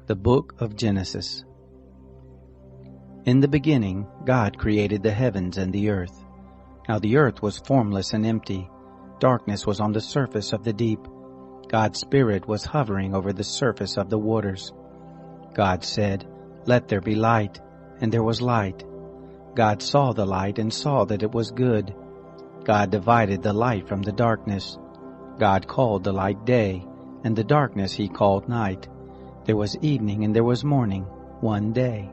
The Book of Genesis. In the beginning, God created the heavens and the earth. Now the earth was formless and empty. Darkness was on the surface of the deep. God's Spirit was hovering over the surface of the waters. God said, "Let there be light," and there was light. God saw the light and saw that it was good. God divided the light from the darkness. God called the light day, and the darkness he called night. There was evening and there was morning, one day.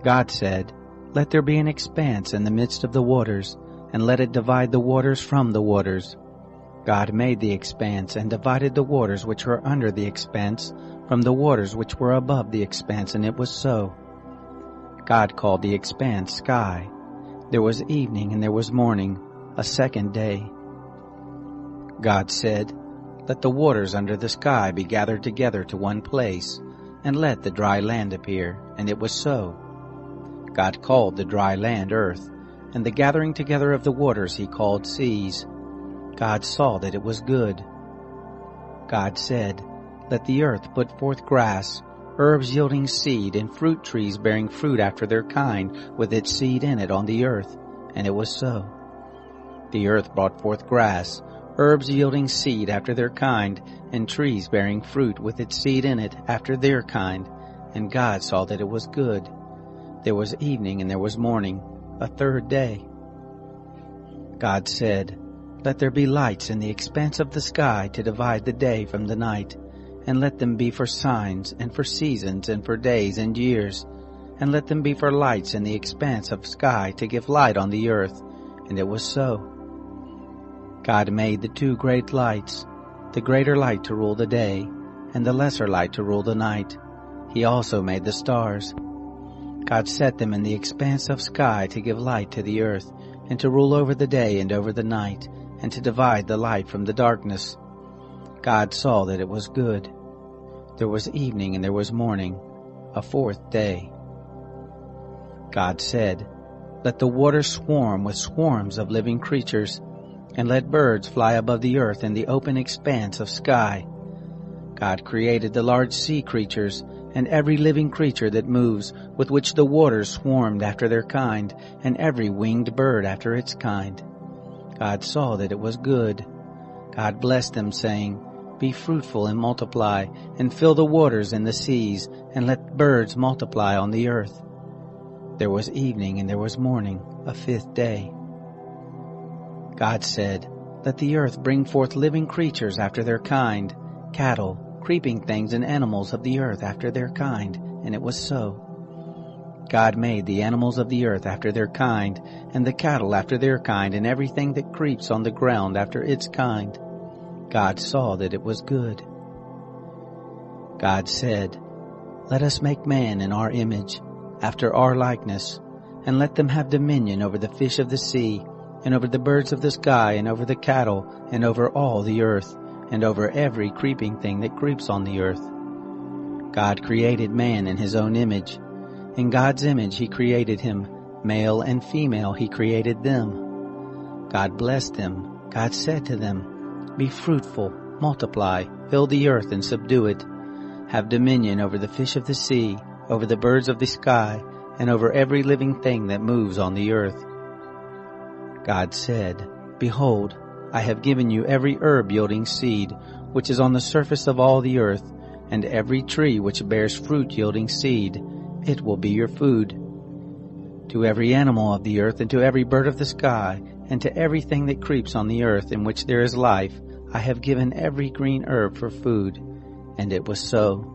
God said, "Let there be an expanse in the midst of the waters, and let it divide the waters from the waters." God made the expanse and divided the waters which were under the expanse from the waters which were above the expanse, and it was so. God called the expanse sky. There was evening and there was morning, a second day. God said, "Let the waters under the sky be gathered together to one place, and let the dry land appear," and it was so. God called the dry land earth, and the gathering together of the waters he called seas. God saw that it was good. God said, "Let the earth put forth grass, herbs yielding seed, and fruit trees bearing fruit after their kind, with its seed in it on the earth," and it was so. The earth brought forth grass, herbs yielding seed after their kind, and trees bearing fruit with its seed in it after their kind. And God saw that it was good. There was evening and there was morning, a third day. God said, "Let there be lights in the expanse of the sky to divide the day from the night, and let them be for signs, and for seasons, and for days and years, and let them be for lights in the expanse of sky to give light on the earth." And it was so. God made the two great lights, the greater light to rule the day, and the lesser light to rule the night. He also made the stars. God set them in the expanse of sky to give light to the earth, and to rule over the day and over the night, and to divide the light from the darkness. God saw that it was good. There was evening and there was morning, a fourth day. God said, "Let the waters swarm with swarms of living creatures, and let birds fly above the earth in the open expanse of sky." God created the large sea creatures, and every living creature that moves, with which the waters swarmed after their kind, and every winged bird after its kind. God saw that it was good. God blessed them, saying, "Be fruitful and multiply, and fill the waters and the seas, and let birds multiply on the earth." There was evening and there was morning, a fifth day. God said, "Let the earth bring forth living creatures after their kind, cattle, creeping things, and animals of the earth after their kind," and it was so. God made the animals of the earth after their kind, and the cattle after their kind, and everything that creeps on the ground after its kind. God saw that it was good. God said, "Let us make man in our image, after our likeness, and let them have dominion over the fish of the sea, and over the birds of the sky, and over the cattle, and over all the earth, and over every creeping thing that creeps on the earth." God created man in his own image. In God's image he created him, male and female he created them. God blessed them. God said to them, "Be fruitful, multiply, fill the earth and subdue it. Have dominion over the fish of the sea, over the birds of the sky, and over every living thing that moves on the earth." God said, "Behold, I have given you every herb yielding seed, which is on the surface of all the earth, and every tree which bears fruit yielding seed. It will be your food. To every animal of the earth, and to every bird of the sky, and to everything that creeps on the earth in which there is life, I have given every green herb for food." And it was so.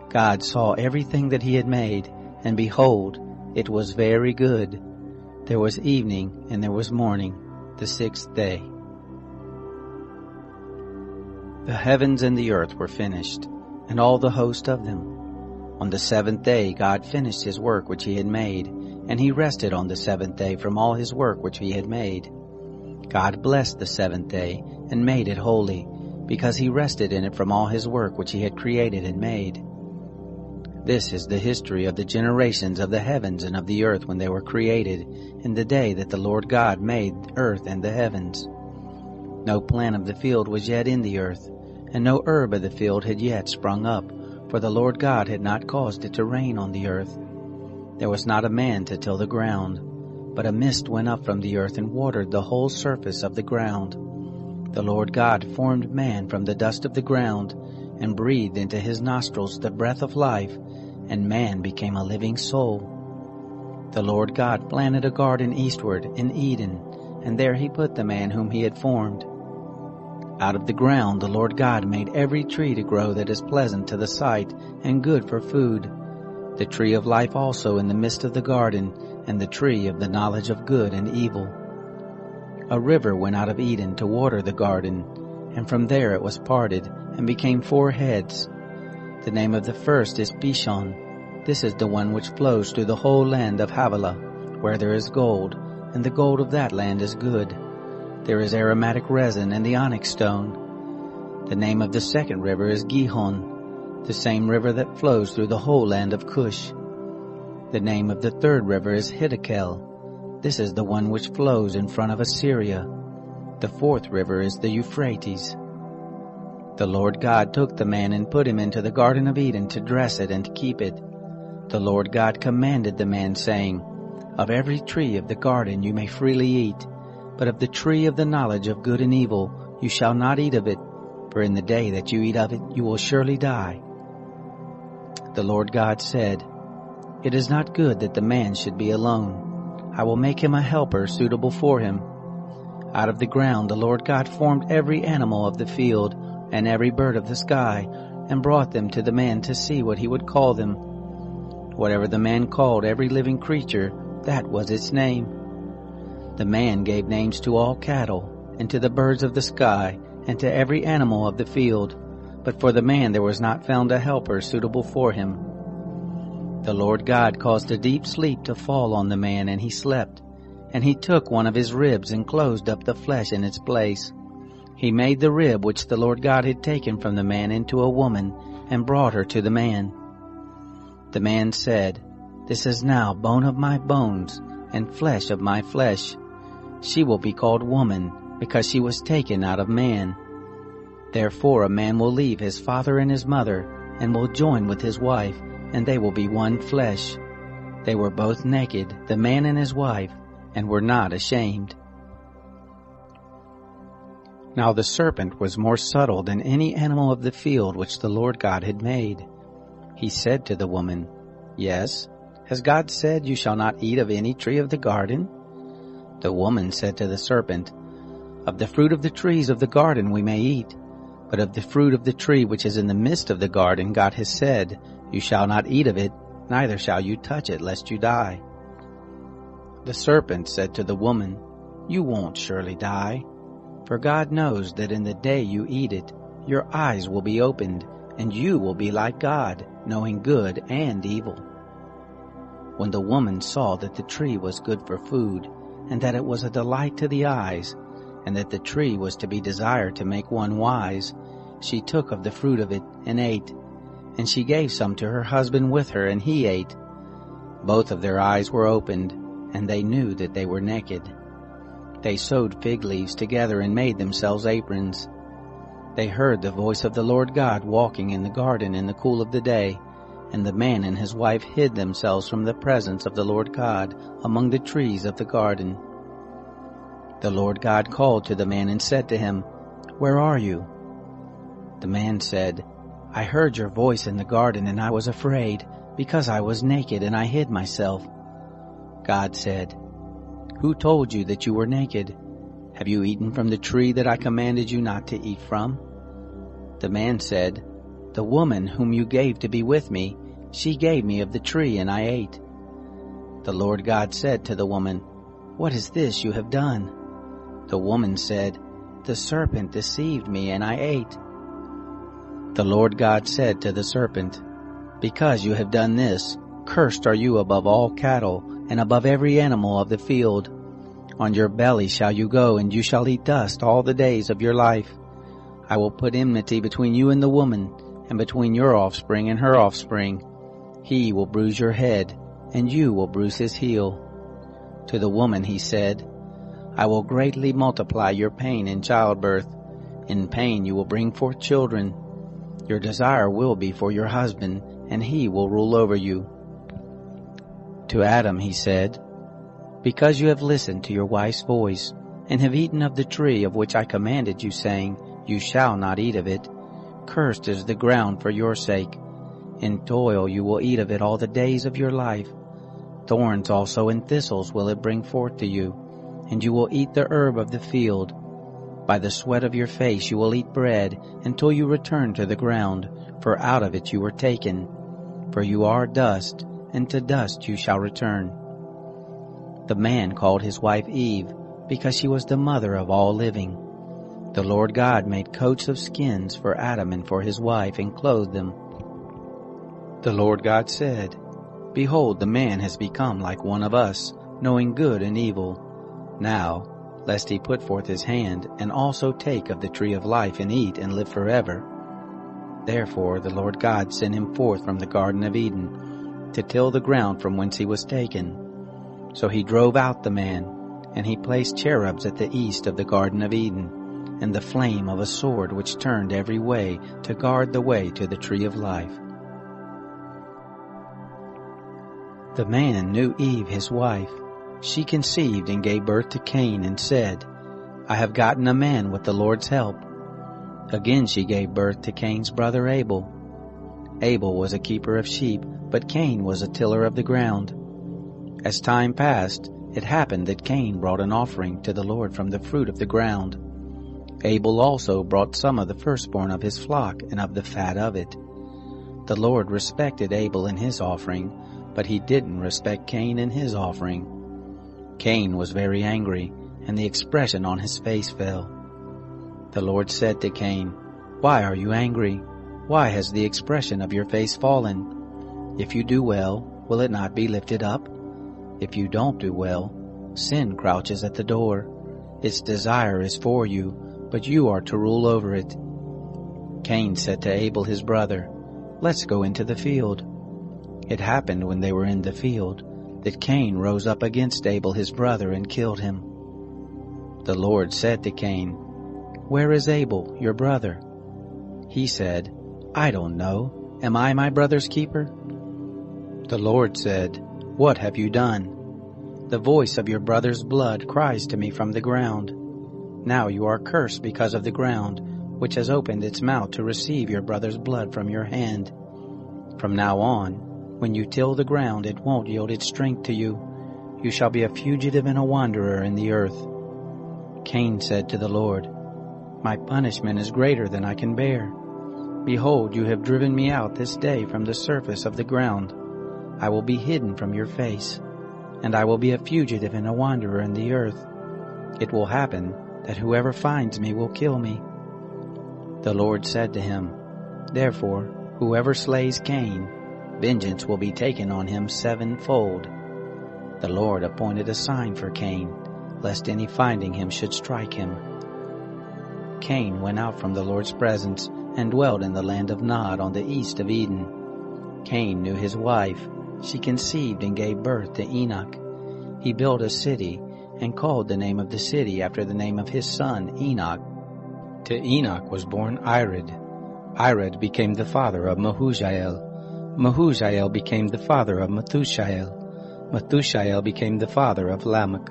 God saw everything that he had made, and behold, it was very good. There was evening and there was morning, the sixth day. The heavens and the earth were finished, and all the host of them. On the seventh day God finished his work which he had made, and he rested on the seventh day from all his work which he had made. God blessed the seventh day, and made it holy, because he rested in it from all his work which he had created and made. This is the history of the generations of the heavens and of the earth when they were created, in the day that the Lord God made earth and the heavens. No plant of the field was yet in the earth, and no herb of the field had yet sprung up, for the Lord God had not caused it to rain on the earth. There was not a man to till the ground, but a mist went up from the earth and watered the whole surface of the ground. The Lord God formed man from the dust of the ground, and breathed into his nostrils the breath of life, and man became a living soul. The Lord God planted a garden eastward in Eden, and there he put the man whom he had formed. Out of the ground the Lord God made every tree to grow that is pleasant to the sight and good for food, the tree of life also in the midst of the garden, and the tree of the knowledge of good and evil. A river went out of Eden to water the garden, and from there it was parted, and became 4 heads. The name of the first is Pishon. This is the one which flows through the whole land of Havilah, where there is gold, and the gold of that land is good. There is aromatic resin and the onyx stone. The name of the second river is Gihon, the same river that flows through the whole land of Cush. The name of the third river is Hiddekel. This is the one which flows in front of Assyria. The fourth river is the Euphrates. The Lord God took the man and put him into the Garden of Eden to dress it and to keep it. The Lord God commanded the man, saying, Of every tree of the garden you may freely eat, but of the tree of the knowledge of good and evil you shall not eat of it, for in the day that you eat of it you will surely die. The Lord God said, It is not good that the man should be alone. I will make him a helper suitable for him. Out of the ground the Lord God formed every animal of the field and every bird of the sky, and brought them to the man to see what he would call them. Whatever the man called every living creature, that was its name. The man gave names to all cattle, and to the birds of the sky, and to every animal of the field. But for the man there was not found a helper suitable for him. The Lord God caused a deep sleep to fall on the man, and he slept. And he took one of his ribs and closed up the flesh in its place. He made the rib which the Lord God had taken from the man into a woman, and brought her to the man. The man said, This is now bone of my bones, and flesh of my flesh. She will be called woman, because she was taken out of man. Therefore a man will leave his father and his mother, and will join with his wife, and they will be one flesh. They were both naked, the man and his wife, and were not ashamed. Now the serpent was more subtle than any animal of the field which the Lord God had made. He said to the woman, Yes, has God said, You shall not eat of any tree of the garden? The woman said to the serpent, Of the fruit of the trees of the garden we may eat, but of the fruit of the tree which is in the midst of the garden God has said, You shall not eat of it, neither shall you touch it, lest you die. The serpent said to the woman, You won't surely die, for God knows that in the day you eat it, your eyes will be opened, and you will be like God, knowing good and evil. When the woman saw that the tree was good for food, and that it was a delight to the eyes, and that the tree was to be desired to make one wise, she took of the fruit of it and ate. And she gave some to her husband with her, and he ate. Both of their eyes were opened, and they knew that they were naked. They sewed fig leaves together and made themselves aprons. They heard the voice of the Lord God walking in the garden in the cool of the day, and the man and his wife hid themselves from the presence of the Lord God among the trees of the garden. The Lord God called to the man and said to him, Where are you? The man said, I heard your voice in the garden, and I was afraid, because I was naked and I hid myself. God said, Who told you that you were naked? Have you eaten from the tree that I commanded you not to eat from? The man said, The woman whom you gave to be with me, she gave me of the tree, and I ate. The Lord God said to the woman, What is this you have done? The woman said, The serpent deceived me, and I ate. The Lord God said to the serpent, Because you have done this, cursed are you above all cattle, and above every animal of the field. On your belly shall you go, and you shall eat dust all the days of your life. I will put enmity between you and the woman, and between your offspring and her offspring. He will bruise your head, and you will bruise his heel. To the woman he said, I will greatly multiply your pain in childbirth. In pain you will bring forth children. Your desire will be for your husband, and he will rule over you." To Adam he said, "Because you have listened to your wife's voice, and have eaten of the tree of which I commanded you, saying, 'You shall not eat of it,' cursed is the ground for your sake. In toil you will eat of it all the days of your life. Thorns also and thistles will it bring forth to you, and you will eat the herb of the field. By the sweat of your face you will eat bread, until you return to the ground, for out of it you were taken. For you are dust, and to dust you shall return." The man called his wife Eve, because she was the mother of all living. The Lord God made coats of skins for Adam and for his wife, and clothed them. The Lord God said, "Behold, the man has become like one of us, knowing good and evil. Now, lest he put forth his hand, and also take of the tree of life, and eat, and live forever." Therefore the Lord God sent him forth from the Garden of Eden, to till the ground from whence he was taken. So he drove out the man, and he placed cherubs at the east of the Garden of Eden, and the flame of a sword which turned every way, to guard the way to the tree of life. The man knew Eve his wife. She conceived and gave birth to Cain, and said, "I have gotten a man with the Lord's help." Again she gave birth to Cain's brother Abel. Abel was a keeper of sheep, but Cain was a tiller of the ground. As time passed, it happened that Cain brought an offering to the Lord from the fruit of the ground. Abel also brought some of the firstborn of his flock and of the fat of it. The Lord respected Abel and his offering, but he didn't respect Cain and his offering. Cain was very angry, and the expression on his face fell. The Lord said to Cain, "Why are you angry? Why has the expression of your face fallen? If you do well, will it not be lifted up? If you don't do well, sin crouches at the door. Its desire is for you, but you are to rule over it." Cain said to Abel his brother, "Let's go into the field." It happened when they were in the field, that Cain rose up against Abel his brother and killed him. The Lord said to Cain, "Where is Abel, your brother?" He said, "I don't know. Am I my brother's keeper?" The Lord said, "What have you done?" "The voice of your brother's blood cries to me from the ground. Now you are cursed because of the ground, which has opened its mouth to receive your brother's blood from your hand. From now on, when you till the ground, it won't yield its strength to you. You shall be a fugitive and a wanderer in the earth." Cain said to the Lord, "My punishment is greater than I can bear. Behold, you have driven me out this day from the surface of the ground. I will be hidden from your face, and I will be a fugitive and a wanderer in the earth. It will happen that whoever finds me will kill me." The Lord said to him, "Therefore, whoever slays Cain, vengeance will be taken on him sevenfold." The Lord appointed a sign for Cain, lest any finding him should strike him. Cain went out from the Lord's presence and dwelt in the land of Nod on the east of Eden. Cain knew his wife. She conceived and gave birth to Enoch. He built a city and called the name of the city after the name of his son Enoch. To Enoch was born Irad. Irad became the father of Mehujael. Mehujael became the father of Methushael. Methushael became the father of Lamech.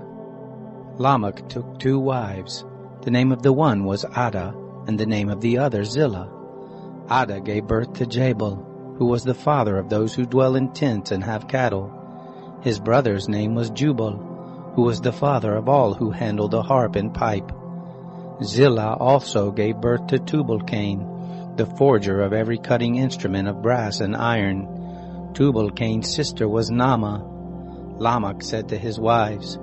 Lamech took 2 wives. The name of the one was Ada, and the name of the other Zillah. Ada gave birth to Jabal, who was the father of those who dwell in tents and have cattle. His brother's name was Jubal, who was the father of all who handle the harp and pipe. Zillah also gave birth to Tubal-Cain, the forger of every cutting instrument of brass and iron. Tubal-Cain's sister was Naamah. Lamech said to his wives,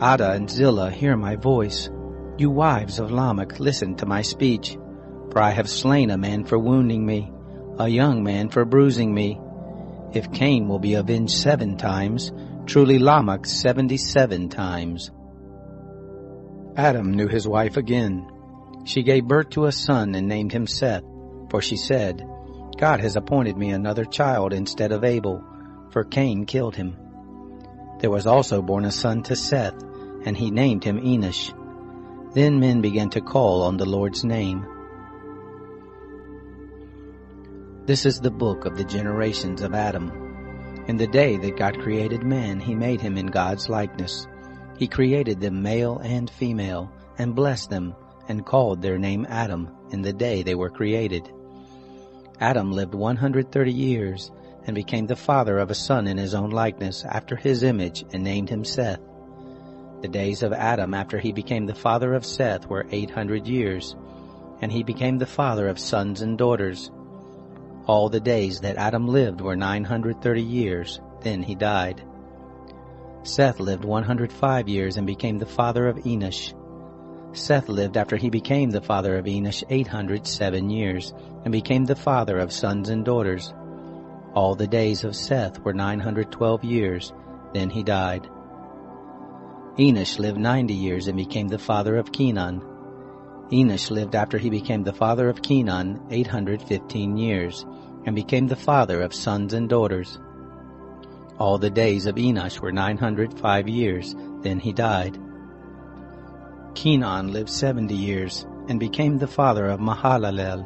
"Ada and Zillah, hear my voice. You wives of Lamech, listen to my speech. For I have slain a man for wounding me, a young man for bruising me. If Cain will be avenged 7 times, truly Lamech 77 times." Adam knew his wife again. She gave birth to a son and named him Seth, for she said, "God has appointed me another child instead of Abel, for Cain killed him." There was also born a son to Seth, and he named him Enosh. Then men began to call on the Lord's name. This is the book of the generations of Adam. In the day that God created man, he made him in God's likeness. He created them male and female, and blessed them, and called their name Adam in the day they were created. Adam lived 130 years, and became the father of a son in his own likeness, after his image, and named him Seth. The days of Adam after he became the father of Seth were 800 years, and he became the father of sons and daughters. All the days that Adam lived were 930 years, then he died. Seth lived 105 years and became the father of Enosh. Seth lived after he became the father of Enosh 807 years, and became the father of sons and daughters. All the days of Seth were 912 years, then he died. Enosh lived 90 years and became the father of Kenan. Enosh lived after he became the father of Kenan 815 years, and became the father of sons and daughters. All the days of Enosh were 905 years, then he died. Kenan lived 70 years, and became the father of Mahalalel.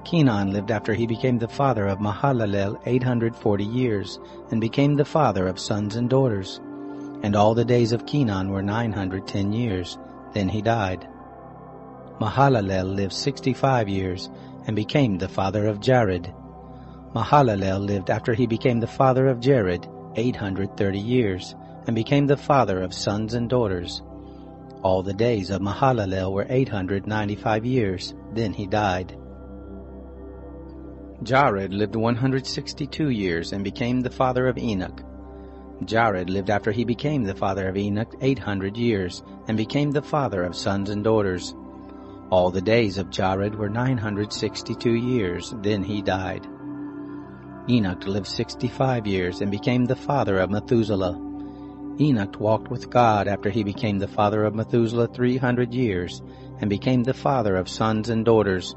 Kenan lived after he became the father of Mahalalel 840 years, and became the father of sons and daughters. And all the days of Kenan were 910 years, then he died. Mahalalel lived 65 years, and became the father of Jared. Mahalalel lived after he became the father of Jared 830 years, and became the father of sons and daughters. All the days of Mahalalel were 895 years, then he died. Jared lived 162 years, and became the father of Enoch. Jared lived after he became the father of Enoch 800 years, and became the father of sons and daughters. All the days of Jared were 962 years, then he died. Enoch lived 65 years, and became the father of Methuselah. Enoch walked with God after he became the father of Methuselah 300 years, and became the father of sons and daughters.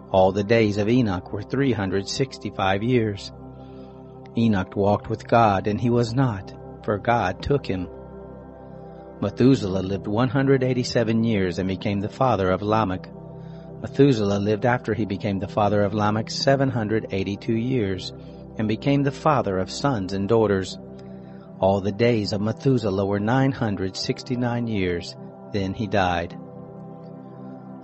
All the days of Enoch were 365 years. Enoch walked with God, and he was not, for God took him. Methuselah lived 187 years and became the father of Lamech. Methuselah lived after he became the father of Lamech 782 years, and became the father of sons and daughters. All the days of Methuselah were 969 years, then he died.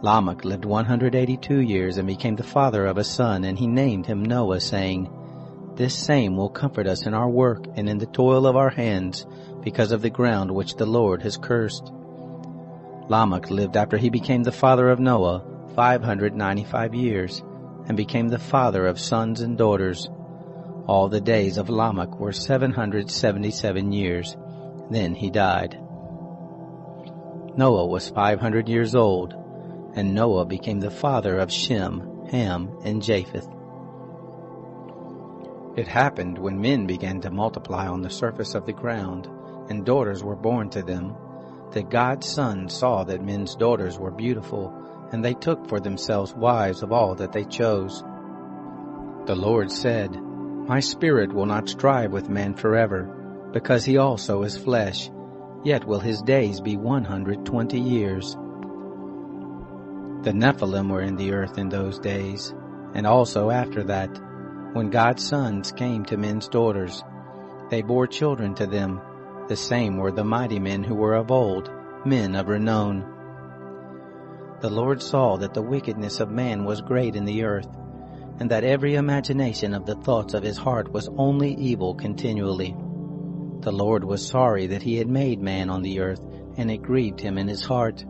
Lamech lived 182 years and became the father of a son, and he named him Noah, saying, "This same will comfort us in our work and in the toil of our hands, because of the ground which the Lord has cursed." Lamech lived after he became the father of Noah 595 years, and became the father of sons and daughters. All the days of Lamech were 777 years, then he died. Noah was 500 years old, and Noah became the father of Shem, Ham, and Japheth. It happened when men began to multiply on the surface of the ground, and daughters were born to them, that God's sons saw that men's daughters were beautiful, and they took for themselves wives of all that they chose. The Lord said, "My spirit will not strive with man forever, because he also is flesh, yet will his days be 120 years. The Nephilim were in the earth in those days, and also after that, when God's sons came to men's daughters. They bore children to them. The same were the mighty men who were of old, men of renown. The Lord saw that the wickedness of man was great in the earth, and that every imagination of the thoughts of his heart was only evil continually. The Lord was sorry that he had made man on the earth, and it grieved him in his heart.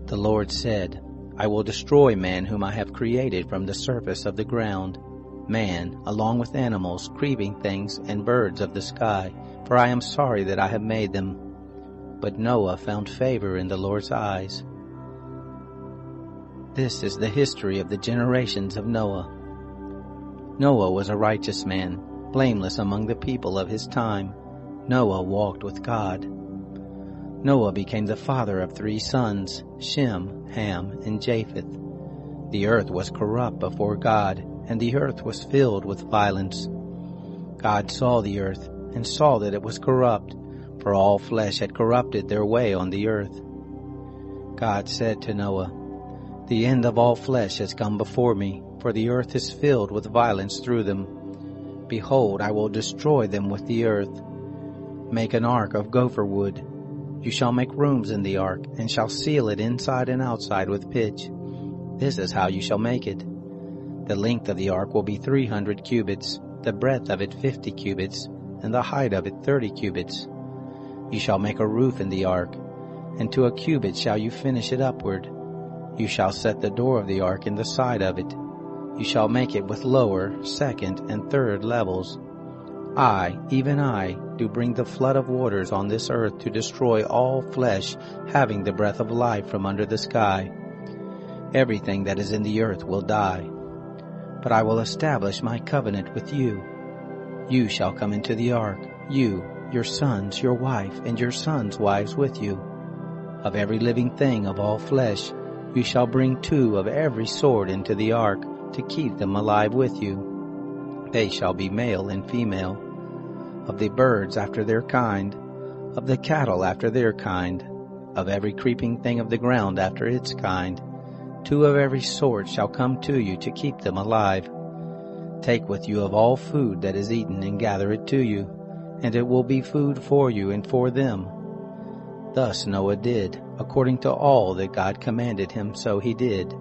The Lord said, "I will destroy man whom I have created from the surface of the ground, man, along with animals, creeping things, and birds of the sky, for I am sorry that I have made them." But Noah found favor in the Lord's eyes. This is the history of the generations of Noah. Noah was a righteous man, blameless among the people of his time. Noah walked with God. Noah became the father of 3 sons, Shem, Ham, and Japheth. The earth was corrupt before God, and the earth was filled with violence. God saw the earth, and saw that it was corrupt, for all flesh had corrupted their way on the earth. God said to Noah, "The end of all flesh has come before me, for the earth is filled with violence through them. Behold, I will destroy them with the earth. Make an ark of gopher wood. You shall make rooms in the ark, and shall seal it inside and outside with pitch. This is how you shall make it. The length of the ark will be 300 cubits, the breadth of it 50 cubits, and the height of it 30 cubits. You shall make a roof in the ark, and to a cubit shall you finish it upward. You shall set the door of the ark in the side of it. You shall make it with lower, second, and third levels. I, even I, do bring the flood of waters on this earth to destroy all flesh having the breath of life from under the sky. Everything that is in the earth will die. But I will establish my covenant with you. You shall come into the ark, you, your sons, your wife, and your sons' wives with you. Of every living thing of all flesh, you shall bring 2 of every sort into the ark, to keep them alive with you. They shall be male and female. Of the birds after their kind, of the cattle after their kind, of every creeping thing of the ground after its kind, 2 of every sort shall come to you to keep them alive. Take with you of all food that is eaten and gather it to you, and it will be food for you and for them. Thus Noah did, according to all that God commanded him, so he did.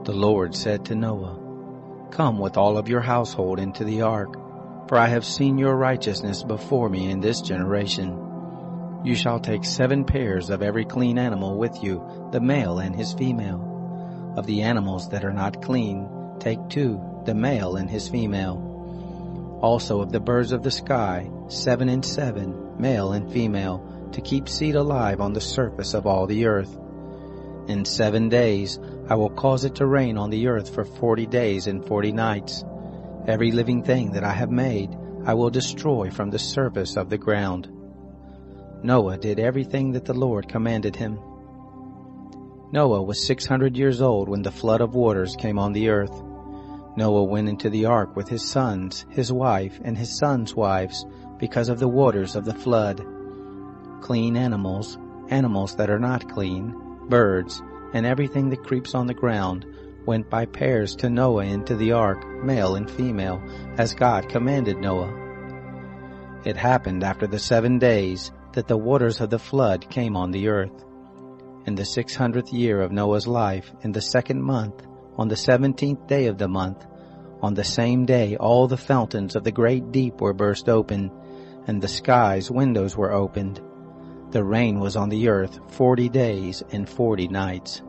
The Lord said to Noah, Come with all of your household into the ark, for I have seen your righteousness before me in this generation. You shall take 7 pairs of every clean animal with you, the male and his female. Of the animals that are not clean, take 2, the male and his female. Also of the birds of the sky, 7 and 7, male and female, to keep seed alive on the surface of all the earth. In 7 days I will cause it to rain on the earth for 40 days and 40 nights. Every living thing that I have made I will destroy from the surface of the ground. Noah did everything that the Lord commanded him. Noah was 600 years old when the flood of waters came on the earth. Noah went into the ark with his sons, his wife, and his sons' wives, because of the waters of the flood. Clean animals, animals that are not clean, birds, and everything that creeps on the ground, went by pairs to Noah into the ark, male and female, as God commanded Noah. It happened after the 7 days that the waters of the flood came on the earth. In the 600th year of Noah's life, in the 2nd month, on the 17th day of the month, on the same day all the fountains of the great deep were burst open, and the sky's windows were opened. The rain was on the earth 40 days and 40 nights.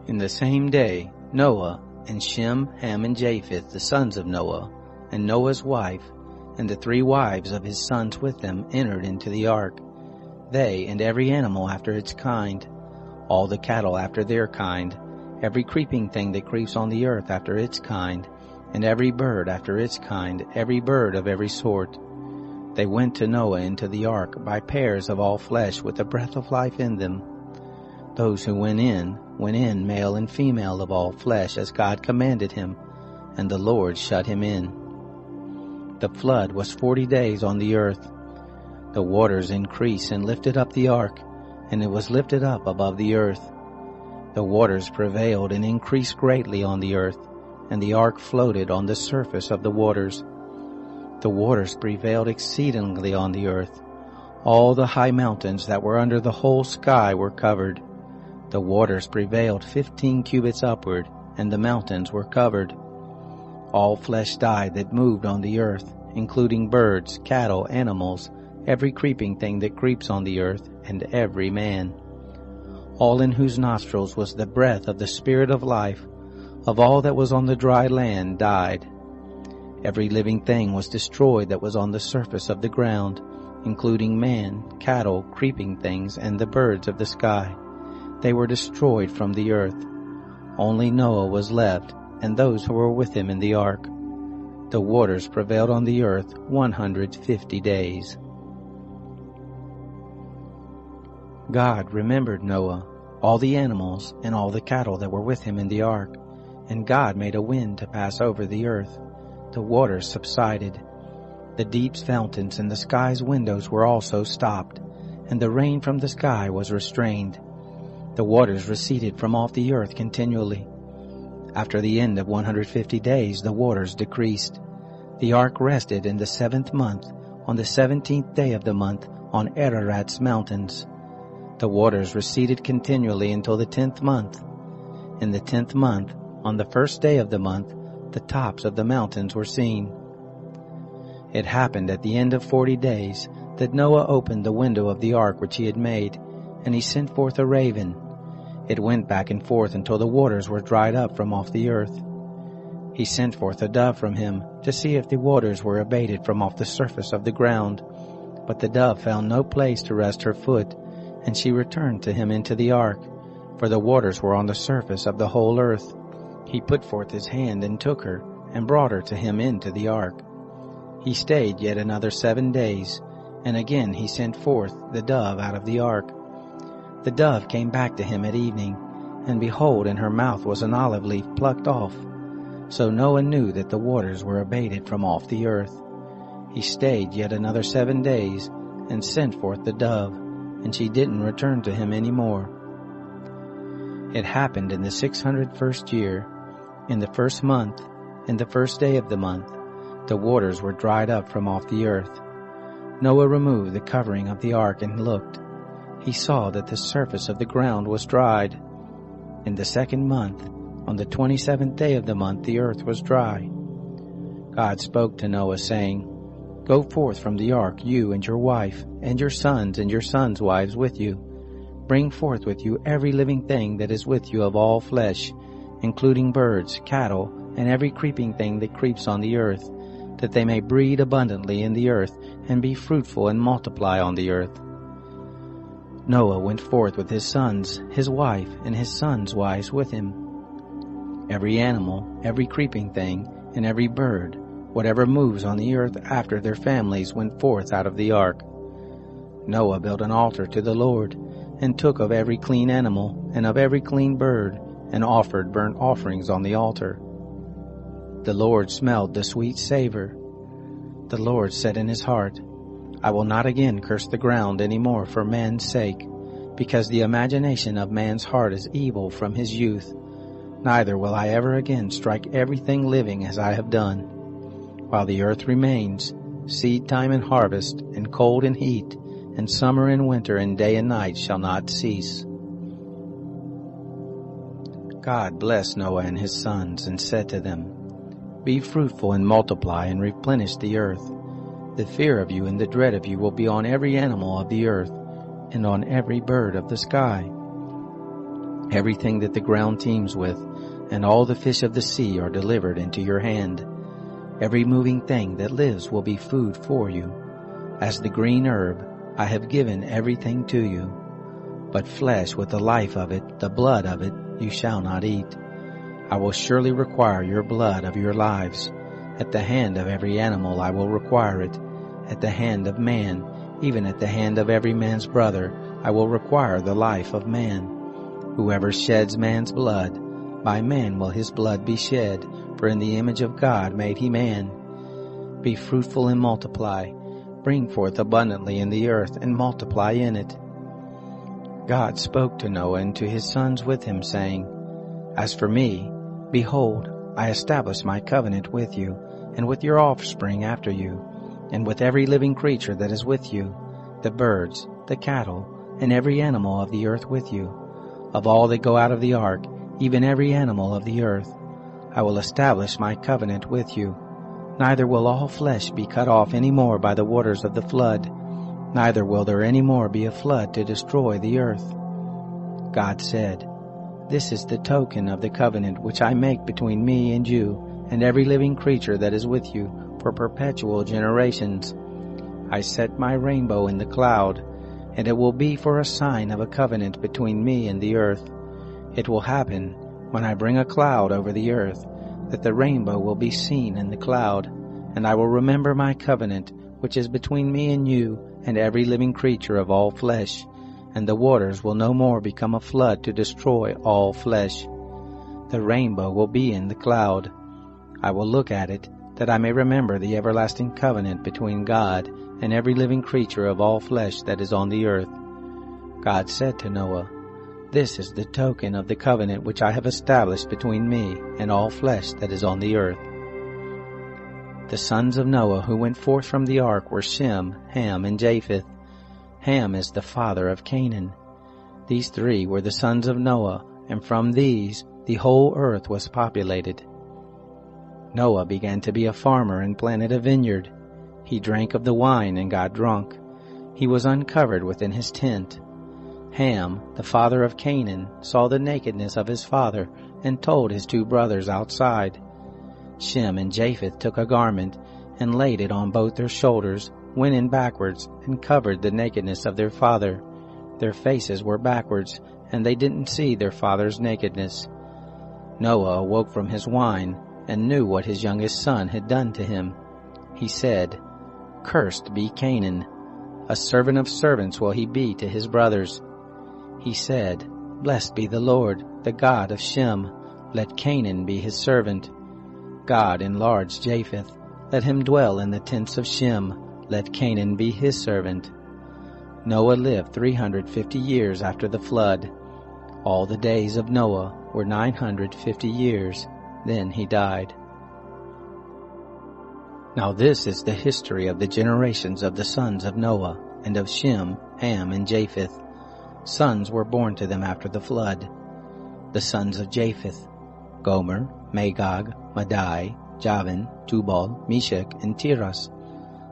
In the same day, Noah and Shem, Ham, and Japheth, the sons of Noah, and Noah's wife, and the 3 wives of his sons with them, entered into the ark. They and every animal after its kind, all the cattle after their kind, every creeping thing that creeps on the earth after its kind, and every bird after its kind, every bird of every sort. They went to Noah into the ark by pairs of all flesh with the breath of life in them. Those who went in, male and female of all flesh, as God commanded him, and the Lord shut him in. The flood was 40 days on the earth. The waters increased and lifted up the ark, and it was lifted up above the earth. The waters prevailed and increased greatly on the earth, and the ark floated on the surface of the waters. The waters prevailed exceedingly on the earth. All the high mountains that were under the whole sky were covered. The waters prevailed 15 cubits upward, and the mountains were covered. All flesh died that moved on the earth, including birds, cattle, animals, every creeping thing that creeps on the earth, and every man. All in whose nostrils was the breath of the Spirit of life, of all that was on the dry land, died. Every living thing was destroyed that was on the surface of the ground, including man, cattle, creeping things, and the birds of the sky. They were destroyed from the earth. Only Noah was left, and those who were with him in the ark. The waters prevailed on the earth 150 days. God remembered Noah, all the animals, and all the cattle that were with him in the ark. And God made a wind to pass over the earth. The waters subsided. The deep's fountains and the sky's windows were also stopped, and the rain from the sky was restrained. The waters receded from off the earth continually. After the end of 150 days, the waters decreased. The ark rested in the 7th month, on the 17th day of the month, on Ararat's mountains. The waters receded continually until the 10th month. In the 10th month, on the 1st day of the month, the tops of the mountains were seen. It happened at the end of 40 days that Noah opened the window of the ark which he had made, and he sent forth a raven. It went back and forth until the waters were dried up from off the earth. He sent forth a dove from him to see if the waters were abated from off the surface of the ground. But the dove found no place to rest her foot, and she returned to him into the ark, for the waters were on the surface of the whole earth. He put forth his hand and took her, and brought her to him into the ark. He stayed yet another 7 days, and again he sent forth the dove out of the ark. The dove came back to him at evening, and behold, in her mouth was an olive leaf plucked off. So Noah knew that the waters were abated from off the earth. He stayed yet another 7 days, and sent forth the dove, and she didn't return to him any more. It happened in the 601st year, in the 1st month, in the 1st day of the month, the waters were dried up from off the earth. Noah removed the covering of the ark and looked. He saw that the surface of the ground was dried. In the 2nd month, on the 27th day of the month, the earth was dry. God spoke to Noah, saying, Go forth from the ark, you and your wife, and your sons' wives with you. Bring forth with you every living thing that is with you of all flesh, including birds, cattle, and every creeping thing that creeps on the earth, that they may breed abundantly in the earth, and be fruitful and multiply on the earth. Noah went forth with his sons, his wife, and his sons' wives with him. Every animal, every creeping thing, and every bird, whatever moves on the earth after their families, went forth out of the ark. Noah built an altar to the Lord, and took of every clean animal, and of every clean bird, and offered burnt offerings on the altar. The Lord smelled the sweet savor. The Lord said in his heart, I will not again curse the ground any more for man's sake, because the imagination of man's heart is evil from his youth. Neither will I ever again strike everything living as I have done. While the earth remains, seed time and harvest, and cold and heat, and summer and winter, and day and night shall not cease. God blessed Noah and his sons, and said to them, Be fruitful and multiply, and replenish the earth. The fear of you and the dread of you will be on every animal of the earth, and on every bird of the sky. Everything that the ground teems with, and all the fish of the sea are delivered into your hand. Every moving thing that lives will be food for you. As the green herb, I have given everything to you. But flesh with the life of it, the blood of it, you shall not eat. I will surely require your blood of your lives. At the hand of every animal I will require it. At the hand of man, even at the hand of every man's brother, I will require the life of man. Whoever sheds man's blood, by man will his blood be shed, for in the image of God made he man. Be fruitful and multiply. Bring forth abundantly in the earth, and multiply in it. God spoke to Noah and to his sons with him, saying, As for me, behold, I establish my covenant with you, and with your offspring after you, and with every living creature that is with you, the birds, the cattle, and every animal of the earth with you. Of all that go out of the ark, even every animal of the earth, I will establish my covenant with you. Neither will all flesh be cut off any more by the waters of the flood, neither will there any more be a flood to destroy the earth. God said, This is the token of the covenant which I make between me and you, and every living creature that is with you, for perpetual generations. I set my rainbow in the cloud, and it will be for a sign of a covenant between me and the earth. It will happen, when I bring a cloud over the earth, that the rainbow will be seen in the cloud, and I will remember my covenant, which is between me and you, and every living creature of all flesh, and the waters will no more become a flood to destroy all flesh. The rainbow will be in the cloud. I will look at it, that I may remember the everlasting covenant between God and every living creature of all flesh that is on the earth. God said to Noah, This is the token of the covenant which I have established between me and all flesh that is on the earth. The sons of Noah who went forth from the ark were Shem, Ham, and Japheth. Ham is the father of Canaan. These three were the sons of Noah, and from these the whole earth was populated. Noah began to be a farmer and planted a vineyard. He drank of the wine and got drunk. He was uncovered within his tent. Ham, the father of Canaan, saw the nakedness of his father and told his two brothers outside. Shem and Japheth took a garment and laid it on both their shoulders, went in backwards, and covered the nakedness of their father. Their faces were backwards, and they didn't see their father's nakedness. Noah awoke from his wine and knew what his youngest son had done to him. He said, "Cursed be Canaan. A servant of servants will he be to his brothers." He said, "Blessed be the Lord, the God of Shem. Let Canaan be his servant." God enlarged Japheth. Let him dwell in the tents of Shem. Let Canaan be his servant. Noah lived 350 years after the flood. All the days of Noah were 950 years. Then he died. Now this is the history of the generations of the sons of Noah, and of Shem, Ham, and Japheth. Sons were born to them after the flood. The sons of Japheth: Gomer, Magog, Madai, Javan, Tubal, Meshach, and Tiras.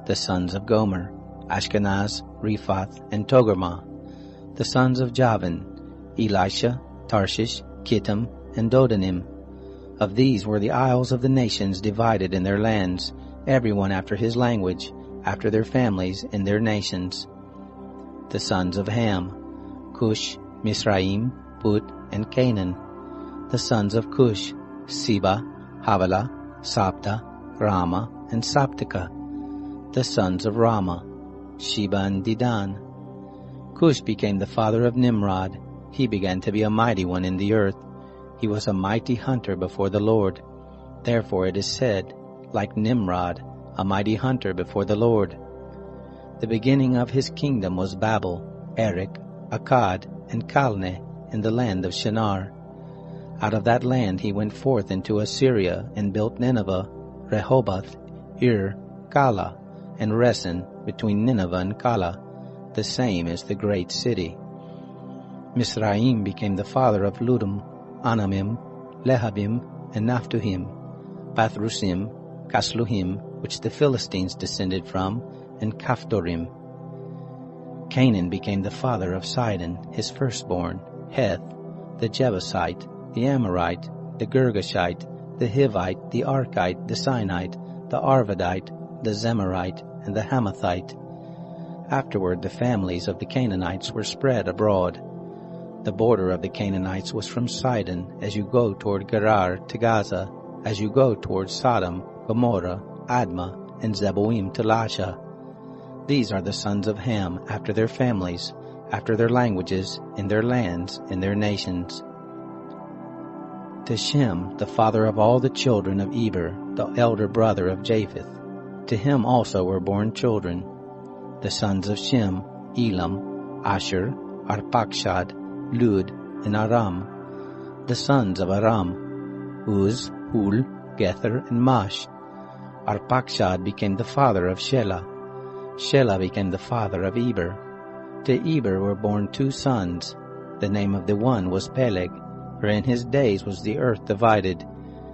The sons of Gomer: Ashkenaz, Riphath, and Togarmah. The sons of Javan: Elisha, Tarshish, Kittim, and Dodanim. Of these were the isles of the nations divided in their lands, everyone after his language, after their families in their nations. The sons of Ham: Cush, Mizraim, Put, and Canaan. The sons of Cush: Seba, Havilah, Sabta, Rama, and Sabtika. The sons of Rama: Sheba and Dedan. Cush became the father of Nimrod. He began to be a mighty one in the earth. He was a mighty hunter before the Lord. Therefore it is said, like Nimrod, a mighty hunter before the Lord. The beginning of his kingdom was Babel, Erech, Akkad, and Calneh in the land of Shinar. Out of that land he went forth into Assyria and built Nineveh, Rehoboth, Ir, Kala, and Resen between Nineveh and Kala. The same is the great city. Mizraim became the father of Ludum, Anamim, Lehabim, and Naphtuhim, Pathrusim, Casluhim, which the Philistines descended from, and Caphtorim. Canaan became the father of Sidon, his firstborn, Heth, the Jebusite, the Amorite, the Girgashite, the Hivite, the Arkite, the Sinite, the Arvadite, the Zemarite, and the Hamathite. Afterward the families of the Canaanites were spread abroad. The border of the Canaanites was from Sidon, as you go toward Gerar to Gaza, as you go toward Sodom, Gomorrah, Admah, and Zeboim to Lasha. These are the sons of Ham after their families, after their languages, in their lands, in their nations. To Shem, the father of all the children of Eber, the elder brother of Japheth, to him also were born children. The sons of Shem: Elam, Asher, Arpachshad, Lud, and Aram. The sons of Aram: Uz, Hul, Gether, and Mash. Arpachshad became the father of Shelah. Shelah became the father of Eber. To Eber were born two sons. The name of the one was Peleg, for in his days was the earth divided.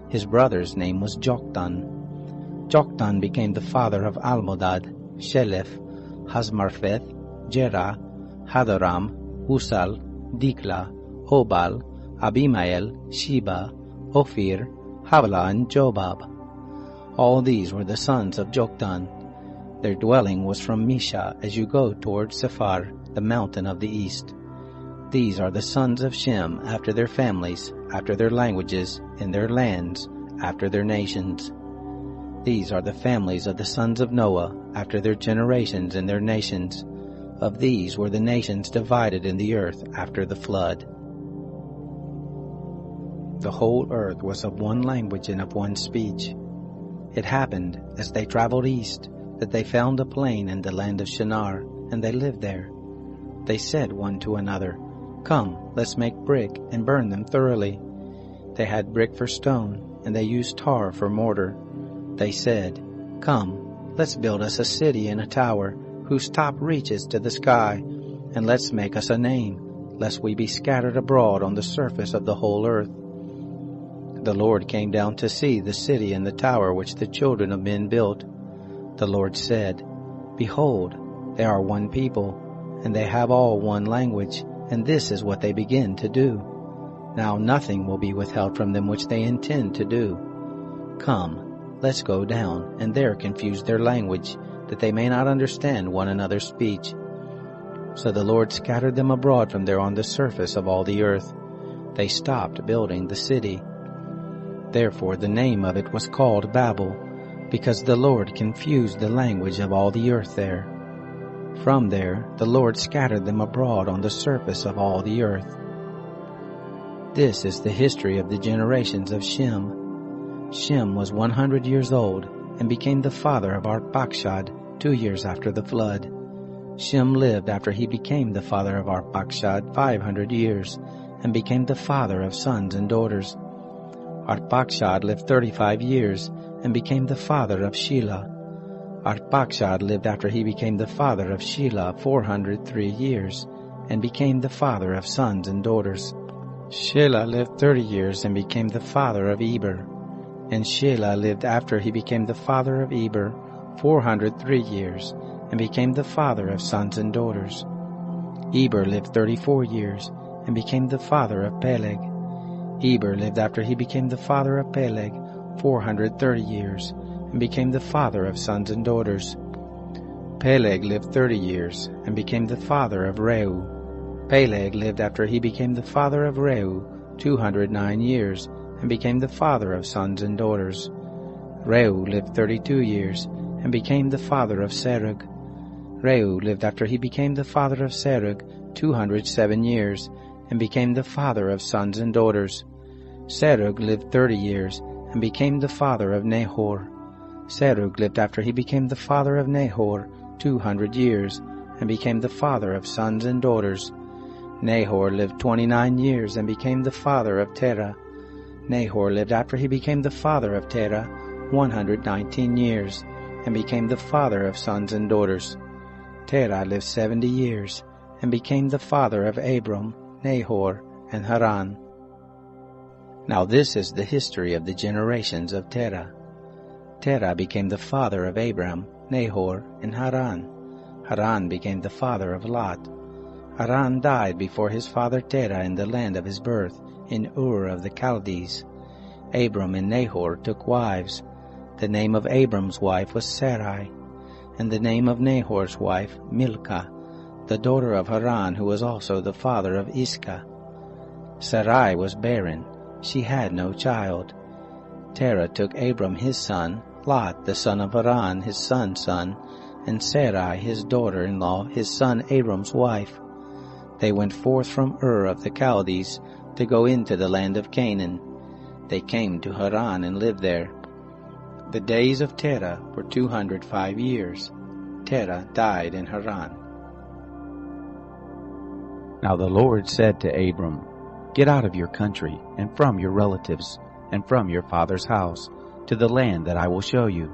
His brother's name was Joktan. Joktan became the father of Almodad, Sheleph, Hazmarpheth, Jerah, Hadoram, Usal, Dikla, Obal, Abimael, Sheba, Ophir, Havilah, and Jobab. All these were the sons of Joktan. Their dwelling was from Misha as you go toward Sephar, the mountain of the east. These are the sons of Shem after their families, after their languages, in their lands, after their nations. These are the families of the sons of Noah after their generations and their nations. Of these were the nations divided in the earth after the flood. The whole earth was of one language and of one speech. It happened, as they traveled east, that they found a plain in the land of Shinar, and they lived there. They said one to another, "Come, let's make brick and burn them thoroughly." They had brick for stone, and they used tar for mortar. They said, "Come, let's build us a city and a tower, whose top reaches to the sky, and let's make us a name, lest we be scattered abroad on the surface of the whole earth." The Lord came down to see the city and the tower which the children of men built. The Lord said, "Behold, they are one people, and they have all one language, and this is what they begin to do. Now nothing will be withheld from them which they intend to do. Come, let's go down, and there confuse their language, that they may not understand one another's speech." So the Lord scattered them abroad from there on the surface of all the earth. They stopped building the city. Therefore the name of it was called Babel, because the Lord confused the language of all the earth there. From there the Lord scattered them abroad on the surface of all the earth. This is the history of the generations of Shem. Shem was 100 years old and became the father of Arpachshad 2 years after the flood. Shem lived after he became the father of Arpachshad 500 years and became the father of sons and daughters. Arpachshad lived 35 years and became the father of Shelah. Arpachshad lived after he became the father of Shelah 403 years and became the father of sons and daughters. Shelah lived 30 years and became the father of Eber. And Shelah lived after he became the father of Eber 403 years and became the father of sons and daughters. Eber lived 34 years and became the father of Peleg. Eber lived after he became the father of Peleg 430 years and became the father of sons and daughters. Peleg lived 30 years and became the father of Reu. Peleg lived after he became the father of Reu 209 years and became the father of sons and daughters. Reu lived 32 years and became the father of Serug. Reu lived after he became the father of Serug 207 years and became the father of sons and daughters. Serug lived 30 years and became the father of Nahor. Serug lived after he became the father of Nahor 200 years and became the father of sons and daughters. Nahor lived 29 years and became the father of Terah. Nahor lived after he became the father of Terah 119 years and became the father of sons and daughters. Terah lived 70 years and became the father of Abram, Nahor, and Haran. Now this is the history of the generations of Terah. Terah became the father of Abram, Nahor, and Haran. Haran became the father of Lot. Haran died before his father Terah in the land of his birth, in Ur of the Chaldees. Abram and Nahor took wives. The name of Abram's wife was Sarai, and the name of Nahor's wife Milcah, the daughter of Haran, who was also the father of Iscah. Sarai was barren. She had no child. Terah took Abram his son, Lot the son of Haran his son's son, and Sarai his daughter-in-law, his son Abram's wife. They went forth from Ur of the Chaldees to go into the land of Canaan. They came to Haran and lived there. The days of Terah were 205 years. Terah died in Haran. Now the Lord said to Abram, "Get out of your country, and from your relatives, and from your father's house, to the land that I will show you.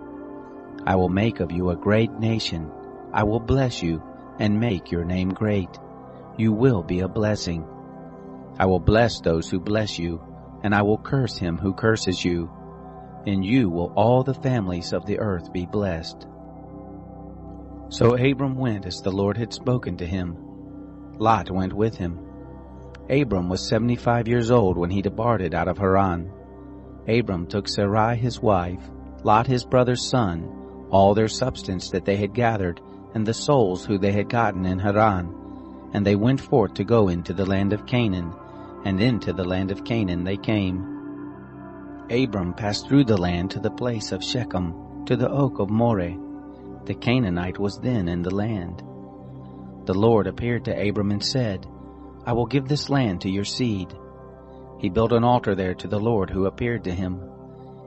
I will make of you a great nation. I will bless you, and make your name great. You will be a blessing. I will bless those who bless you, and I will curse him who curses you. In you will all the families of the earth be blessed." So Abram went as the Lord had spoken to him. Lot went with him. Abram was 75 years old when he departed out of Haran. Abram took Sarai his wife, Lot his brother's son, all their substance that they had gathered, and the souls who they had gotten in Haran, and they went forth to go into the land of Canaan, and into the land of Canaan they came. Abram passed through the land to the place of Shechem, to the oak of Moreh. The Canaanite was then in the land. The Lord appeared to Abram and said, "I will give this land to your seed." He built an altar there to the Lord who appeared to him.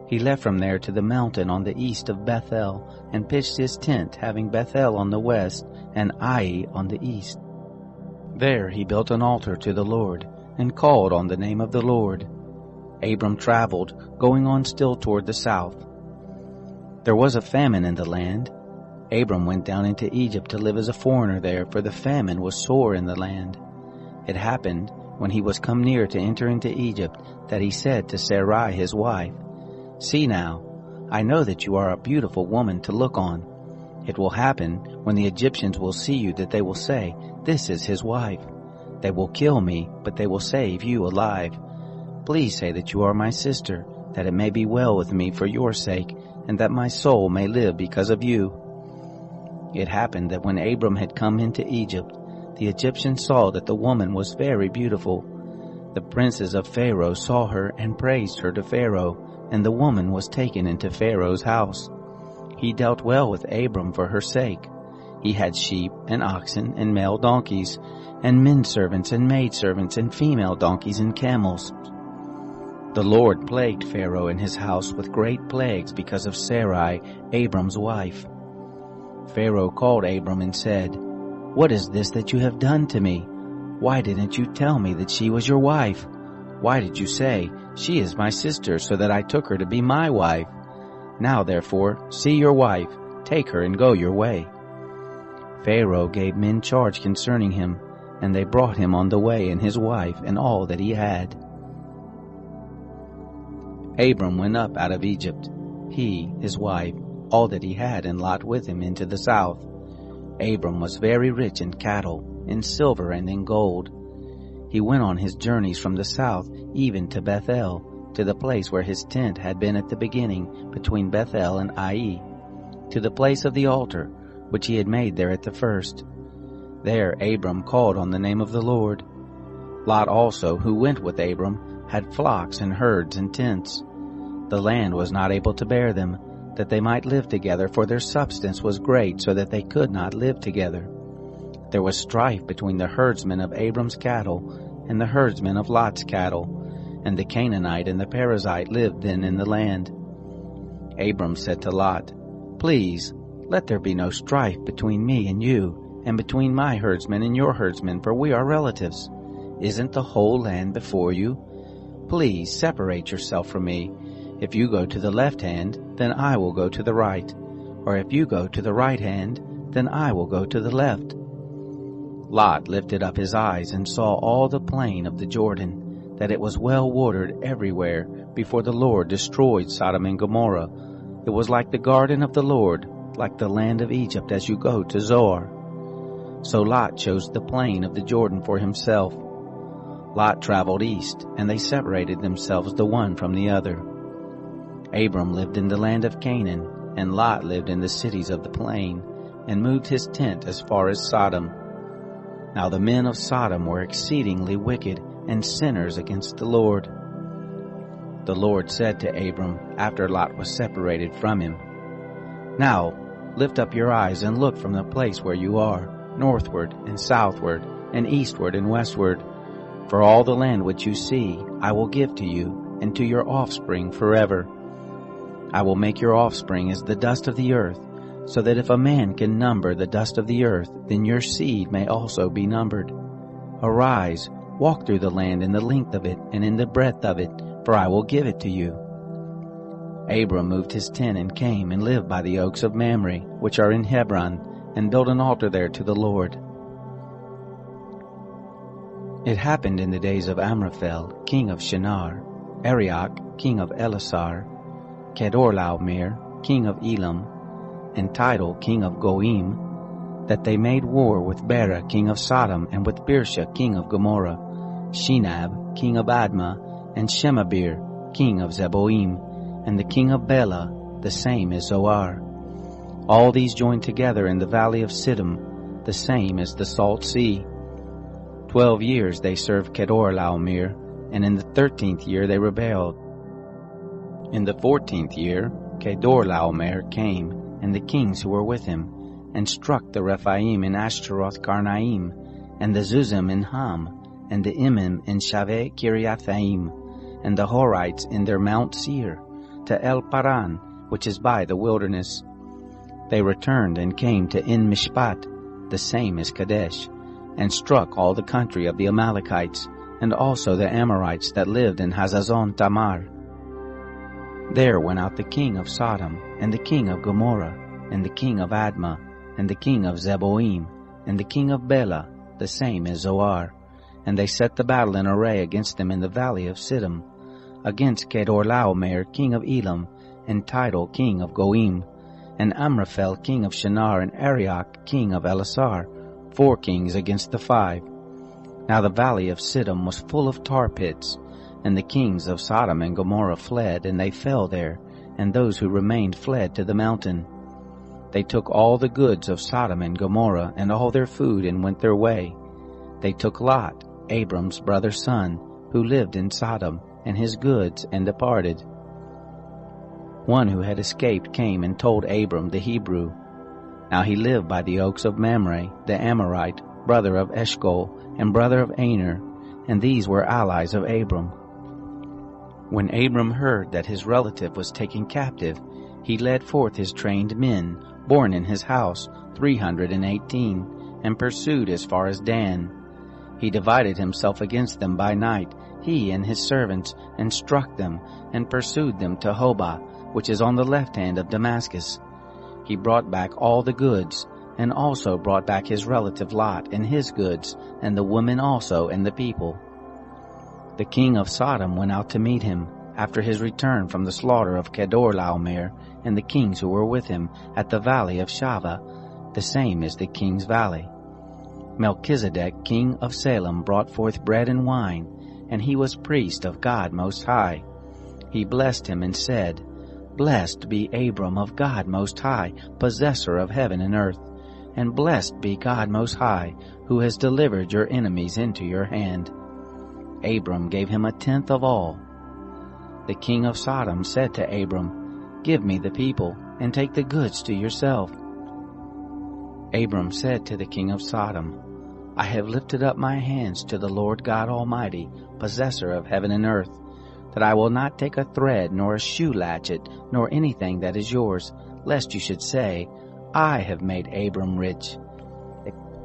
He left from there to the mountain on the east of Bethel, and pitched his tent, having Bethel on the west and Ai on the east. There he built an altar to the Lord, and called on the name of the Lord. Abram traveled, going on still toward the south. There was a famine in the land. Abram went down into Egypt to live as a foreigner there, for the famine was sore in the land. It happened, when he was come near to enter into Egypt, that he said to Sarai his wife, "See now, I know that you are a beautiful woman to look on. It will happen, when the Egyptians will see you, that they will say, 'This is his wife.' They will kill me, but they will save you alive. Please say that you are my sister, that it may be well with me for your sake, and that my soul may live because of you." It happened that when Abram had come into Egypt, the Egyptians saw that the woman was very beautiful. The princes of Pharaoh saw her and praised her to Pharaoh, and the woman was taken into Pharaoh's house. He dealt well with Abram for her sake. He had sheep and oxen and male donkeys, and men servants and maid servants and female donkeys and camels. The Lord plagued Pharaoh and his house with great plagues because of Sarai, Abram's wife. Pharaoh called Abram and said, "What is this that you have done to me? Why didn't you tell me that she was your wife? Why did you say, 'She is my sister,' so that I took her to be my wife? Now therefore, see your wife, take her and go your way." Pharaoh gave men charge concerning him, and they brought him on the way and his wife and all that he had. Abram went up out of Egypt, he, his wife, all that he had, and Lot with him into the south. Abram was very rich in cattle, in silver and in gold. He went on his journeys from the south even to Bethel, to the place where his tent had been at the beginning, between Bethel and Ai, to the place of the altar, which he had made there at the first. There Abram called on the name of the Lord. Lot also, who went with Abram, had flocks and herds and tents. The land was not able to bear them, that they might live together, for their substance was great, so that they could not live together. There was strife between the herdsmen of Abram's cattle and the herdsmen of Lot's cattle, and the Canaanite and the Perizzite lived then in the land. Abram said to Lot, "Please, let there be no strife between me and you, and between my herdsmen and your herdsmen, for we are relatives. Isn't the whole land before you? Please separate yourself from me. If you go to the left hand, then I will go to the right, or if you go to the right hand, then I will go to the left." Lot lifted up his eyes and saw all the plain of the Jordan, that it was well watered everywhere, before the Lord destroyed Sodom and Gomorrah. It was like the garden of the Lord, like the land of Egypt as you go to Zoar. So Lot chose the plain of the Jordan for himself. Lot traveled east, and they separated themselves the one from the other. Abram lived in the land of Canaan, and Lot lived in the cities of the plain, and moved his tent as far as Sodom. Now the men of Sodom were exceedingly wicked, and sinners against the Lord. The Lord said to Abram, after Lot was separated from him, "Now lift up your eyes and look from the place where you are, northward and southward, and eastward and westward. For all the land which you see I will give to you, and to your offspring forever. I will make your offspring as the dust of the earth, so that if a man can number the dust of the earth, then your seed may also be numbered. Arise, walk through the land in the length of it and in the breadth of it, for I will give it to you." Abram moved his tent and came and lived by the oaks of Mamre, which are in Hebron, and built an altar there to the Lord. It happened in the days of Amraphel, king of Shinar, Arioch, king of Elasar, Kedorlaomer, king of Elam, and Tidal, king of Goim, that they made war with Bera, king of Sodom, and with Birsha, king of Gomorrah, Shinab, king of Admah, and Shemabir, king of Zeboim, and the king of Bela, the same is Zoar. All these joined together in the valley of Siddim, the same as the Salt Sea. 12 years they served Kedorlaomer, and in the 13th year they rebelled. In the 14th year Kedorlaomer came, and the kings who were with him, and struck the Rephaim in Ashtaroth Karnaim, and the Zuzim in Ham, and the Imim in Shaveh Kiriathaim, and the Horites in their Mount Seir, to El Paran, which is by the wilderness. They returned and came to En Mishpat, the same as Kadesh, and struck all the country of the Amalekites, and also the Amorites that lived in Hazazon Tamar. There went out the king of Sodom, and the king of Gomorrah, and the king of Admah, and the king of Zeboim, and the king of Bela, the same is Zoar. And they set the battle in array against them in the valley of Siddim, against Kedorlaomer king of Elam, and Tidal king of Goim, and Amraphel king of Shinar, and Arioch king of Elasar, 4 kings against the 5. Now the valley of Siddim was full of tar pits, and the kings of Sodom and Gomorrah fled, and they fell there, and those who remained fled to the mountain. They took all the goods of Sodom and Gomorrah, and all their food, and went their way. They took Lot, Abram's brother's son, who lived in Sodom, and his goods, and departed. One who had escaped came and told Abram the Hebrew. Now he lived by the oaks of Mamre, the Amorite, brother of Eshcol, and brother of Aner, and these were allies of Abram. When Abram heard that his relative was taken captive, he led forth his trained men, born in his house, 318, and pursued as far as Dan. He divided himself against them by night, he and his servants, and struck them, and pursued them to Hobah, which is on the left hand of Damascus. He brought back all the goods, and also brought back his relative Lot and his goods, and the women also and the people. The king of Sodom went out to meet him, after his return from the slaughter of Kedorlaomer, and the kings who were with him, at the valley of Shaveh, the same is the king's valley. Melchizedek king of Salem brought forth bread and wine, and he was priest of God Most High. He blessed him and said, Blessed be Abram of God Most High, possessor of heaven and earth, and blessed be God Most High, who has delivered your enemies into your hand. Abram gave him 1/10 of all. The king of Sodom said to Abram, Give me the people, and take the goods to yourself. Abram said to the king of Sodom, I have lifted up my hands to the Lord God Almighty, possessor of heaven and earth, that I will not take a thread, nor a shoe latchet, nor anything that is yours, lest you should say, I have made Abram rich,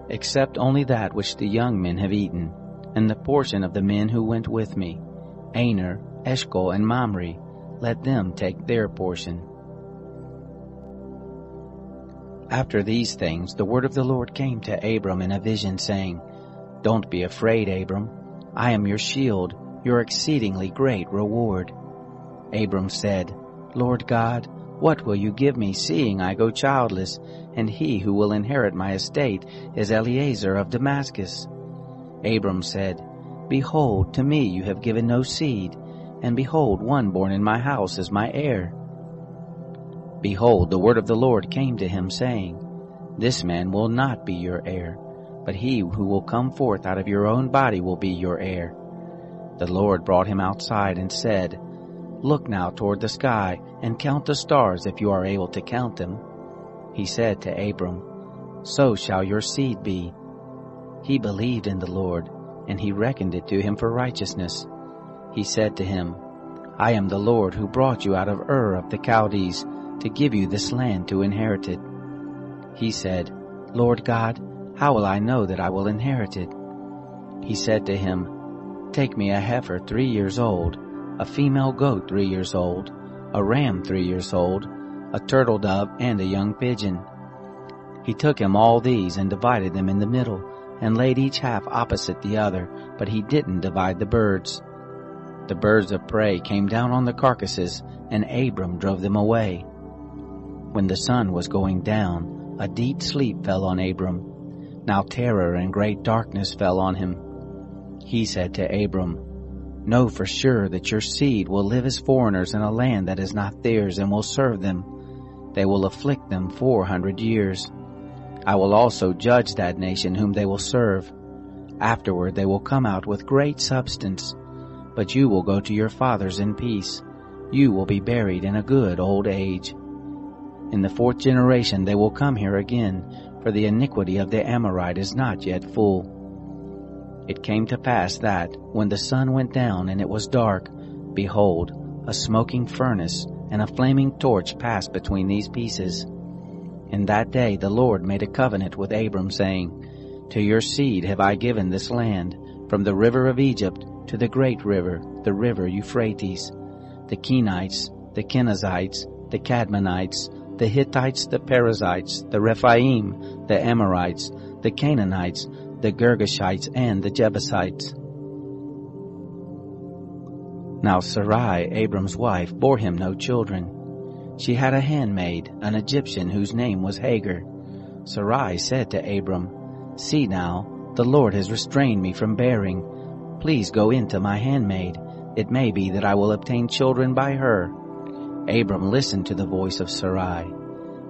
except only that which the young men have eaten, and the portion of the men who went with me, Aner, Eshcol, and Mamre, let them take their portion. After these things, the word of the Lord came to Abram in a vision, saying, Don't be afraid, Abram. I am your shield, your exceedingly great reward. Abram said, Lord God, what will you give me, seeing I go childless, and he who will inherit my estate is Eliezer of Damascus? Abram said, Behold, to me you have given no seed, and behold, one born in my house is my heir. Behold, the word of the Lord came to him, saying, This man will not be your heir, but he who will come forth out of your own body will be your heir. The Lord brought him outside and said, Look now toward the sky, and count the stars if you are able to count them. He said to Abram, So shall your seed be. He believed in the Lord, and he reckoned it to him for righteousness. He said to him, I am the Lord who brought you out of Ur of the Chaldees, to give you this land to inherit it. He said, Lord God, how will I know that I will inherit it? He said to him, Take me a heifer 3 years old, a female goat 3 years old, a ram 3 years old, a turtle dove, and a young pigeon. He took him all these and divided them in the middle, and laid each half opposite the other, but he didn't divide the birds. The birds of prey came down on the carcasses, and Abram drove them away. When the sun was going down, a deep sleep fell on Abram. Now terror and great darkness fell on him. He said to Abram, Know for sure that your seed will live as foreigners in a land that is not theirs, and will serve them. They will afflict them 400 years. I will also judge that nation whom they will serve. Afterward they will come out with great substance. But you will go to your fathers in peace. You will be buried in a good old age. In the 4th generation they will come here again, for the iniquity of the Amorite is not yet full. It came to pass that, when the sun went down and it was dark, behold, a smoking furnace and a flaming torch passed between these pieces. In that day the Lord made a covenant with Abram, saying, To your seed have I given this land, from the river of Egypt to the great river, the river Euphrates. The Kenites, the Kenizzites, the Cadmonites, the Hittites, the Perizzites, the Rephaim, the Amorites, the Canaanites, the Girgashites, and the Jebusites. Now Sarai, Abram's wife, bore him no children. She had a handmaid, an Egyptian, whose name was Hagar. Sarai said to Abram, "See now, the Lord has restrained me from bearing. Please go in to my handmaid. It may be that I will obtain children by her." Abram listened to the voice of Sarai.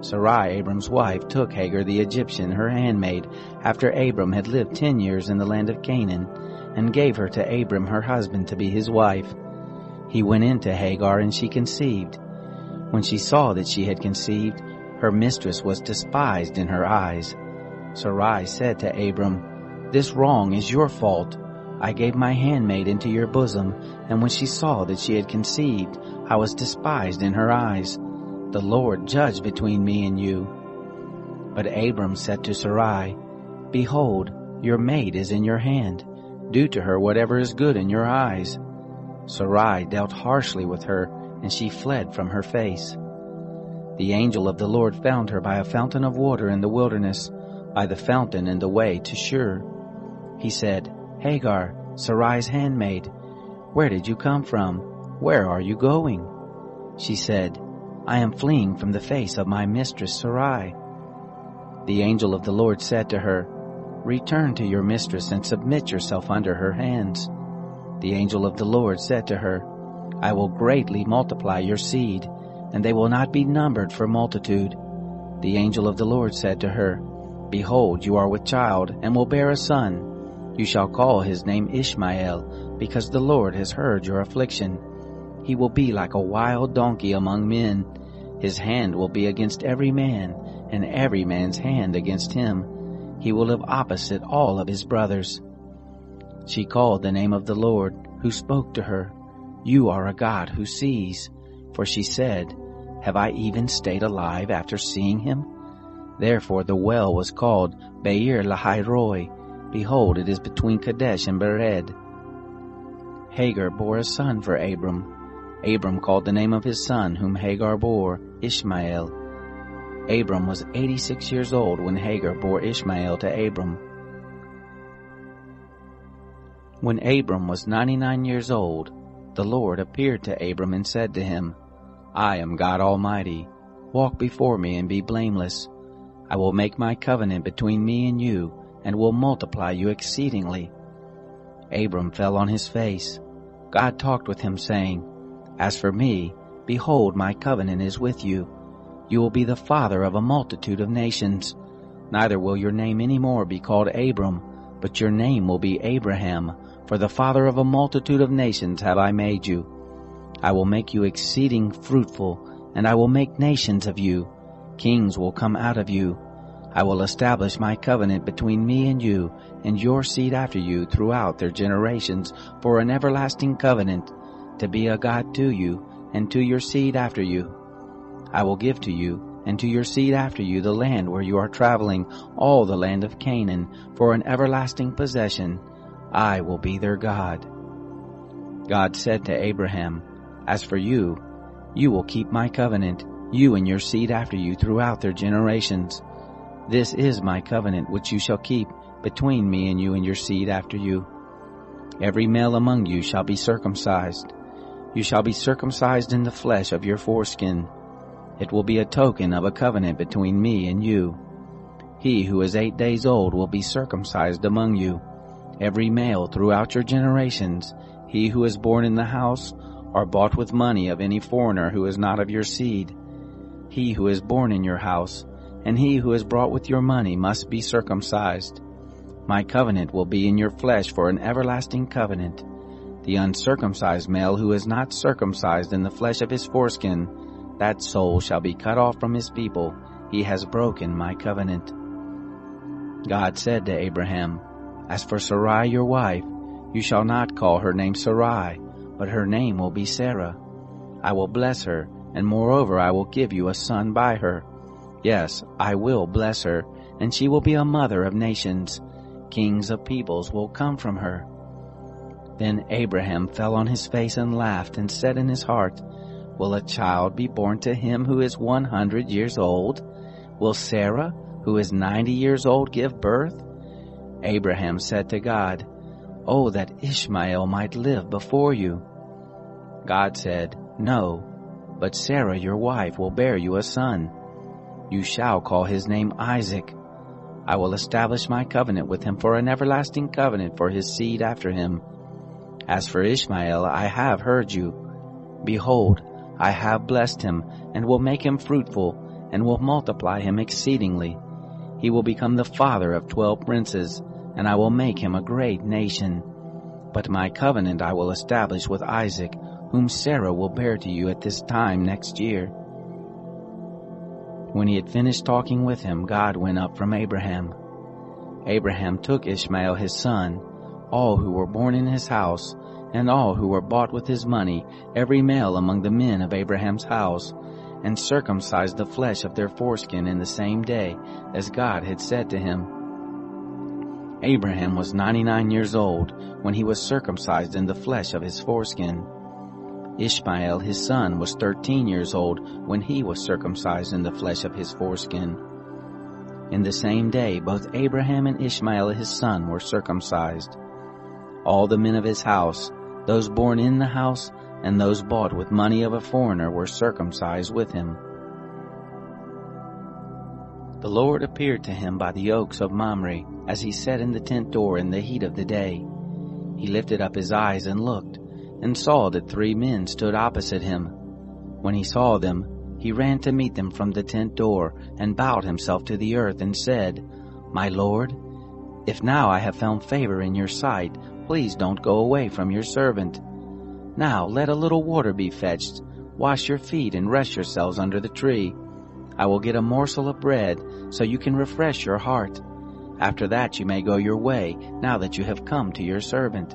Sarai, Abram's wife, took Hagar the Egyptian, her handmaid, after Abram had lived 10 years in the land of Canaan, and gave her to Abram her husband to be his wife. He went in to Hagar, and she conceived. When she saw that she had conceived, her mistress was despised in her eyes. Sarai said to Abram, "This wrong is your fault. I gave my handmaid into your bosom, and when she saw that she had conceived, I was despised in her eyes. The Lord judge between me and you." But Abram said to Sarai, "Behold, your maid is in your hand. Do to her whatever is good in your eyes." Sarai dealt harshly with her, and she fled from her face. The angel of the Lord found her by a fountain of water in the wilderness, by the fountain in the way to Shur. He said, "Hagar, Sarai's handmaid, where did you come from? Where are you going?" She said, "I am fleeing from the face of my mistress Sarai." The angel of the Lord said to her, "Return to your mistress and submit yourself under her hands." The angel of the Lord said to her, "I will greatly multiply your seed, and they will not be numbered for multitude." The angel of the Lord said to her, "Behold, you are with child, and will bear a son. You shall call his name Ishmael, because the Lord has heard your affliction. He will be like a wild donkey among men. His hand will be against every man, and every man's hand against him. He will live opposite all of his brothers." She called the name of the Lord, who spoke to her, "You are a God who sees." For she said, "Have I even stayed alive after seeing him?" Therefore the well was called Beir Lahai-roi. Behold, it is between Kadesh and Bered. Hagar bore a son for Abram. Abram called the name of his son, whom Hagar bore, Ishmael. Abram was 86 years old when Hagar bore Ishmael to Abram. When Abram was 99 years old, the Lord appeared to Abram and said to him, "I am God Almighty. Walk before me and be blameless. I will make my covenant between me and you, and will multiply you exceedingly." Abram fell on his face. God talked with him, saying, "As for me, behold, my covenant is with you. You will be the father of a multitude of nations. Neither will your name any more be called Abram, but your name will be Abraham, for the father of a multitude of nations have I made you. I will make you exceeding fruitful, and I will make nations of you. Kings will come out of you. I will establish my covenant between me and you, and your seed after you throughout their generations, for an everlasting covenant, to be a God to you, and to your seed after you. I will give to you, and to your seed after you, the land where you are traveling, all the land of Canaan, for an everlasting possession. I will be their God." God said to Abraham, "As for you, you will keep my covenant, you and your seed after you throughout their generations. This is my covenant which you shall keep between me and you and your seed after you. Every male among you shall be circumcised. You shall be circumcised in the flesh of your foreskin. It will be a token of a covenant between me and you. He who is 8 days old will be circumcised among you. Every male throughout your generations, he who is born in the house or bought with money of any foreigner who is not of your seed. He who is born in your house, and he who is brought with your money must be circumcised. My covenant will be in your flesh for an everlasting covenant. The uncircumcised male who is not circumcised in the flesh of his foreskin, that soul shall be cut off from his people. He has broken my covenant." God said to Abraham, "As for Sarai your wife, you shall not call her name Sarai, but her name will be Sarah. I will bless her, and moreover I will give you a son by her. Yes, I will bless her, and she will be a mother of nations. Kings of peoples will come from her." Then Abraham fell on his face and laughed, and said in his heart, "Will a child be born to him who is 100 years old? Will Sarah, who is 90 years old, give birth?" Abraham said to God, "Oh, that Ishmael might live before you." God said, "No, but Sarah your wife will bear you a son. You shall call his name Isaac. I will establish my covenant with him for an everlasting covenant for his seed after him. As for Ishmael, I have heard you. Behold, I have blessed him, and will make him fruitful, and will multiply him exceedingly. He will become the father of 12 princes, and I will make him a great nation. But my covenant I will establish with Isaac, whom Sarah will bear to you at this time next year." When he had finished talking with him, God went up from Abraham. Abraham took Ishmael his son, all who were born in his house, and all who were bought with his money, every male among the men of Abraham's house, and circumcised the flesh of their foreskin in the same day, as God had said to him. Abraham was 99 years old when he was circumcised in the flesh of his foreskin. Ishmael his son was 13 years old when he was circumcised in the flesh of his foreskin. In the same day both Abraham and Ishmael his son were circumcised. All the men of his house, those born in the house and those bought with money of a foreigner, were circumcised with him. The Lord appeared to him by the oaks of Mamre, as he sat in the tent door in the heat of the day. He lifted up his eyes and looked, and saw that 3 men stood opposite him. When he saw them, he ran to meet them from the tent door, and bowed himself to the earth, and said, "My Lord, if now I have found favor in your sight, please don't go away from your servant. Now let a little water be fetched, wash your feet, and rest yourselves under the tree. I will get a morsel of bread, so you can refresh your heart. After that you may go your way, now that you have come to your servant."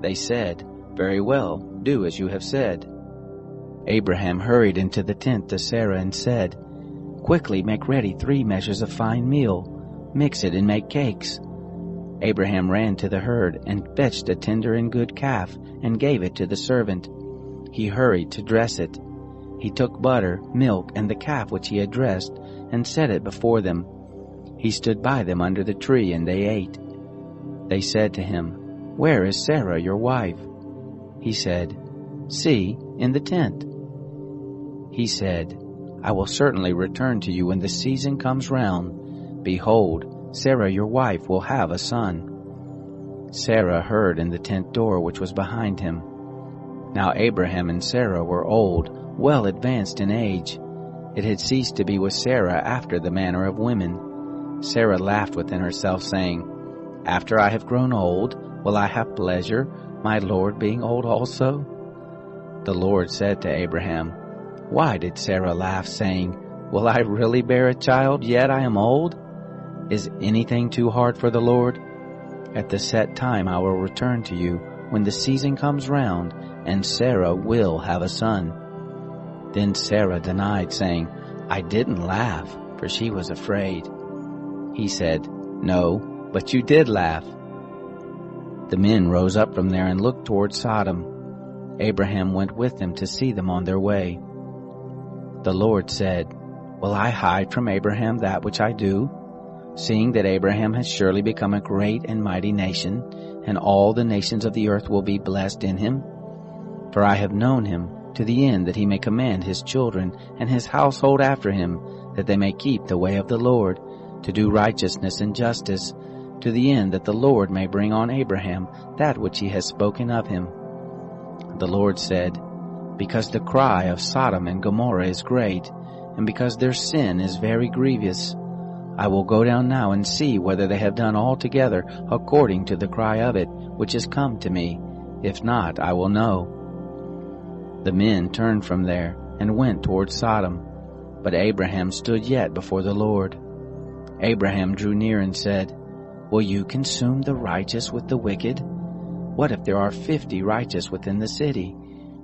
They said, "Very well, do as you have said." Abraham hurried into the tent to Sarah and said, "Quickly make ready 3 measures of fine meal, mix it and make cakes." Abraham ran to the herd and fetched a tender and good calf and gave it to the servant. He hurried to dress it. He took butter, milk, and the calf which he had dressed, and set it before them. He stood by them under the tree, and they ate. They said to him, "Where is Sarah your wife?" He said, "See, in the tent." He said, "I will certainly return to you when the season comes round. Behold, Sarah your wife will have a son." Sarah heard in the tent door which was behind him. Now Abraham and Sarah were old, well advanced in age. It had ceased to be with Sarah after the manner of women. Sarah laughed within herself, saying, "After I have grown old, will I have pleasure, my Lord being old also?" The Lord said to Abraham, "Why did Sarah laugh, saying, 'Will I really bear a child, yet I am old?' Is anything too hard for the Lord? At the set time I will return to you when the season comes round, and Sarah will have a son." Then Sarah denied, saying, "I didn't laugh," for she was afraid. He said, "No, but you did laugh." The men rose up from there and looked toward Sodom. Abraham went with them to see them on their way. The Lord said, "Will I hide from Abraham that which I do? Seeing that Abraham has surely become a great and mighty nation, and all the nations of the earth will be blessed in him. For I have known him, to the end that he may command his children and his household after him, that they may keep the way of the Lord, to do righteousness and justice, to the end that the Lord may bring on Abraham that which he has spoken of him." The Lord said, "Because the cry of Sodom and Gomorrah is great, and because their sin is very grievous, I will go down now and see whether they have done altogether according to the cry of it, which is come to me. If not, I will know." The men turned from there and went toward Sodom, but Abraham stood yet before the Lord. Abraham drew near and said, "Will you consume the righteous with the wicked? What if there are 50 righteous within the city?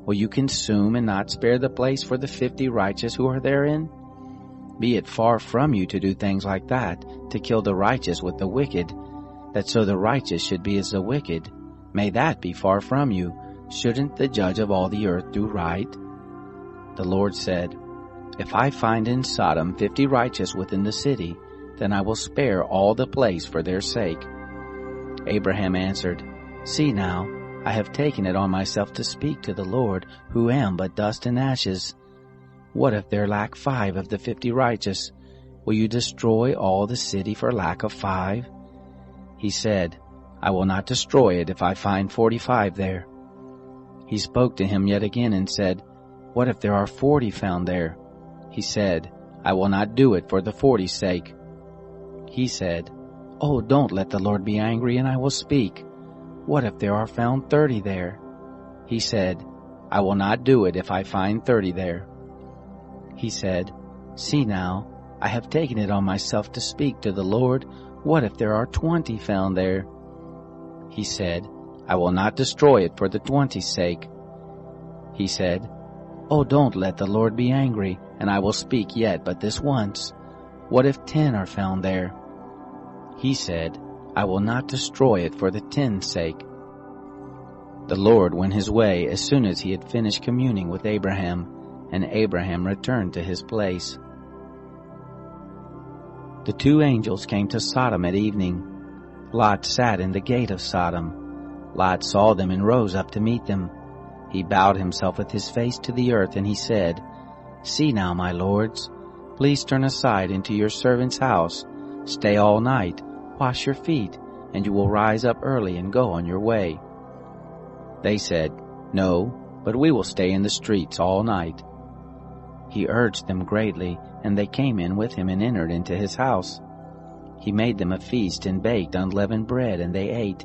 Will you consume and not spare the place for the 50 righteous who are therein? Be it far from you to do things like that, to kill the righteous with the wicked. that so the righteous should be as the wicked? May that be far from you. Shouldn't the judge of all the earth do right?" The Lord said, "If I find in Sodom 50 righteous within the city, then I will spare all the place for their sake." Abraham answered, "See now, I have taken it on myself to speak to the Lord, who am but dust and ashes. What if there lack 5 of the 50 righteous? Will you destroy all the city for lack of 5? He said, "I will not destroy it if I find 45 there." He spoke to him yet again and said, "What if there are 40 found there?" He said, "I will not do it for the 40's sake." He said, "Oh, don't let the Lord be angry, and I will speak. What if there are found 30 there?" He said, "I will not do it if I find 30 there." He said, "See now, I have taken it on myself to speak to the Lord. What if there are 20 found there?" He said, "I will not destroy it for the 20's sake." He said, "Oh, don't let the Lord be angry, and I will speak yet but this once. What if 10 are found there?" He said, "I will not destroy it for the 10's sake." The Lord went his way as soon as he had finished communing with Abraham, and Abraham returned to his place. The 2 angels came to Sodom at evening. Lot sat in the gate of Sodom. Lot saw them and rose up to meet them. He bowed himself with his face to the earth, and he said, "See now, my lords, please turn aside into your servant's house. Stay all night, wash your feet, and you will rise up early and go on your way." They said, "No, but we will stay in the streets all night." He urged them greatly, and they came in with him and entered into his house. He made them a feast and baked unleavened bread, and they ate.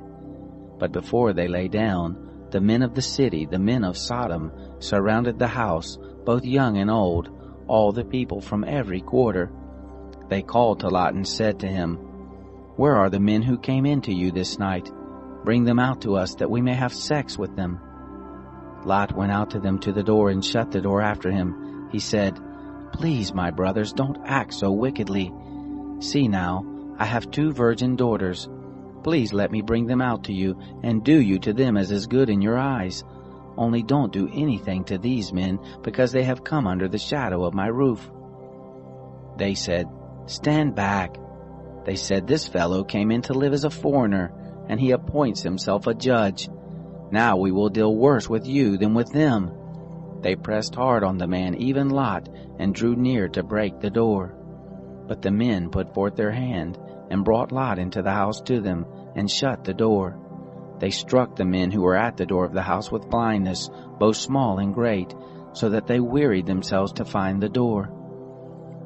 But before they lay down, the men of the city, the men of Sodom, surrounded the house, both young and old, all the people from every quarter. They called to Lot and said to him, "Where are the men who came in to you this night? Bring them out to us, that we may have sex with them." Lot went out to them to the door and shut the door after him. He said, "Please, my brothers, don't act so wickedly. See now, I have 2 virgin daughters. Please let me bring them out to you, and do you to them as is good in your eyes. Only don't do anything to these men, because they have come under the shadow of my roof." They said, "Stand back." They said, "This fellow came in to live as a foreigner, and he appoints himself a judge. Now we will deal worse with you than with them." They pressed hard on the man, even Lot, and drew near to break the door. But the men put forth their hand, and brought Lot into the house to them, and shut the door. They struck the men who were at the door of the house with blindness, both small and great, so that they wearied themselves to find the door.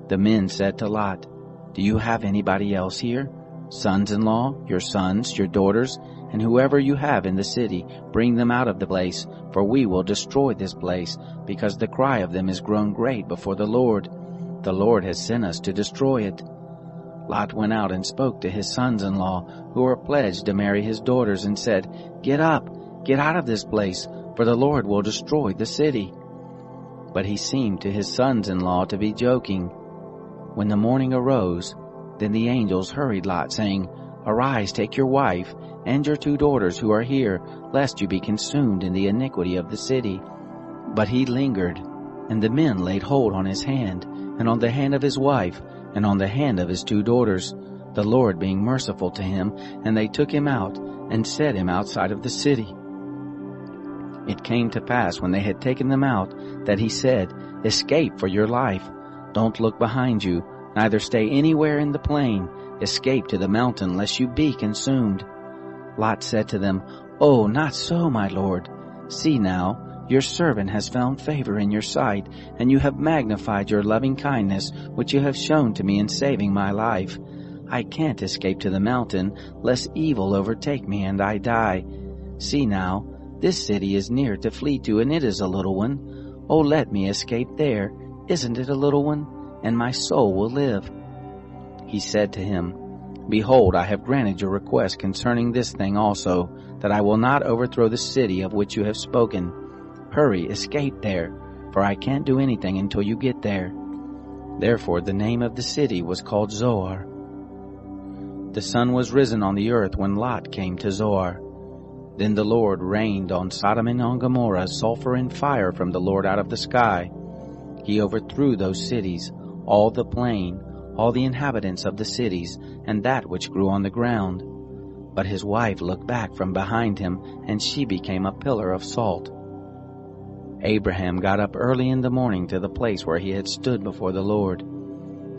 The men said to Lot, "Do you have anybody else here? Sons-in-law, your sons, your daughters, and whoever you have in the city, bring them out of the place, for we will destroy this place, because the cry of them is grown great before the Lord. The Lord has sent us to destroy it." Lot went out and spoke to his sons-in-law, who were pledged to marry his daughters, and said, "Get up, get out of this place, for the Lord will destroy the city." But he seemed to his sons-in-law to be joking. When the morning arose, then the angels hurried Lot, saying, "Arise, take your wife, and your 2 daughters who are here, lest you be consumed in the iniquity of the city." But he lingered, and the men laid hold on his hand, and on the hand of his wife, and on the hand of his 2 daughters, the Lord being merciful to him, and they took him out, and set him outside of the city. It came to pass, when they had taken them out, that he said, "Escape for your life. Don't look behind you, neither stay anywhere in the plain. Escape to the mountain, lest you be consumed." Lot said to them, "Oh, not so, my lord. See now, your servant has found favor in your sight, and you have magnified your loving kindness, which you have shown to me in saving my life. I can't escape to the mountain, lest evil overtake me and I die. See now, this city is near to flee to, and it is a little one. Oh, let me escape there. Isn't it a little one? And my soul will live." He said to him, "Behold, I have granted your request concerning this thing also, that I will not overthrow the city of which you have spoken. Hurry, escape there, for I can't do anything until you get there." Therefore the name of the city was called Zoar. The sun was risen on the earth when Lot came to Zoar. Then the Lord rained on Sodom and on Gomorrah sulfur and fire from the Lord out of the sky. He overthrew those cities, all the plain, all the inhabitants of the cities, and that which grew on the ground. But his wife looked back from behind him, and she became a pillar of salt. Abraham got up early in the morning to the place where he had stood before the Lord.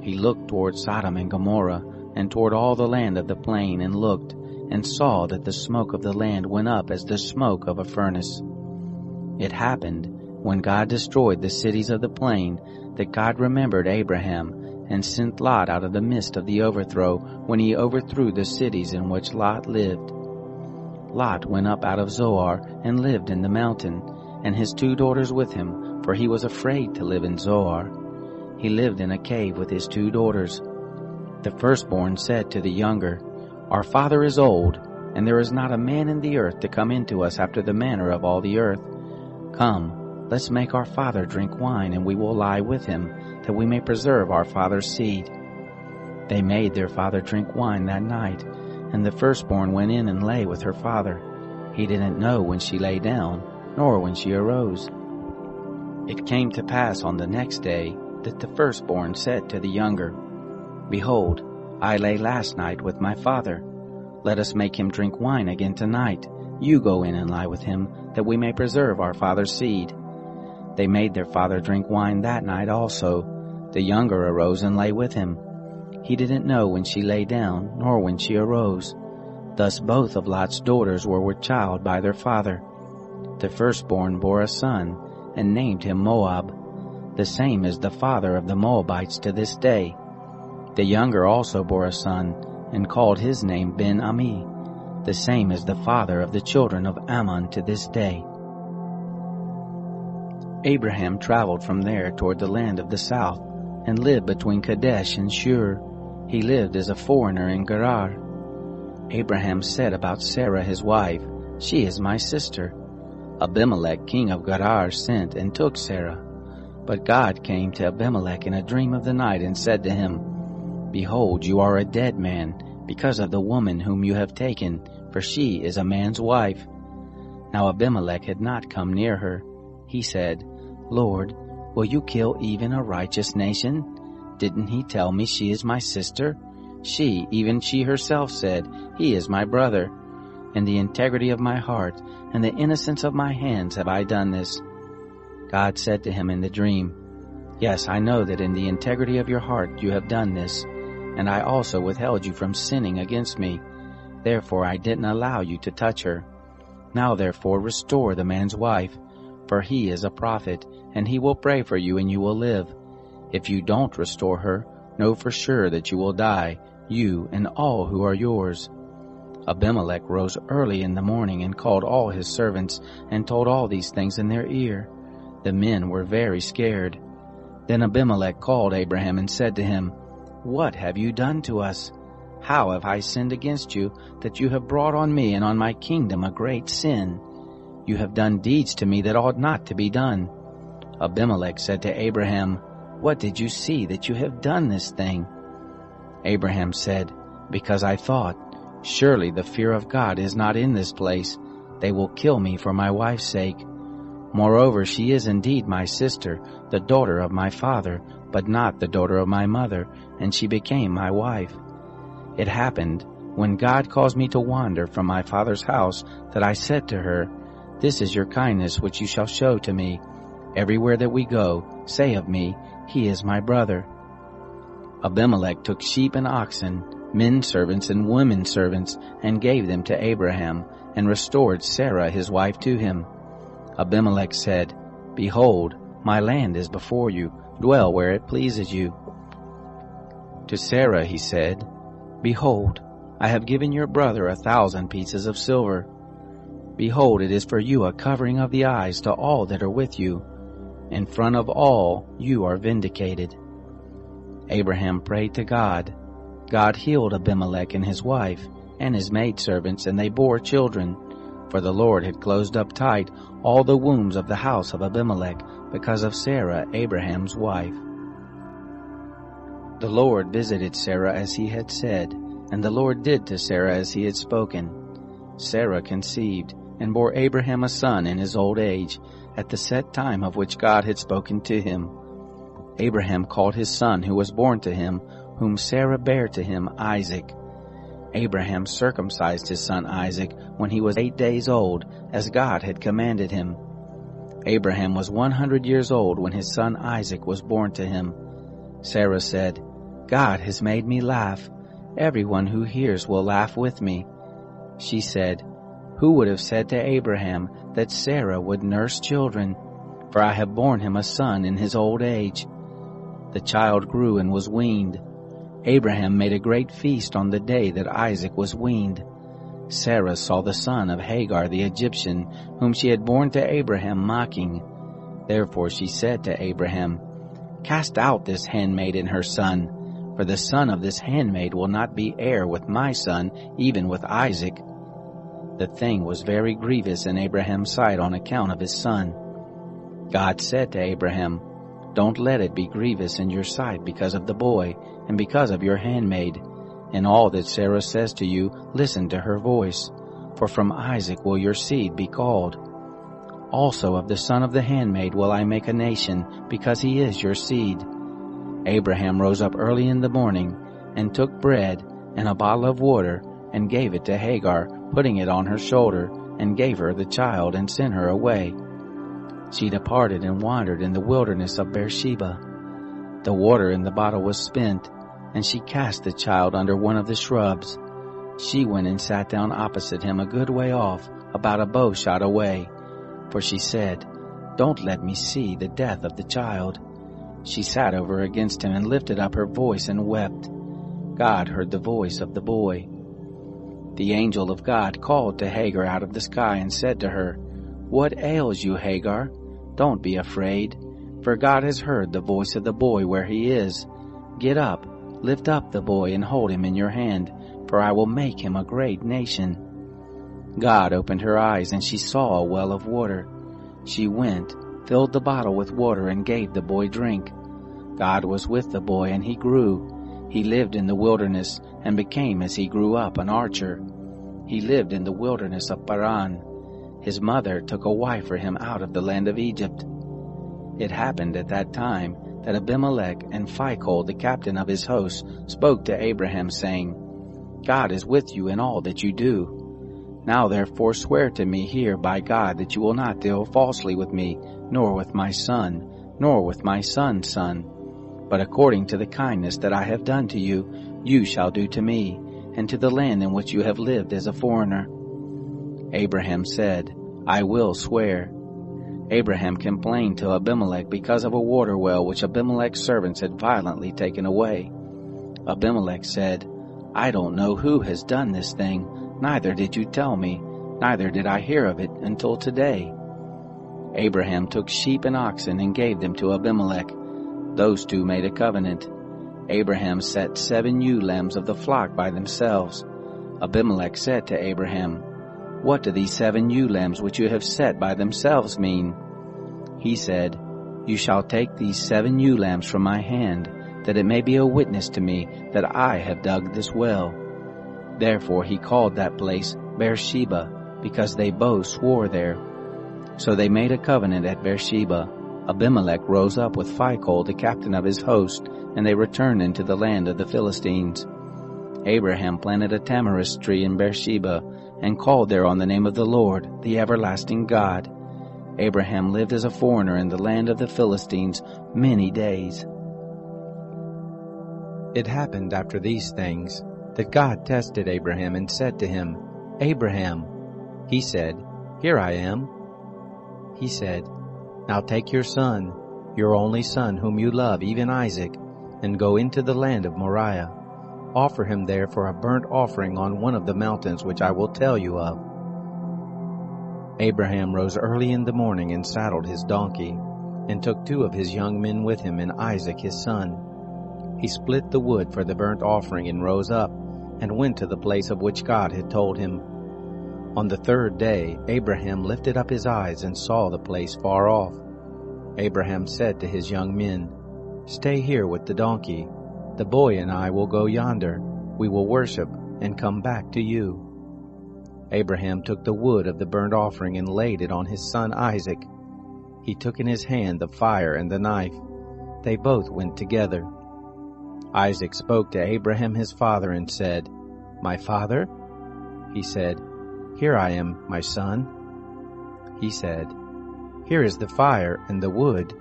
He looked toward Sodom and Gomorrah, and toward all the land of the plain, and looked, and saw that the smoke of the land went up as the smoke of a furnace. It happened, when God destroyed the cities of the plain, that God remembered Abraham, and sent Lot out of the midst of the overthrow, when he overthrew the cities in which Lot lived. Lot went up out of Zoar, and lived in the mountain, and his 2 daughters with him, for he was afraid to live in Zoar. He lived in a cave with his 2 daughters. The firstborn said to the younger, Our father is old, and there is not a man in the earth to come into us after the manner of all the earth. Come, let's make our father drink wine, and we will lie with him, that we may preserve our father's seed. They made their father drink wine that night, and the firstborn went in and lay with her father. He didn't know when she lay down, nor when she arose. It came to pass on the next day that the firstborn said to the younger, Behold, I lay last night with my father. Let us make him drink wine again tonight. You go in and lie with him, that we may preserve our father's seed. They made their father drink wine that night also. The younger arose and lay with him. He didn't know when she lay down, nor when she arose. Thus both of Lot's daughters were with child by their father. The firstborn bore a son, and named him Moab. The same is the father of the Moabites to this day. The younger also bore a son, and called his name Ben-Ami. The same is the father of the children of Ammon to this day. Abraham traveled from there toward the land of the south, and lived between Kadesh and Shur. He lived as a foreigner in Gerar. Abraham said about Sarah his wife, She is my sister. Abimelech king of Gerar sent and took Sarah. But God came to Abimelech in a dream of the night and said to him, Behold, you are a dead man, because of the woman whom you have taken, for she is a man's wife. Now Abimelech had not come near her. He said, Lord, will you kill even a righteous nation? Didn't he tell me she is my sister? She, even she herself said, He is my brother. In the integrity of my heart and the innocence of my hands have I done this. God said to him in the dream, Yes, I know that in the integrity of your heart you have done this, and I also withheld you from sinning against me. Therefore I didn't allow you to touch her. Now therefore restore the man's wife, for he is a prophet, and he will pray for you and you will live. If you don't restore her, know for sure that you will die, you and all who are yours. Abimelech rose early in the morning and called all his servants, and told all these things in their ear. The men were very scared. Then Abimelech called Abraham and said to him, What have you done to us? How have I sinned against you, that you have brought on me and on my kingdom a great sin? You have done deeds to me that ought not to be done. Abimelech said to Abraham, What did you see that you have done this thing? Abraham said, Because I thought, Surely the fear of God is not in this place. They will kill me for my wife's sake. Moreover, she is indeed my sister, the daughter of my father, but not the daughter of my mother, and she became my wife. It happened, when God caused me to wander from my father's house, that I said to her, This is your kindness which you shall show to me. Everywhere that we go, say of me, He is my brother. Abimelech took sheep and oxen, men servants and women servants, and gave them to Abraham, and restored Sarah his wife to him. Abimelech said, Behold, my land is before you, dwell where it pleases you. To Sarah he said, Behold, I have given your brother 1,000 pieces of silver. Behold, it is for you a covering of the eyes to all that are with you. In front of all you are vindicated. Abraham prayed to God. God healed Abimelech and his wife, and his maidservants, and they bore children. For the Lord had closed up tight all the wombs of the house of Abimelech, because of Sarah, Abraham's wife. The Lord visited Sarah as he had said, And the Lord did to Sarah as he had spoken. Sarah conceived, and bore Abraham a son in his old age, at the set time of which God had spoken to him. Abraham called his son who was born to him, whom Sarah bare to him, Isaac. Abraham circumcised his son Isaac when he was 8 days old, as God had commanded him. Abraham was 100 years old when his son Isaac was born to him. Sarah said, God has made me laugh. Everyone who hears will laugh with me. She said, Who would have said to Abraham that Sarah would nurse children? For I have borne him a son in his old age. The child grew and was weaned. Abraham made a great feast on the day that Isaac was weaned. Sarah saw the son of Hagar the Egyptian, whom she had borne to Abraham, mocking. Therefore she said to Abraham, Cast out this handmaid and her son, for the son of this handmaid will not be heir with my son, even with Isaac. The thing was very grievous in Abraham's sight on account of his son. God said to Abraham, Don't let it be grievous in your sight because of the boy, and because of your handmaid. In all that Sarah says to you, listen to her voice, for from Isaac will your seed be called. Also of the son of the handmaid will I make a nation, because he is your seed. Abraham rose up early in the morning, and took bread and a bottle of water, and gave it to Hagar, putting it on her shoulder, and gave her the child, and sent her away. She departed and wandered in the wilderness of Beersheba. The water in the bottle was spent, and she cast the child under one of the shrubs. She went and sat down opposite him a good way off, about a bow shot away. For she said, Don't let me see the death of the child. She sat over against him and lifted up her voice and wept. God heard the voice of the boy. The angel of God called to Hagar out of the sky and said to her, What ails you, Hagar? Don't be afraid, for God has heard the voice of the boy where he is. Get up, lift up the boy and hold him in your hand, for I will make him a great nation. God opened her eyes, and she saw a well of water. She went, filled the bottle with water, and gave the boy drink. God was with the boy, and he grew. He lived in the wilderness, and became as he grew up an archer. He lived in the wilderness of Paran. His mother took a wife for him out of the land of Egypt. It happened at that time that Abimelech and Phicol, the captain of his host, spoke to Abraham, saying, God is with you in all that you do. Now therefore swear to me here by God that you will not deal falsely with me, nor with my son, nor with my son's son. But according to the kindness that I have done to you, you shall do to me, and to the land in which you have lived as a foreigner. Abraham said, I will swear. Abraham complained to Abimelech because of a water well which Abimelech's servants had violently taken away. Abimelech said, I don't know who has done this thing, neither did you tell me, neither did I hear of it until today. Abraham took sheep and oxen and gave them to Abimelech. Those two made a covenant. Abraham set 7 ewe lambs of the flock by themselves. Abimelech said to Abraham, What do these 7 ewe lambs which you have set by themselves mean? He said, You shall take these 7 ewe lambs from my hand, that it may be a witness to me that I have dug this well. Therefore he called that place Beersheba, because they both swore there. So they made a covenant at Beersheba. Abimelech rose up with Phicol, the captain of his host, and they returned into the land of the Philistines. Abraham planted a tamarisk tree in Beersheba, and called there on the name of the Lord, the everlasting God. Abraham lived as a foreigner in the land of the Philistines many days. It happened after these things that God tested Abraham and said to him, Abraham. He said, Here I am. He said, Now take your son, your only son whom you love, even Isaac, and go into the land of Moriah. Offer him there for a burnt offering on one of the mountains which I will tell you of. Abraham rose early in the morning and saddled his donkey, and took 2 of his young men with him and Isaac his son. He split the wood for the burnt offering and rose up, and went to the place of which God had told him. On the 3rd day Abraham lifted up his eyes and saw the place far off. Abraham said to his young men, Stay here with the donkey. The boy and I will go yonder. We will worship, and come back to you." Abraham took the wood of the burnt offering and laid it on his son Isaac. He took in his hand the fire and the knife. They both went together. Isaac spoke to Abraham his father and said, "My father?" He said, "Here I am, my son." He said, "Here is the fire and the wood,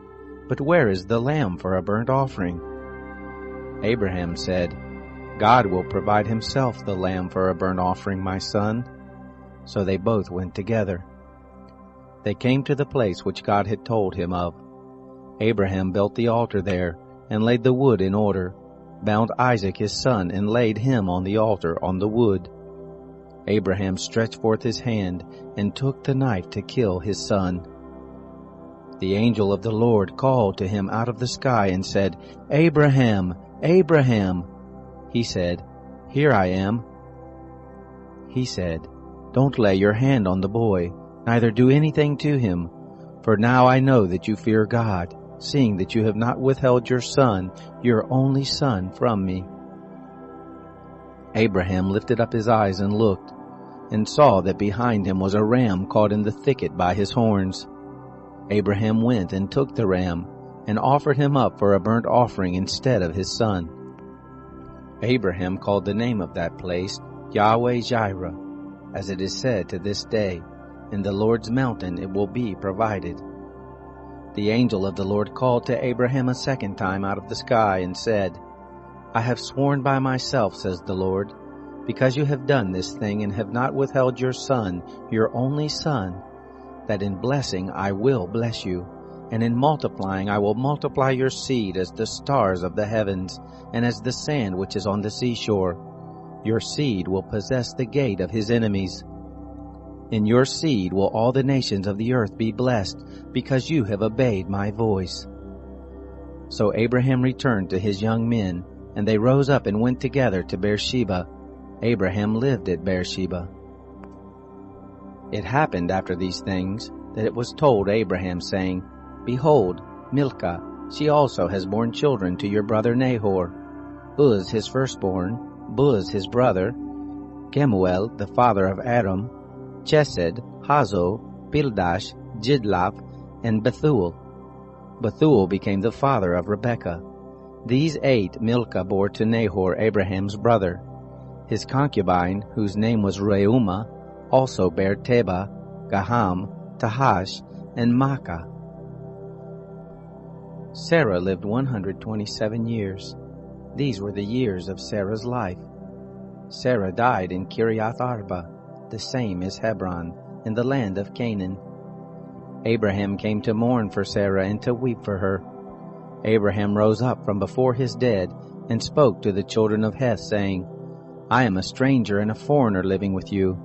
but where is the lamb for a burnt offering?" Abraham said, "God will provide himself the lamb for a burnt offering, my son." So they both went together. They came to the place which God had told him of. Abraham built the altar there and laid the wood in order, bound Isaac his son and laid him on the altar on the wood. Abraham stretched forth his hand and took the knife to kill his son. The angel of the Lord called to him out of the sky and said, "Abraham, Abraham." He said, "Here I am." He said, "Don't lay your hand on the boy, neither do anything to him, for now I know that you fear God, seeing that you have not withheld your son, your only son, from me." Abraham lifted up his eyes and looked, and saw that behind him was a ram caught in the thicket by his horns. Abraham went and took the ram, and offered him up for a burnt offering instead of his son. Abraham called the name of that place Yahweh-Jireh, as it is said to this day, "In the Lord's mountain it will be provided." The angel of the Lord called to Abraham a second time out of the sky and said, "I have sworn by myself, says the Lord, because you have done this thing and have not withheld your son, your only son, that in blessing I will bless you, and in multiplying I will multiply your seed as the stars of the heavens, and as the sand which is on the seashore. Your seed will possess the gate of his enemies. In your seed will all the nations of the earth be blessed, because you have obeyed my voice." So Abraham returned to his young men, and they rose up and went together to Beersheba. Abraham lived at Beersheba. It happened after these things that it was told Abraham, saying, "Behold, Milcah, she also has borne children to your brother Nahor, Uz his firstborn, Buz his brother, Kemuel the father of Aram, Chesed, Hazo, Pildash, Jidlaph, and Bethuel. Bethuel became the father of Rebekah. These 8 Milcah bore to Nahor, Abraham's brother. His concubine, whose name was Reumah, also bare Teba, Gaham, Tahash, and Maacah. Sarah lived 127 years. These were the years of Sarah's life. Sarah died in Kiriath Arba, the same is Hebron, in the land of Canaan. Abraham came to mourn for Sarah and to weep for her. Abraham rose up from before his dead and spoke to the children of Heth, saying, "I am a stranger and a foreigner living with you.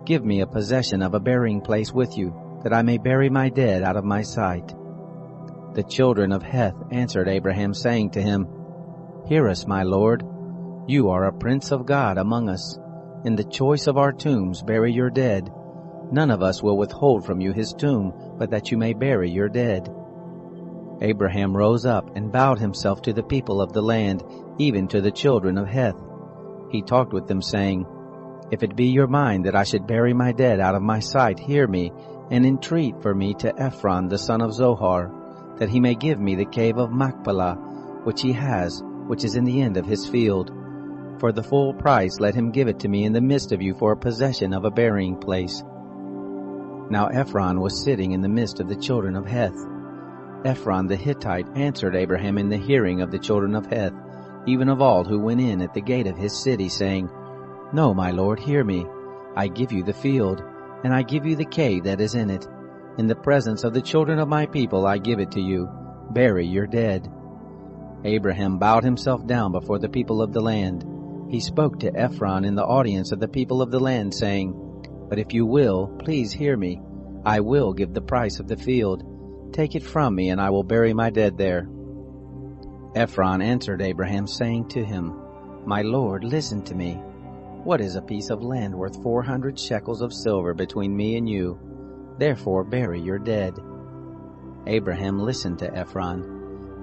Give me a possession of a burying place with you, that I may bury my dead out of my sight." The children of Heth answered Abraham, saying to him, "Hear us, my lord. You are a prince of God among us. In the choice of our tombs bury your dead. None of us will withhold from you his tomb, but that you may bury your dead." Abraham rose up and bowed himself to the people of the land, even to the children of Heth. He talked with them, saying, "If it be your mind that I should bury my dead out of my sight, hear me, and entreat for me to Ephron the son of Zohar, that he may give me the cave of Machpelah, which he has, which is in the end of his field. For the full price let him give it to me in the midst of you for a possession of a burying place." Now Ephron was sitting in the midst of the children of Heth. Ephron the Hittite answered Abraham in the hearing of the children of Heth, even of all who went in at the gate of his city, saying, "No, my lord, hear me. I give you the field, and I give you the cave that is in it. In the presence of the children of my people I give it to you. Bury your dead." Abraham bowed himself down before the people of the land. He spoke to Ephron in the audience of the people of the land, saying, "But if you will, please hear me. I will give the price of the field. Take it from me, and I will bury my dead there." Ephron answered Abraham, saying to him, "My lord, listen to me. What is a piece of land worth 400 shekels of silver between me and you? Therefore bury your dead." Abraham listened to Ephron.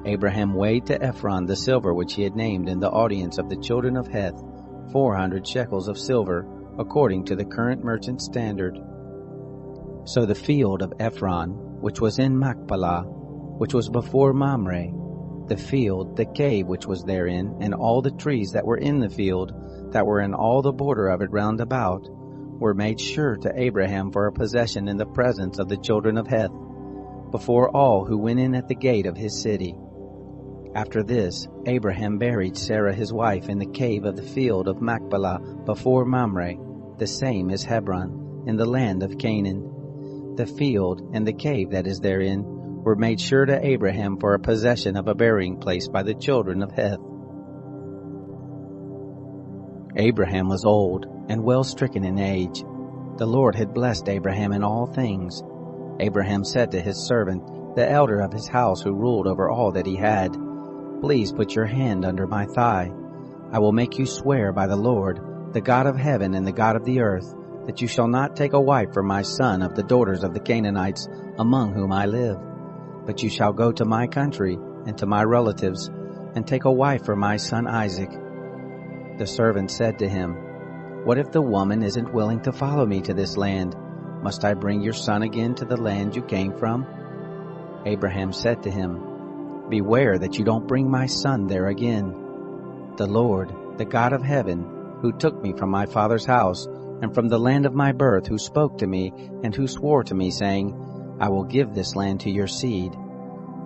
Abraham weighed to Ephron the silver which he had named in the audience of the children of Heth, 400 shekels of silver, according to the current merchant standard. So the field of Ephron, which was in Machpelah, which was before Mamre, the field, the cave which was therein, and all the trees that were in the field, that were in all the border of it round about, were made sure to Abraham for a possession in the presence of the children of Heth, before all who went in at the gate of his city. After this, Abraham buried Sarah his wife in the cave of the field of Machpelah before Mamre, the same is Hebron, in the land of Canaan. The field and the cave that is therein were made sure to Abraham for a possession of a burying place by the children of Heth. Abraham was old and well stricken in age. The Lord had blessed Abraham in all things. Abraham said to his servant, the elder of his house who ruled over all that he had, Please put your hand under my thigh. I will make you swear by the Lord, the God of heaven and the God of the earth, that you shall not take a wife for my son of the daughters of the Canaanites among whom I live. But you shall go to my country and to my relatives, and take a wife for my son Isaac. The servant said to him, What if the woman isn't willing to follow me to this land? Must I bring your son again to the land you came from? Abraham said to him, Beware that you don't bring my son there again. The Lord, the God of heaven, who took me from my father's house and from the land of my birth, who spoke to me and who swore to me, saying, I will give this land to your seed.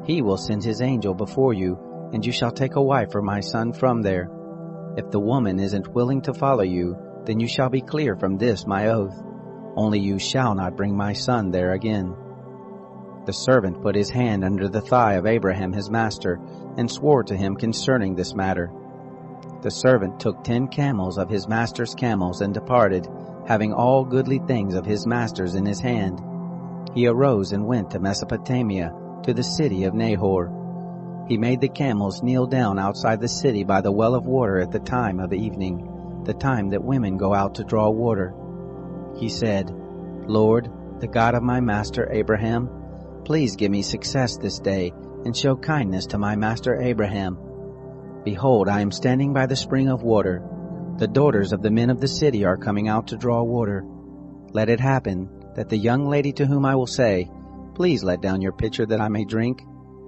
He will send his angel before you, and you shall take a wife for my son from there. If the woman isn't willing to follow you, then you shall be clear from this my oath. Only you shall not bring my son there again. The servant put his hand under the thigh of Abraham his master, and swore to him concerning this matter. The servant took 10 camels of his master's camels and departed, having all goodly things of his master's in his hand. He arose and went to Mesopotamia, to the city of Nahor. He made the camels kneel down outside the city by the well of water at the time of evening, the time that women go out to draw water. He said, Lord, the God of my master Abraham, please give me success this day, and show kindness to my master Abraham. Behold, I am standing by the spring of water. The daughters of the men of the city are coming out to draw water. Let it happen that the young lady to whom I will say, Please let down your pitcher that I may drink,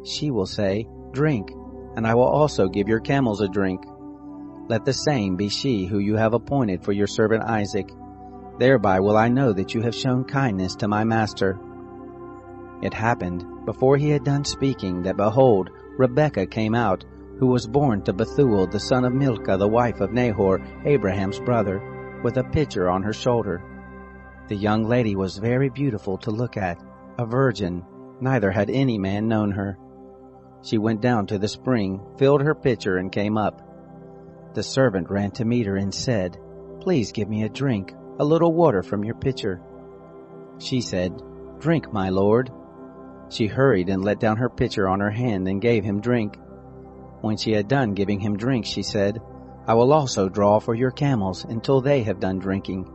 she will say, Drink, and I will also give your camels a drink. Let the same be she who you have appointed for your servant Isaac. Thereby will I know that you have shown kindness to my master. It happened, before he had done speaking, that behold, Rebekah came out, who was born to Bethuel the son of Milcah, the wife of Nahor, Abraham's brother, with a pitcher on her shoulder. The young lady was very beautiful to look at, a virgin, neither had any man known her. She went down to the spring, filled her pitcher, and came up. The servant ran to meet her and said, Please give me a drink, a little water from your pitcher. She said, Drink, my lord. She hurried and let down her pitcher on her hand and gave him drink. When she had done giving him drink, she said, I will also draw for your camels until they have done drinking.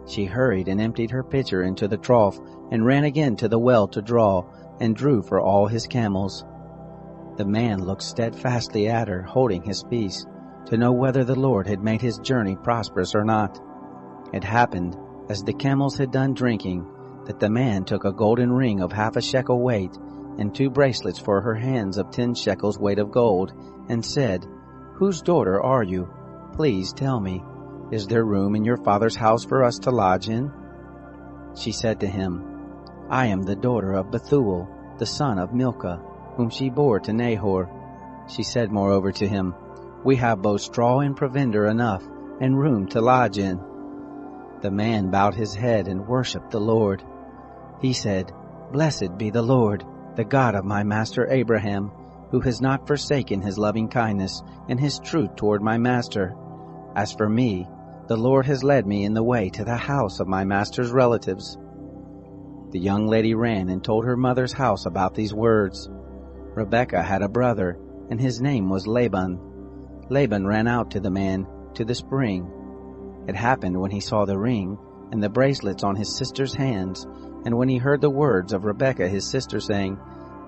She hurried and emptied her pitcher into the trough and ran again to the well to draw, and drew for all his camels. The man looked steadfastly at her, holding his peace, to know whether the Lord had made his journey prosperous or not. It happened, as the camels had done drinking, that the man took a golden ring of 1/2 shekel weight, and 2 bracelets for her hands of 10 shekels weight of gold, and said, Whose daughter are you? Please tell me. Is there room in your father's house for us to lodge in? She said to him, I am the daughter of Bethuel, the son of Milcah, whom she bore to Nahor. She said moreover to him, We have both straw and provender enough, and room to lodge in. The man bowed his head and worshipped the Lord. He said, Blessed be the Lord, the God of my master Abraham, who has not forsaken his loving kindness and his truth toward my master. As for me, the Lord has led me in the way to the house of my master's relatives. The young lady ran and told her mother's house about these words. Rebekah had a brother, and his name was Laban. Laban ran out to the man, to the spring. It happened when he saw the ring and the bracelets on his sister's hands, and when he heard the words of Rebekah his sister saying,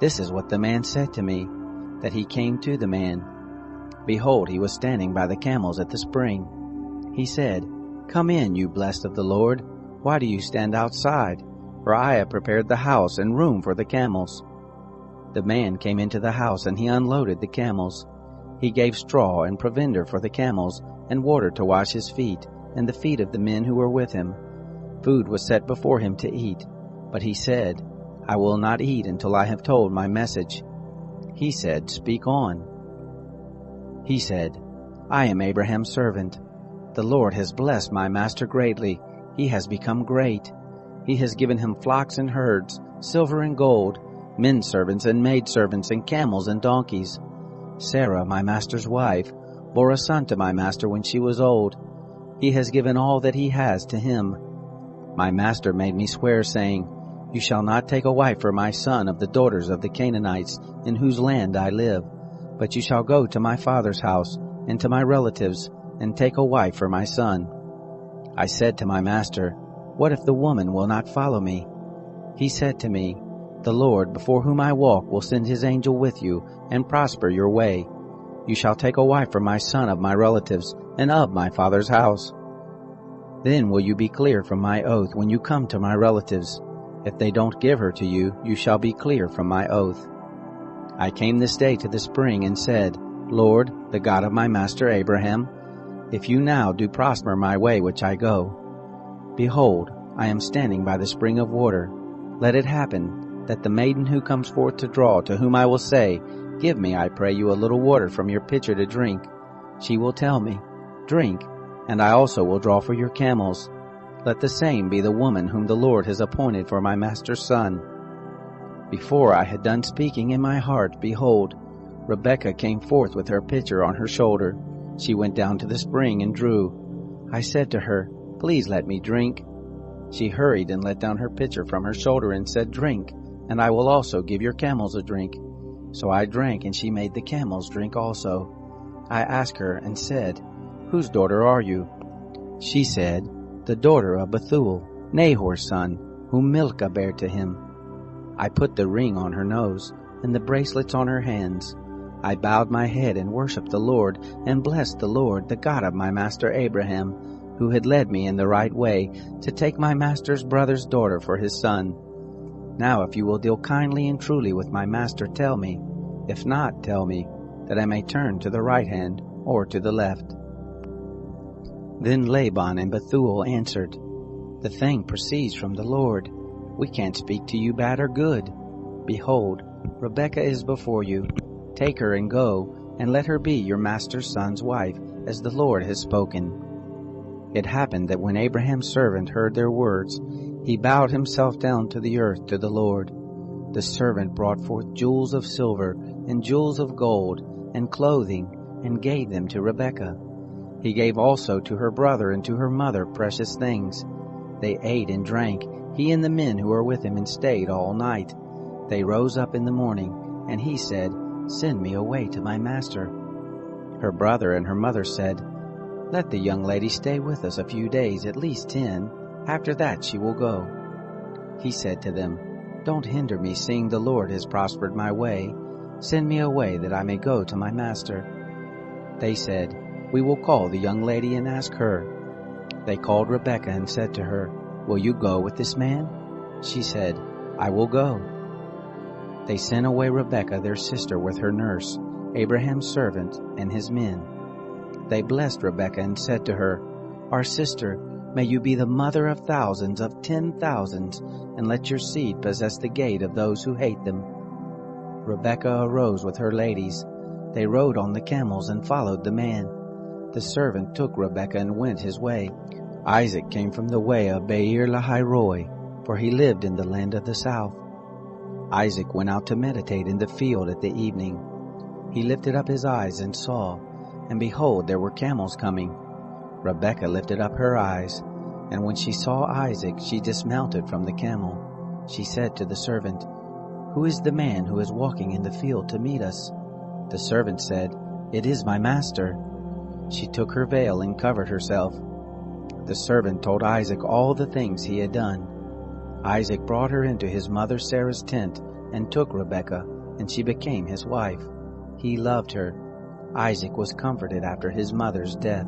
This is what the man said to me, that he came to the man. Behold, he was standing by the camels at the spring. He said, "Come in, you blessed of the Lord. Why do you stand outside? For I have prepared the house and room for the camels." The man came into the house, and he unloaded the camels. He gave straw and provender for the camels, and water to wash his feet, and the feet of the men who were with him. Food was set before him to eat, but he said, "I will not eat until I have told my message." He said, "Speak on." He said, "I am Abraham's servant. The Lord has blessed my master greatly. He has become great. He has given him flocks and herds, silver and gold, men servants and maid servants, and camels and donkeys. Sarah, my master's wife, bore a son to my master when she was old. He has given all that he has to him. My master made me swear, saying, 'You shall not take a wife for my son of the daughters of the Canaanites in whose land I live, but you shall go to my father's house and to my relatives and take a wife for my son.' I said to my master, 'What if the woman will not follow me?' He said to me, 'The Lord, before whom I walk, will send his angel with you and prosper your way. You shall take a wife for my son of my relatives and of my father's house. Then will you be clear from my oath when you come to my relatives. If they don't give her to you, you shall be clear from my oath.' I came this day to the spring and said, 'Lord, the God of my master Abraham, if you now do prosper my way which I go, behold, I am standing by the spring of water. Let it happen that the maiden who comes forth to draw, to whom I will say, Give me, I pray you, a little water from your pitcher to drink, she will tell me, Drink, and I also will draw for your camels. Let the same be the woman whom the Lord has appointed for my master's son.' Before I had done speaking in my heart, behold, Rebekah came forth with her pitcher on her shoulder. She went down to the spring and drew. I said to her, 'Please let me drink.' She hurried and let down her pitcher from her shoulder and said, 'Drink, and I will also give your camels a drink.' So I drank, and she made the camels drink also. I asked her and said, 'Whose daughter are you?' She said, 'The daughter of Bethuel, Nahor's son, whom Milcah bare to him.' I put the ring on her nose and the bracelets on her hands. I bowed my head and worshipped the Lord, and blessed the Lord, the God of my master Abraham, who had led me in the right way to take my master's brother's daughter for his son. Now if you will deal kindly and truly with my master, tell me. If not, tell me, that I may turn to the right hand or to the left." Then Laban and Bethuel answered, "The thing proceeds from the Lord. We can't speak to you bad or good. Behold, Rebekah is before you. Take her and go, and let her be your master's son's wife, as the Lord has spoken." It happened that when Abraham's servant heard their words, he bowed himself down to the earth to the Lord. The servant brought forth jewels of silver and jewels of gold and clothing, and gave them to Rebekah. He gave also to her brother and to her mother precious things. They ate and drank, he and the men who were with him, and stayed all night. They rose up in the morning, and he said, "Send me away to my master." Her brother and her mother said, "Let the young lady stay with us a few days, at least 10. After that she will go." He said to them, "Don't hinder me, seeing the Lord has prospered my way. Send me away that I may go to my master." They said, "We will call the young lady and ask her." They called Rebekah and said to her, "Will you go with this man?" She said, "I will go." They sent away Rebekah their sister with her nurse, Abraham's servant, and his men. They blessed Rebekah and said to her, "Our sister, may you be the mother of thousands, of 10,000s, and let your seed possess the gate of those who hate them." Rebekah arose with her ladies. They rode on the camels and followed the man. The servant took Rebekah and went his way. Isaac came from the way of Beer Lahai-roi, for he lived in the land of the south. Isaac went out to meditate in the field at the evening. He lifted up his eyes and saw, and behold, there were camels coming. Rebekah lifted up her eyes, and when she saw Isaac, she dismounted from the camel. She said to the servant, "Who is the man who is walking in the field to meet us?" The servant said, "It is my master." She took her veil and covered herself. The servant told Isaac all the things he had done. Isaac brought her into his mother Sarah's tent and took Rebekah, and she became his wife. He loved her. Isaac was comforted after his mother's death.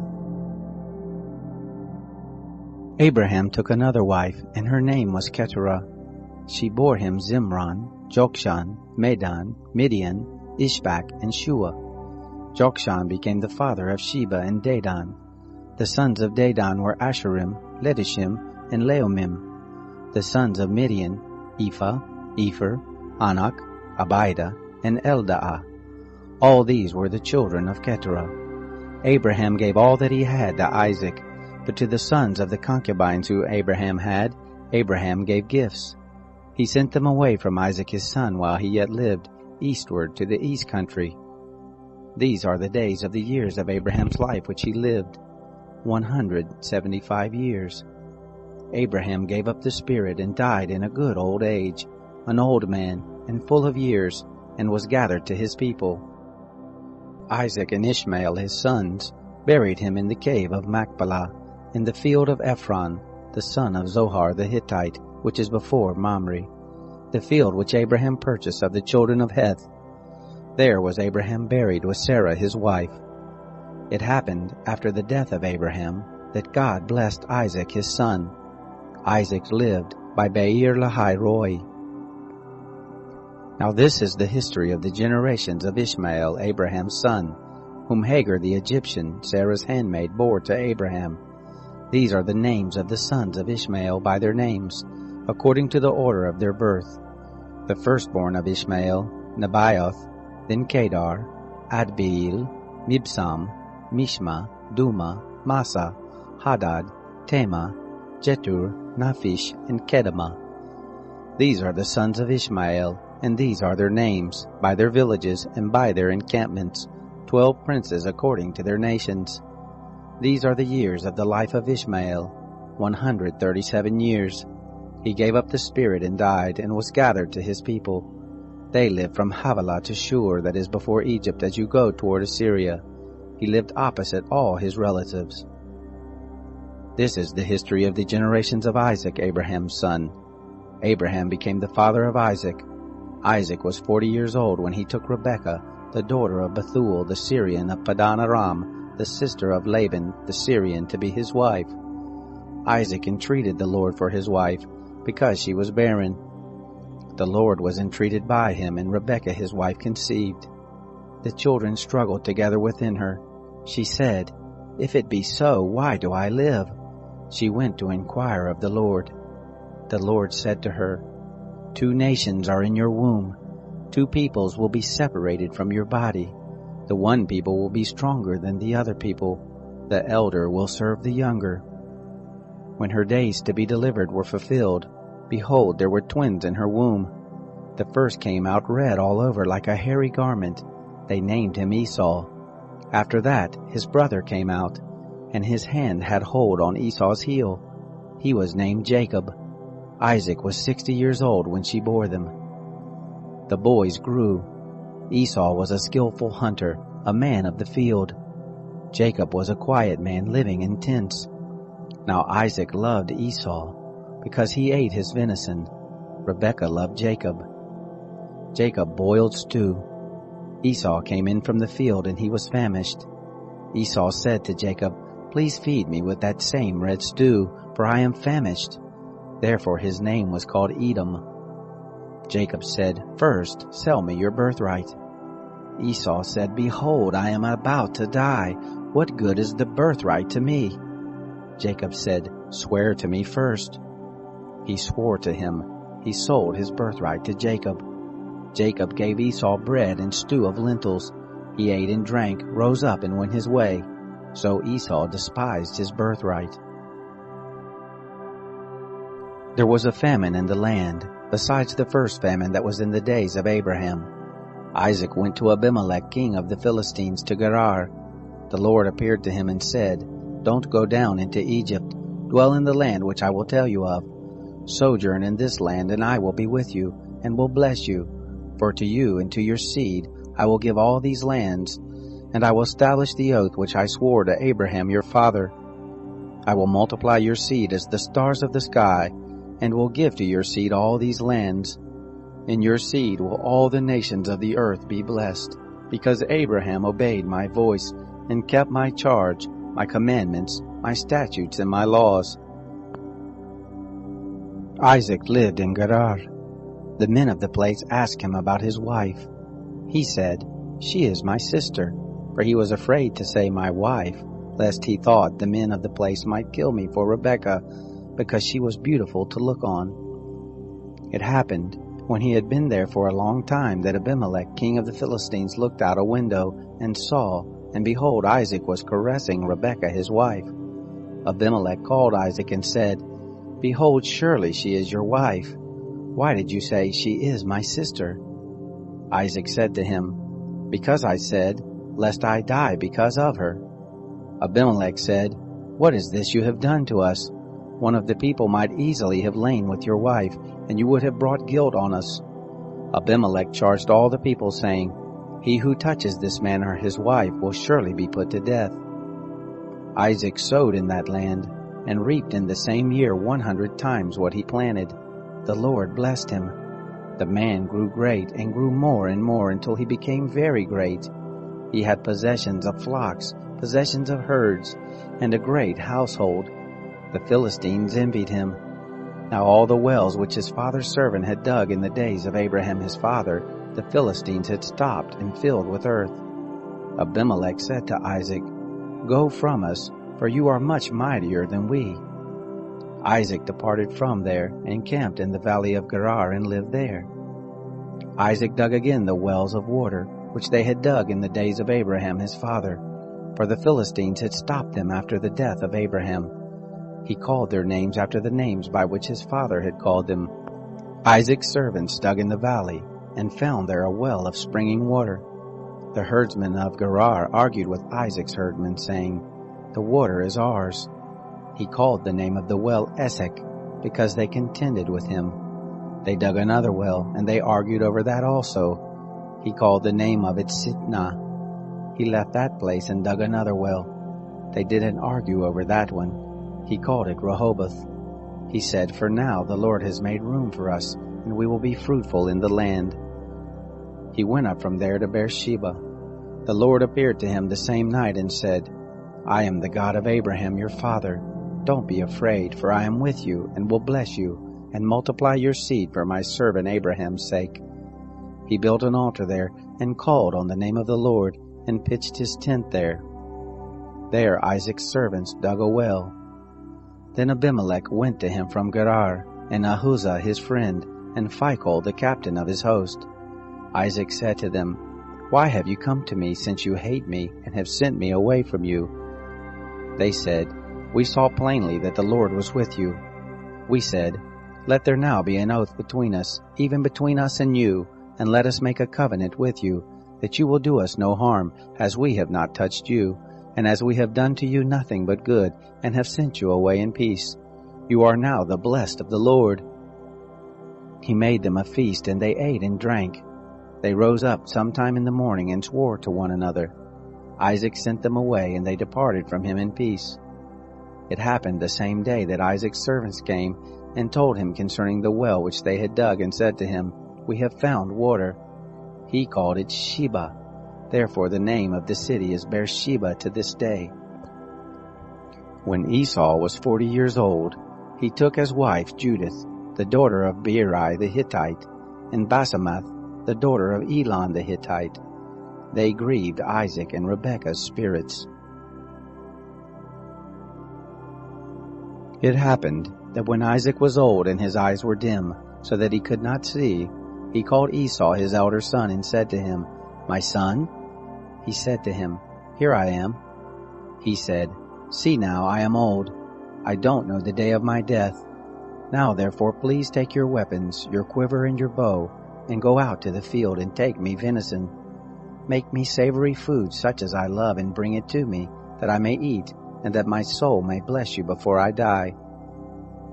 Abraham took another wife, and her name was Keturah. She bore him Zimran, Jokshan, Medan, Midian, Ishbak, and Shua. Jokshan became the father of Sheba and Dedan. The sons of Dedan were Asherim, Letishim, and Leomim. The sons of Midian, Ephah, Epher, Anak, Abida, and Eldaah. All these were the children of Keturah. Abraham gave all that he had to Isaac, but to the sons of the concubines who Abraham had, Abraham gave gifts. He sent them away from Isaac his son while he yet lived, eastward to the east country. These are the days of the years of Abraham's life which he lived, 175 years. Abraham gave up the spirit and died in a good old age, an old man and full of years, and was gathered to his people. Isaac and Ishmael his sons buried him in the cave of Machpelah, in the field of Ephron, the son of Zohar the Hittite, which is before Mamre, the field which Abraham purchased of the children of Heth. There was Abraham buried with Sarah his wife. It happened after the death of Abraham that God blessed Isaac his son. Isaac lived by Beer Lahai Roi. Now this is the history of the generations of Ishmael, Abraham's son, whom Hagar the Egyptian, Sarah's handmaid, bore to Abraham. These are the names of the sons of Ishmael by their names, according to the order of their birth. The firstborn of Ishmael, Nebaioth, then Kedar, Adbeel, Mibsam, Mishma, Duma, Massa, Hadad, Tema, Jetur, Naphish, and Kedema. These are the sons of Ishmael, and these are their names, by their villages and by their encampments, 12 princes according to their nations. These are the years of the life of Ishmael, 137 years. He gave up the spirit and died, and was gathered to his people. They lived from Havilah to Shur, that is before Egypt, as you go toward Assyria. He lived opposite all his relatives. This is the history of the generations of Isaac, Abraham's son. Abraham became the father of Isaac. Isaac was 40 years old when he took Rebekah, the daughter of Bethuel the Syrian of Padan Aram, the sister of Laban the Syrian, to be his wife. Isaac entreated the Lord for his wife, because she was barren. The Lord was entreated by him, and Rebekah his wife conceived. The children struggled together within her. She said, "If it be so, why do I live?" She went to inquire of the Lord. The Lord said to her, "2 nations are in your womb. 2 peoples will be separated from your body. The one people will be stronger than the other people. The elder will serve the younger." When her days to be delivered were fulfilled, behold, there were twins in her womb. The first came out red all over like a hairy garment. They named him Esau. After that, his brother came out, and his hand had hold on Esau's heel. He was named Jacob. Isaac was 60 years old when she bore them. The boys grew. Esau was a skillful hunter, a man of the field. Jacob was a quiet man living in tents. Now Isaac loved Esau, because he ate his venison. Rebekah loved Jacob. Jacob boiled stew. Esau came in from the field, and he was famished. Esau said to Jacob, "Please feed me with that same red stew, for I am famished." Therefore his name was called Edom. Jacob said, "First, sell me your birthright." Esau said, "Behold, I am about to die. What good is the birthright to me?" Jacob said, "Swear to me first." He swore to him. He sold his birthright to Jacob. Jacob gave Esau bread and stew of lentils. He ate and drank, rose up, and went his way. So Esau despised his birthright. There was a famine in the land, besides the first famine that was in the days of Abraham. Isaac went to Abimelech, king of the Philistines, to Gerar. The Lord appeared to him and said, "Don't go down into Egypt. Dwell in the land which I will tell you of. Sojourn in this land, and I will be with you, and will bless you. For to you and to your seed I will give all these lands, and I will establish the oath which I swore to Abraham your father. I will multiply your seed as the stars of the sky, and will give to your seed all these lands. In your seed will all the nations of the earth be blessed, because Abraham obeyed my voice, and kept my charge, my commandments, my statutes, and my laws. Isaac lived in Gerar. The men of the place asked him about his wife. He said, "She is my sister," for he was afraid to say my wife, lest he thought the men of the place might kill me for Rebekah, because she was beautiful to look on. It happened, when he had been there for a long time, that Abimelech, king of the Philistines, looked out a window and saw, and behold, Isaac was caressing Rebekah his wife. Abimelech called Isaac and said, "Behold, surely she is your wife. Why did you say, 'She is my sister'?" Isaac said to him, "Because I said, lest I die because of her." Abimelech said, "What is this you have done to us? One of the people might easily have lain with your wife, and you would have brought guilt on us." Abimelech charged all the people, saying, "He who touches this man or his wife will surely be put to death." Isaac sowed in that land, and reaped in the same year 100 times what he planted. The Lord blessed him. The man grew great, and grew more and more, until he became very great. He had possessions of flocks, possessions of herds, and a great household. The Philistines envied him. Now all the wells which his father's servant had dug in the days of Abraham his father, the Philistines had stopped and filled with earth. Abimelech said to Isaac, "Go from us, for you are much mightier than we." Isaac departed from there, and camped in the valley of Gerar, and lived there. Isaac dug again the wells of water, which they had dug in the days of Abraham his father, for the Philistines had stopped them after the death of Abraham. He called their names after the names by which his father had called them. Isaac's servants dug in the valley, and found there a well of springing water. The herdsmen of Gerar argued with Isaac's herdmen, saying, "The water is ours." He called the name of the well Esek, because they contended with him. They dug another well, and they argued over that also. He called the name of it Sitnah. He left that place and dug another well. They didn't argue over that one. He called it Rehoboth. He said, "For now the Lord has made room for us, and we will be fruitful in the land." He went up from there to Beersheba. The Lord appeared to him the same night and said, "I am the God of Abraham your father. Don't be afraid, for I am with you, and will bless you, and multiply your seed for my servant Abraham's sake." He built an altar there, and called on the name of the Lord, and pitched his tent there. There Isaac's servants dug a well. Then Abimelech went to him from Gerar, and Ahuzah his friend, and Phicol the captain of his host. Isaac said to them, "Why have you come to me, since you hate me, and have sent me away from you?" They said, "We saw plainly that the Lord was with you." We said, "Let there now be an oath between us, even between us and you, and let us make a covenant with you, that you will do us no harm, as we have not touched you, and as we have done to you nothing but good, and have sent you away in peace. You are now the blessed of the Lord." He made them a feast, and they ate and drank. They rose up sometime in the morning, and swore to one another. Isaac sent them away, and they departed from him in peace. It happened the same day that Isaac's servants came, and told him concerning the well which they had dug, and said to him, "We have found water." He called it Sheba. Therefore the name of the city is Beersheba to this day. When Esau was 40 years old, he took as wife Judith, the daughter of Beeri the Hittite, and Basemath, the daughter of Elon the Hittite. They grieved Isaac and Rebekah's spirits. It happened that when Isaac was old and his eyes were dim, so that he could not see, he called Esau his elder son and said to him, "My son?" He said to him, "Here I am." He said, "See now, I am old. I don't know the day of my death. Now therefore please take your weapons, your quiver and your bow, and go out to the field and take me venison. Make me savory food such as I love, and bring it to me, that I may eat, and that my soul may bless you before I die."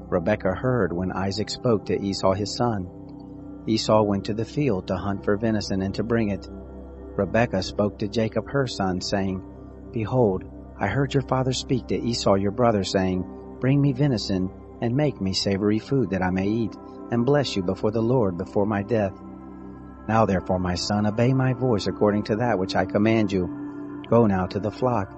Rebekah heard when Isaac spoke to Esau his son. Esau went to the field to hunt for venison and to bring it. Rebekah spoke to Jacob her son, saying, "Behold, I heard your father speak to Esau your brother, saying, 'Bring me venison, and make me savory food that I may eat, and bless you before the Lord before my death. Now therefore, my son, obey my voice according to that which I command you. Go now to the flock,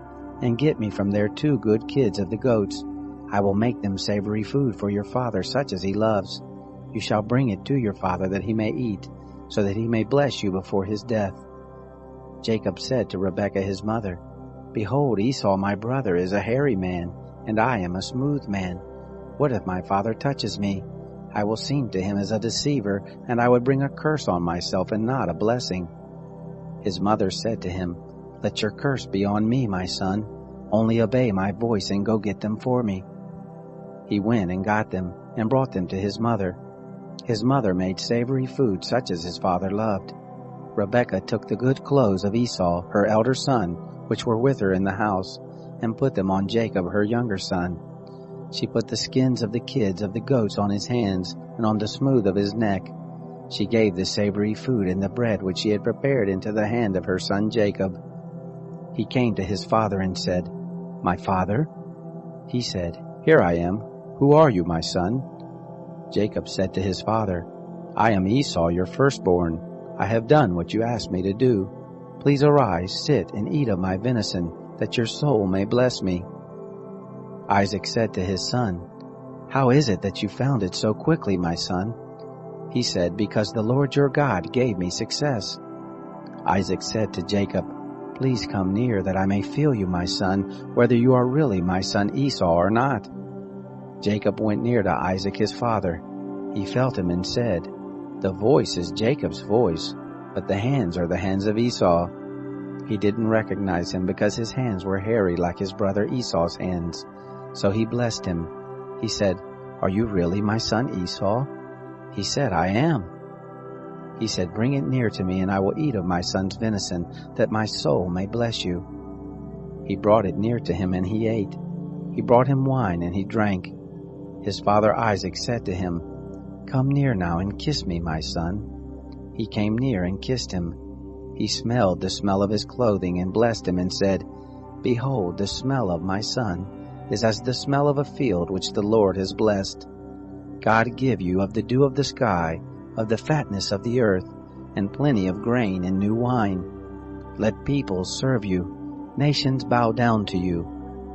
and get me from there 2 good kids of the goats. I will make them savory food for your father, such as he loves. You shall bring it to your father that he may eat, so that he may bless you before his death." Jacob said to Rebekah his mother, "Behold, Esau my brother is a hairy man, and I am a smooth man. What if my father touches me? I will seem to him as a deceiver, and I would bring a curse on myself and not a blessing." His mother said to him, "Let your curse be on me, my son. Only obey my voice and go get them for me." He went and got them, and brought them to his mother. His mother made savory food such as his father loved. Rebekah took the good clothes of Esau, her elder son, which were with her in the house, and put them on Jacob, her younger son. She put the skins of the kids of the goats on his hands and on the smooth of his neck. She gave the savory food and the bread which she had prepared into the hand of her son Jacob. He came to his father and said, "My father?" He said, "Here I am. Who are you, my son?" Jacob said to his father, "I am Esau, your firstborn. I have done what you asked me to do. Please arise, sit, and eat of my venison, that your soul may bless me." Isaac said to his son, "How is it that you found it so quickly, my son?" He said, "Because the Lord your God gave me success." Isaac said to Jacob, "Please come near, that I may feel you, my son, whether you are really my son Esau or not." Jacob went near to Isaac his father. He felt him and said, "The voice is Jacob's voice, but the hands are the hands of Esau." He didn't recognize him because his hands were hairy like his brother Esau's hands. So he blessed him. He said, "Are you really my son Esau?" He said, "I am." He said, "Bring it near to me, and I will eat of my son's venison, that my soul may bless you." He brought it near to him, and he ate. He brought him wine, and he drank. His father Isaac said to him, "Come near now and kiss me, my son." He came near and kissed him. He smelled the smell of his clothing and blessed him and said, "Behold, the smell of my son is as the smell of a field which the Lord has blessed. God give you of the dew of the sky, of the fatness of the earth, and plenty of grain and new wine. Let peoples serve you, nations bow down to you.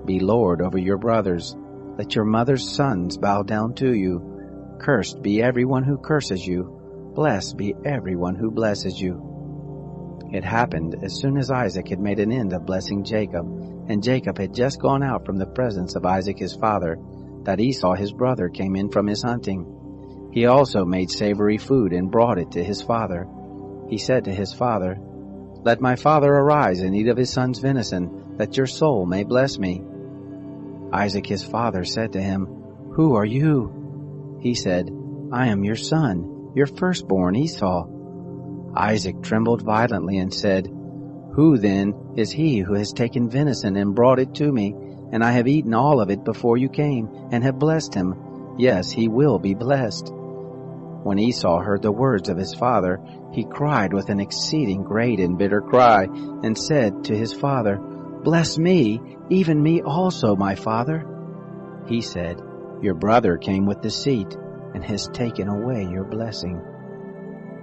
Be lord over your brothers. Let your mother's sons bow down to you. Cursed be everyone who curses you. Blessed be everyone who blesses you." It happened, as soon as Isaac had made an end of blessing Jacob, and Jacob had just gone out from the presence of Isaac his father, that Esau his brother came in from his hunting. He also made savory food and brought it to his father. He said to his father, "Let my father arise and eat of his son's venison, that your soul may bless me." Isaac his father said to him, "Who are you?" He said, "I am your son, your firstborn Esau." Isaac trembled violently and said, "Who then is he who has taken venison and brought it to me, and I have eaten all of it before you came, and have blessed him? Yes, he will be blessed." When Esau heard the words of his father, he cried with an exceeding great and bitter cry, and said to his father, "Bless me, even me also, my father." He said, "Your brother came with deceit, and has taken away your blessing."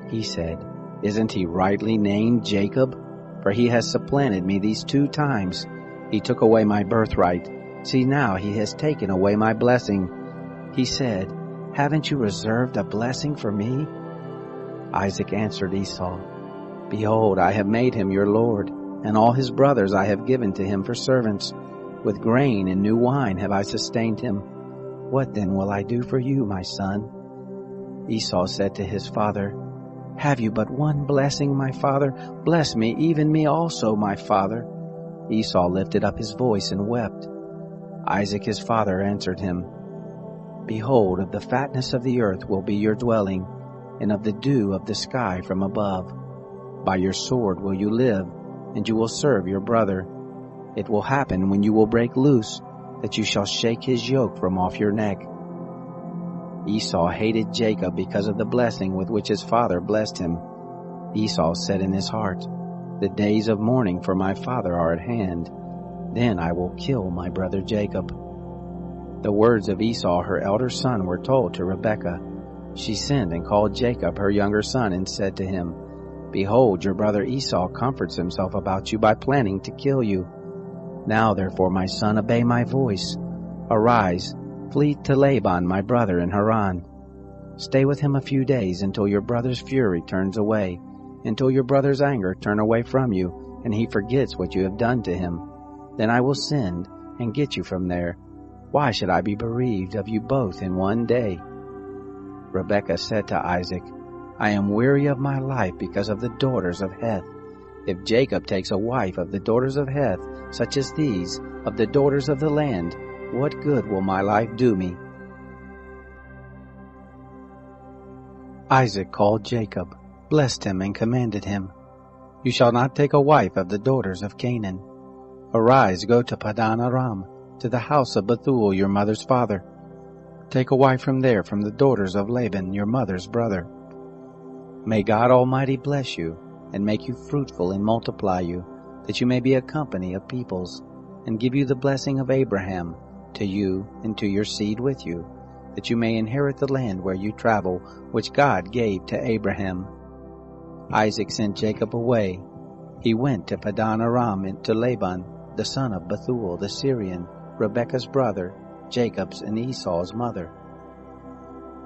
He said, "Isn't he rightly named Jacob? For he has supplanted me these 2 times. He took away my birthright. See, now he has taken away my blessing." He said, "Haven't you reserved a blessing for me?" Isaac answered Esau, "Behold, I have made him your lord, and all his brothers I have given to him for servants. With grain and new wine have I sustained him. What then will I do for you, my son?" Esau said to his father, "Have you but one blessing, my father? Bless me, even me also, my father." Esau lifted up his voice and wept. Isaac his father answered him, "Behold, of the fatness of the earth will be your dwelling, and of the dew of the sky from above. By your sword will you live, and you will serve your brother. It will happen when you will break loose, that you shall shake his yoke from off your neck." Esau hated Jacob because of the blessing with which his father blessed him. Esau said in his heart, "The days of mourning for my father are at hand. Then I will kill my brother Jacob." The words of Esau, her elder son, were told to Rebekah. She sent and called Jacob, her younger son, and said to him, "Behold, your brother Esau comforts himself about you by planning to kill you. Now therefore, my son, obey my voice. Arise, flee to Laban my brother in Haran. Stay with him a few days until your brother's fury turns away, until your brother's anger turn away from you, and he forgets what you have done to him. Then I will send and get you from there. Why should I be bereaved of you both in one day?" Rebekah said to Isaac, "I am weary of my life because of the daughters of Heth. If Jacob takes a wife of the daughters of Heth, such as these, of the daughters of the land, what good will my life do me?" Isaac called Jacob, blessed him, and commanded him, "You shall not take a wife of the daughters of Canaan. Arise, go to Padan Aram, to the house of Bethuel your mother's father. Take a wife from there, from the daughters of Laban your mother's brother. May God Almighty bless you, and make you fruitful and multiply you, that you may be a company of peoples, and give you the blessing of Abraham, to you and to your seed with you, that you may inherit the land where you travel, which God gave to Abraham." Isaac sent Jacob away. He went to Padan Aram and to Laban, the son of Bethuel the Syrian, Rebekah's brother, Jacob's and Esau's mother.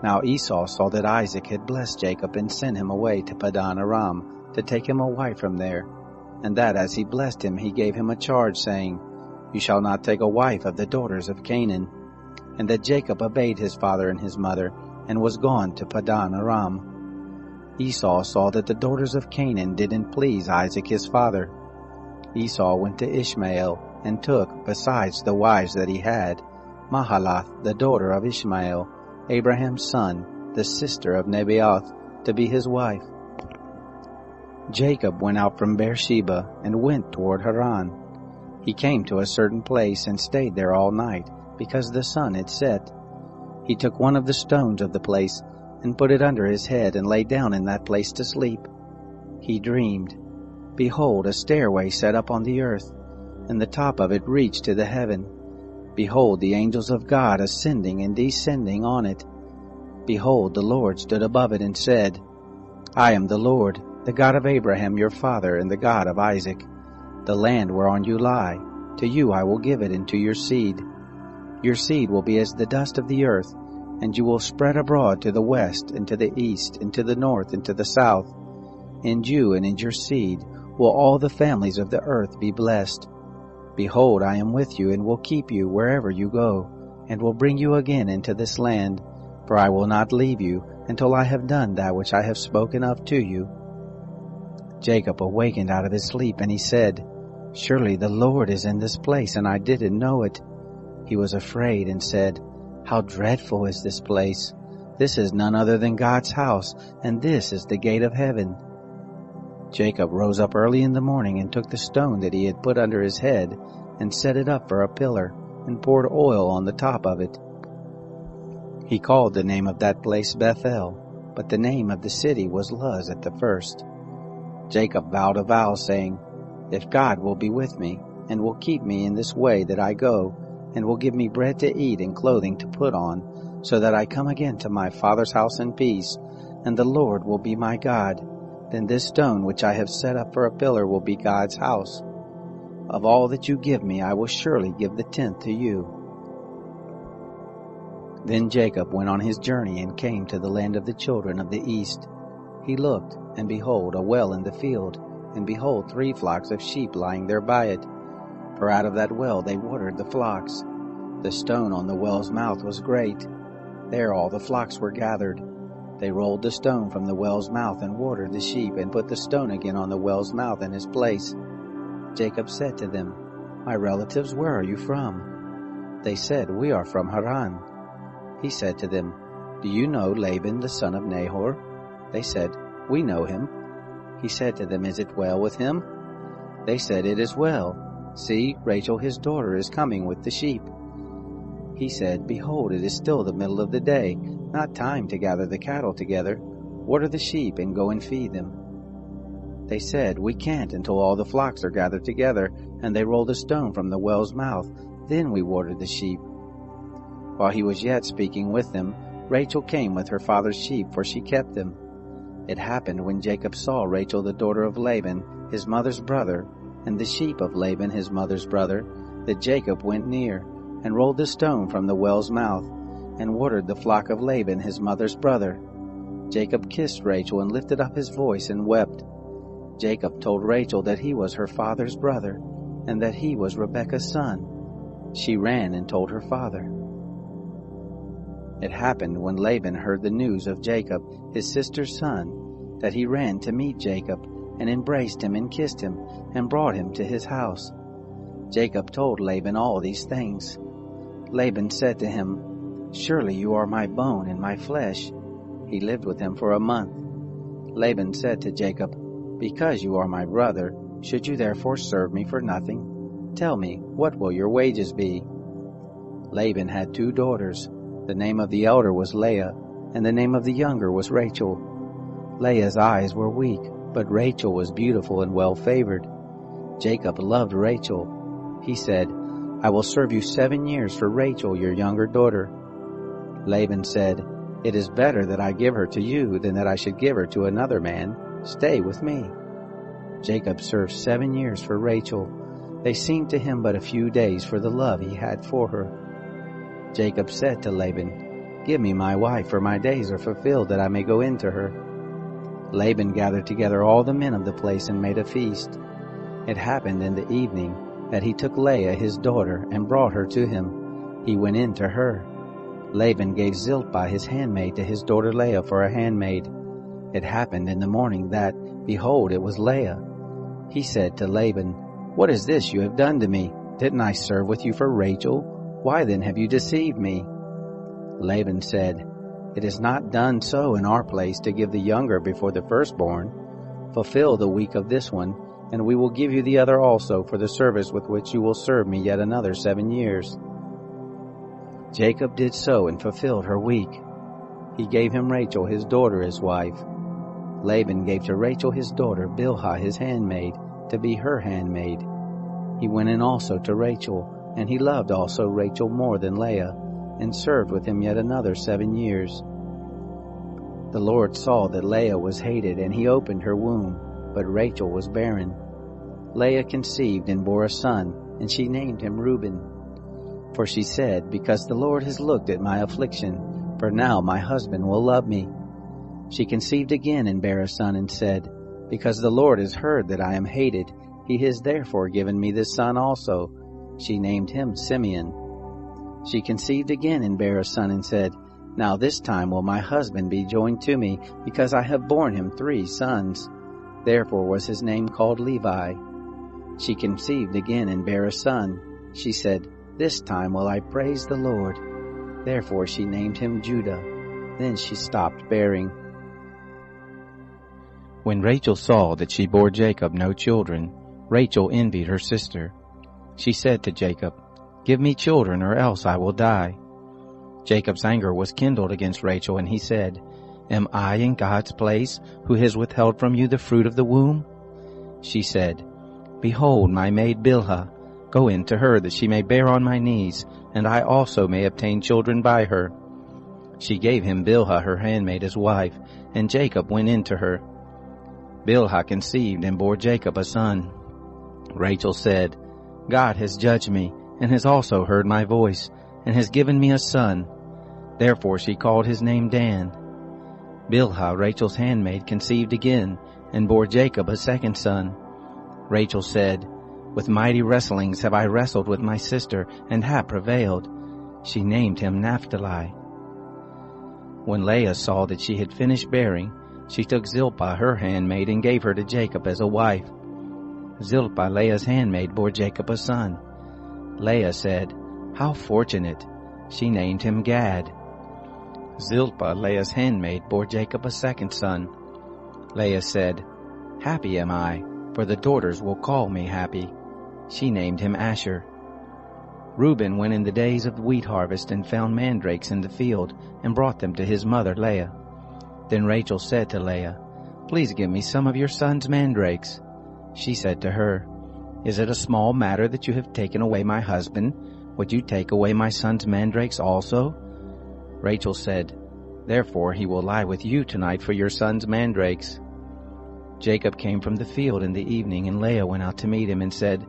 Now Esau saw that Isaac had blessed Jacob and sent him away to Padan Aram to take him a wife from there, and that as he blessed him he gave him a charge, saying, "You shall not take a wife of the daughters of Canaan." And that Jacob obeyed his father and his mother, and was gone to Padan Aram. Esau saw that the daughters of Canaan didn't please Isaac his father. Esau went to Ishmael, and took, besides the wives that he had, Mahalath the daughter of Ishmael, Abraham's son, the sister of Nebaioth, to be his wife. Jacob went out from Beersheba, and went toward Haran. He came to a certain place, and stayed there all night, because the sun had set. He took one of the stones of the place, and put it under his head, and lay down in that place to sleep. He dreamed, behold, a stairway set up on the earth, and the top of it reached to the heaven. Behold, the angels of God ascending and descending on it. Behold, the Lord stood above it, and said, "I am the Lord, the God of Abraham your father, and the God of Isaac. The land whereon you lie, to you I will give it, and to your seed. Your seed will be as the dust of the earth, and you will spread abroad to the west, and to the east, and to the north, and to the south. In you and in your seed will all the families of the earth be blessed. Behold, I am with you, and will keep you wherever you go, and will bring you again into this land, for I will not leave you until I have done that which I have spoken of to you." Jacob awakened out of his sleep, and he said, "Surely the Lord is in this place, and I didn't know it." He was afraid, and said, "How dreadful is this place! This is none other than God's house, and this is the gate of heaven." Jacob rose up early in the morning, and took the stone that he had put under his head, and set it up for a pillar, and poured oil on the top of it. He called the name of that place Bethel, but the name of the city was Luz at the first. Jacob vowed a vow, saying, "If God will be with me, and will keep me in this way that I go, and will give me bread to eat and clothing to put on, so that I come again to my father's house in peace, and the Lord will be my God, then this stone which I have set up for a pillar will be God's house. Of all that you give me, I will surely give the tenth to you." Then Jacob went on his journey, and came to the land of the children of the east. He looked, and behold, a well in the field, and behold, 3 flocks of sheep lying there by it. For out of that well they watered the flocks. The stone on the well's mouth was great. There all the flocks were gathered. They rolled the stone from the well's mouth, and watered the sheep, and put the stone again on the well's mouth in his place. Jacob said to them, "My relatives, where are you from?" They said, "We are from Haran." He said to them, "Do you know Laban the son of Nahor?" They said, "We know him." He said to them, "Is it well with him?" They said, "It is well. See, Rachel his daughter is coming with the sheep." He said, "Behold, it is still the middle of the day, not time to gather the cattle together. Water the sheep, and go and feed them." They said, "We can't until all the flocks are gathered together, and they roll the stone from the well's mouth. Then we water the sheep." While he was yet speaking with them, Rachel came with her father's sheep, for she kept them. It happened when Jacob saw Rachel the daughter of Laban, his mother's brother, and the sheep of Laban his mother's brother, that Jacob went near, and rolled the stone from the well's mouth, and watered the flock of Laban his mother's brother. Jacob kissed Rachel and lifted up his voice and wept. Jacob told Rachel that he was her father's brother, and that he was Rebekah's son. She ran and told her father. It happened when Laban heard the news of Jacob, his sister's son, that he ran to meet Jacob, and embraced him and kissed him, and brought him to his house. Jacob told Laban all these things. Laban said to him, "Surely you are my bone and my flesh." He lived with him for a month. Laban said to Jacob, "Because you are my brother, should you therefore serve me for nothing? Tell me, what will your wages be?" Laban had 2 daughters. The name of the elder was Leah, and the name of the younger was Rachel. Leah's eyes were weak, but Rachel was beautiful and well-favored. Jacob loved Rachel. He said, "I will serve you 7 years for Rachel, your younger daughter." Laban said, "It is better that I give her to you than that I should give her to another man. Stay with me." Jacob served 7 years for Rachel. They seemed to him but a few days for the love he had for her. Jacob said to Laban, "Give me my wife, for my days are fulfilled that I may go in to her." Laban gathered together all the men of the place and made a feast. It happened in the evening that he took Leah his daughter and brought her to him. He went in to her. Laban gave Zilpah his handmaid to his daughter Leah for a handmaid. It happened in the morning that, behold, it was Leah. He said to Laban, "What is this you have done to me? Didn't I serve with you for Rachel? Why then have you deceived me?" Laban said, "It is not done so in our place to give the younger before the firstborn. Fulfill the week of this one, and we will give you the other also for the service with which you will serve me yet another 7 years." Jacob did so and fulfilled her week. He gave him Rachel his daughter as wife. Laban gave to Rachel his daughter Bilhah his handmaid to be her handmaid. He went in also to Rachel, and he loved also Rachel more than Leah, and served with him yet another 7 years. The Lord saw that Leah was hated, and he opened her womb, but Rachel was barren. Leah conceived and bore a son, and she named him Reuben. For she said, "Because the Lord has looked at my affliction, for now my husband will love me." She conceived again and bare a son, and said, "Because the Lord has heard that I am hated, he has therefore given me this son also." She named him Simeon. She conceived again and bare a son, and said, "Now this time will my husband be joined to me, because I have borne him 3 sons. Therefore was his name called Levi. She conceived again and bare a son. She said, "This time will I praise the Lord." Therefore she named him Judah. Then she stopped bearing. When Rachel saw that she bore Jacob no children, Rachel envied her sister. She said to Jacob, "Give me children, or else I will die." Jacob's anger was kindled against Rachel, and he said, "Am I in God's place, who has withheld from you the fruit of the womb?" She said, "Behold, my maid Bilhah, go in to her, that she may bear on my knees, and I also may obtain children by her." She gave him Bilhah her handmaid as wife, and Jacob went in to her. Bilhah conceived and bore Jacob a son. Rachel said, "God has judged me, and has also heard my voice, and has given me a son." Therefore she called his name Dan. Bilhah, Rachel's handmaid, conceived again, and bore Jacob a second son. Rachel said, "With mighty wrestlings have I wrestled with my sister, and have prevailed." She named him Naphtali. When Leah saw that she had finished bearing, she took Zilpah her handmaid, and gave her to Jacob as a wife. Zilpah, Leah's handmaid, bore Jacob a son. Leah said, "How fortunate!" She named him Gad. Zilpah, Leah's handmaid, bore Jacob a second son. Leah said, "Happy am I, for the daughters will call me happy." She named him Asher. Reuben went in the days of the wheat harvest and found mandrakes in the field, and brought them to his mother Leah. Then Rachel said to Leah, "Please give me some of your son's mandrakes." She said to her, "Is it a small matter that you have taken away my husband? Would you take away my son's mandrakes also?" Rachel said, "Therefore he will lie with you tonight for your son's mandrakes." Jacob came from the field in the evening, and Leah went out to meet him and said,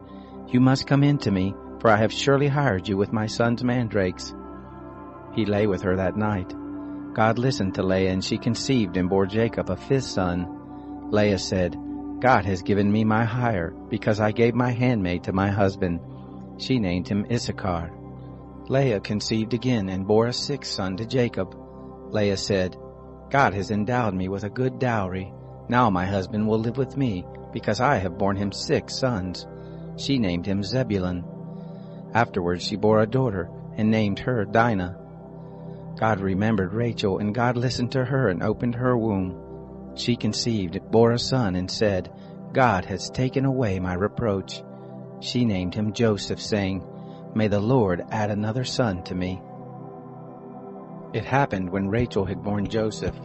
"You must come in to me, for I have surely hired you with my son's mandrakes." He lay with her that night. God listened to Leah, and she conceived and bore Jacob a fifth son. Leah said, "God has given me my hire, because I gave my handmaid to my husband." She named him Issachar. Leah conceived again and bore a sixth son to Jacob. Leah said, "God has endowed me with a good dowry. Now my husband will live with me, because I have borne him 6 sons. She named him Zebulun. Afterwards she bore a daughter, and named her Dinah. God remembered Rachel, and God listened to her and opened her womb. She conceived, bore a son, and said, "God has taken away my reproach." She named him Joseph, saying, "May the Lord add another son to me." It happened when Rachel had borne Joseph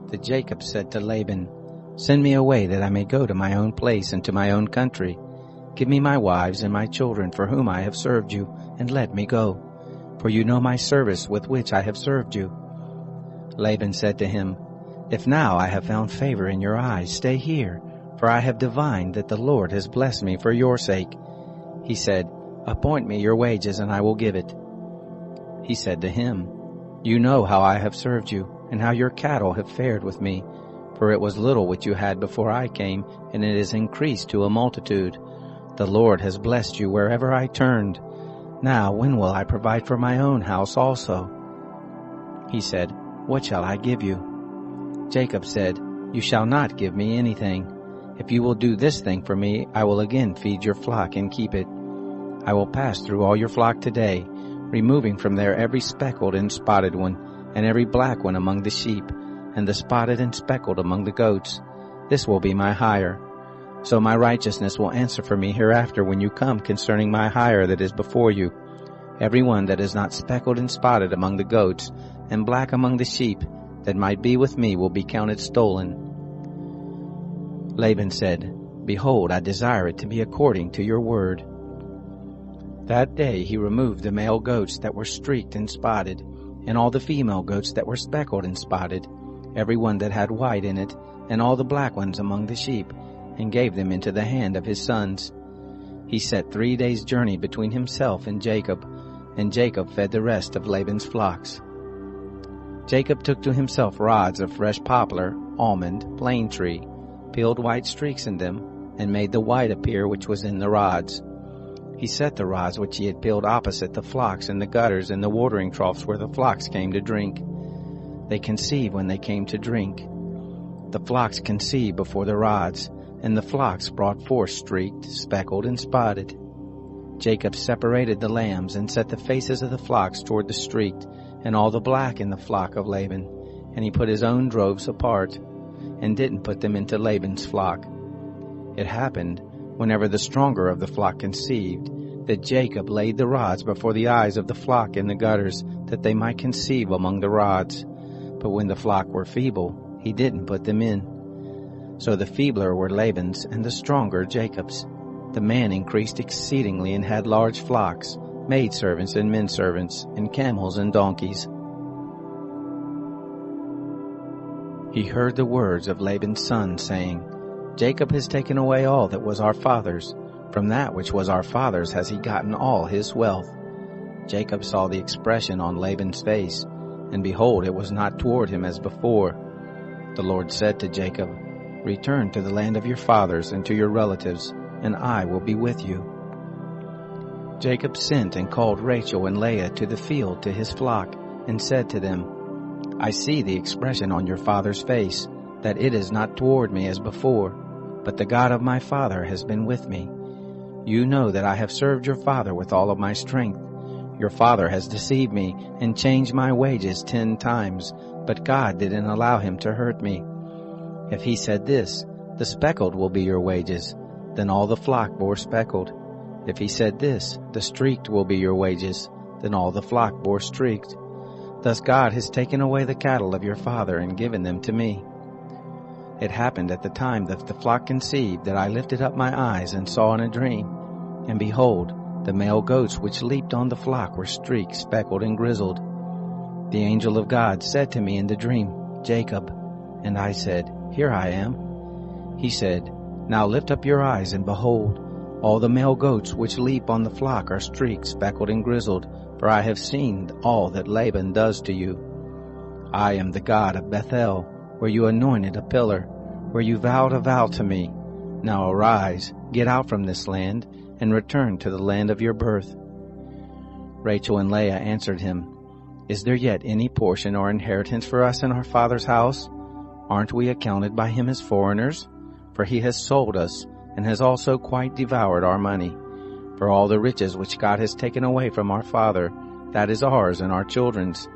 that Jacob said to Laban, "Send me away that I may go to my own place and to my own country. Give me my wives and my children for whom I have served you, and let me go. For you know my service with which I have served you." Laban said to him, "If now I have found favor in your eyes, stay here, for I have divined that the Lord has blessed me for your sake." He said, "Appoint me your wages, and I will give it." He said to him, "You know how I have served you, and how your cattle have fared with me. For it was little which you had before I came, and it is increased to a multitude. The Lord has blessed you wherever I turned. Now when will I provide for my own house also?" He said, "What shall I give you?" Jacob said, "You shall not give me anything. If you will do this thing for me, I will again feed your flock and keep it. I will pass through all your flock today, removing from there every speckled and spotted one, and every black one among the sheep, and the spotted and speckled among the goats. This will be my hire. So my righteousness will answer for me hereafter when you come concerning my hire that is before you. Every one that is not speckled and spotted among the goats, and black among the sheep, that might be with me will be counted stolen." Laban said, "Behold, I desire it to be according to your word." That day he removed the male goats that were streaked and spotted, and all the female goats that were speckled and spotted, every one that had white in it, and all the black ones among the sheep, and gave them into the hand of his sons. He set 3 days' journey between himself and Jacob fed the rest of Laban's flocks. Jacob took to himself rods of fresh poplar, almond, plane tree, peeled white streaks in them, and made the white appear which was in the rods. He set the rods which he had peeled opposite the flocks in the gutters and the watering troughs where the flocks came to drink. They conceived when they came to drink. The flocks conceived before the rods, and the flocks brought forth streaked, speckled, and spotted. Jacob separated the lambs and set the faces of the flocks toward the streaked, and all the black in the flock of Laban, and he put his own droves apart, and didn't put them into Laban's flock. It happened, whenever the stronger of the flock conceived, that Jacob laid the rods before the eyes of the flock in the gutters, that they might conceive among the rods. But when the flock were feeble, he didn't put them in. So the feebler were Laban's, and the stronger Jacob's. The man increased exceedingly and had large flocks, maidservants and menservants, and camels and donkeys. He heard the words of Laban's son, saying, "Jacob has taken away all that was our father's. From that which was our father's has he gotten all his wealth." Jacob saw the expression on Laban's face, and behold, it was not toward him as before. The Lord said to Jacob, "Return to the land of your fathers and to your relatives, and I will be with you." Jacob sent and called Rachel and Leah to the field to his flock, and said to them, "I see the expression on your father's face, that it is not toward me as before, but the God of my father has been with me. You know that I have served your father with all of my strength. Your father has deceived me and changed my wages 10 times, but God didn't allow him to hurt me. If he said this, 'The speckled will be your wages,' then all the flock bore speckled. If he said this, 'The streaked will be your wages,' then all the flock bore streaked. Thus God has taken away the cattle of your father and given them to me." It happened at the time that the flock conceived that I lifted up my eyes and saw in a dream, and behold, the male goats which leaped on the flock were streaked, speckled, and grizzled. The angel of God said to me in the dream, "Jacob." And I said, "Here I am." He said, "Now lift up your eyes and behold." All the male goats which leap on the flock are streaked, speckled, and grizzled, for I have seen all that Laban does to you. I am the God of Bethel, where you anointed a pillar, where you vowed a vow to me. Now arise, get out from this land, and return to the land of your birth." Rachel and Leah answered him, "Is there yet any portion or inheritance for us in our father's house? Aren't we accounted by him as foreigners? For he has sold us, and has also quite devoured our money. For all the riches which God has taken away from our father, that is ours and our children's.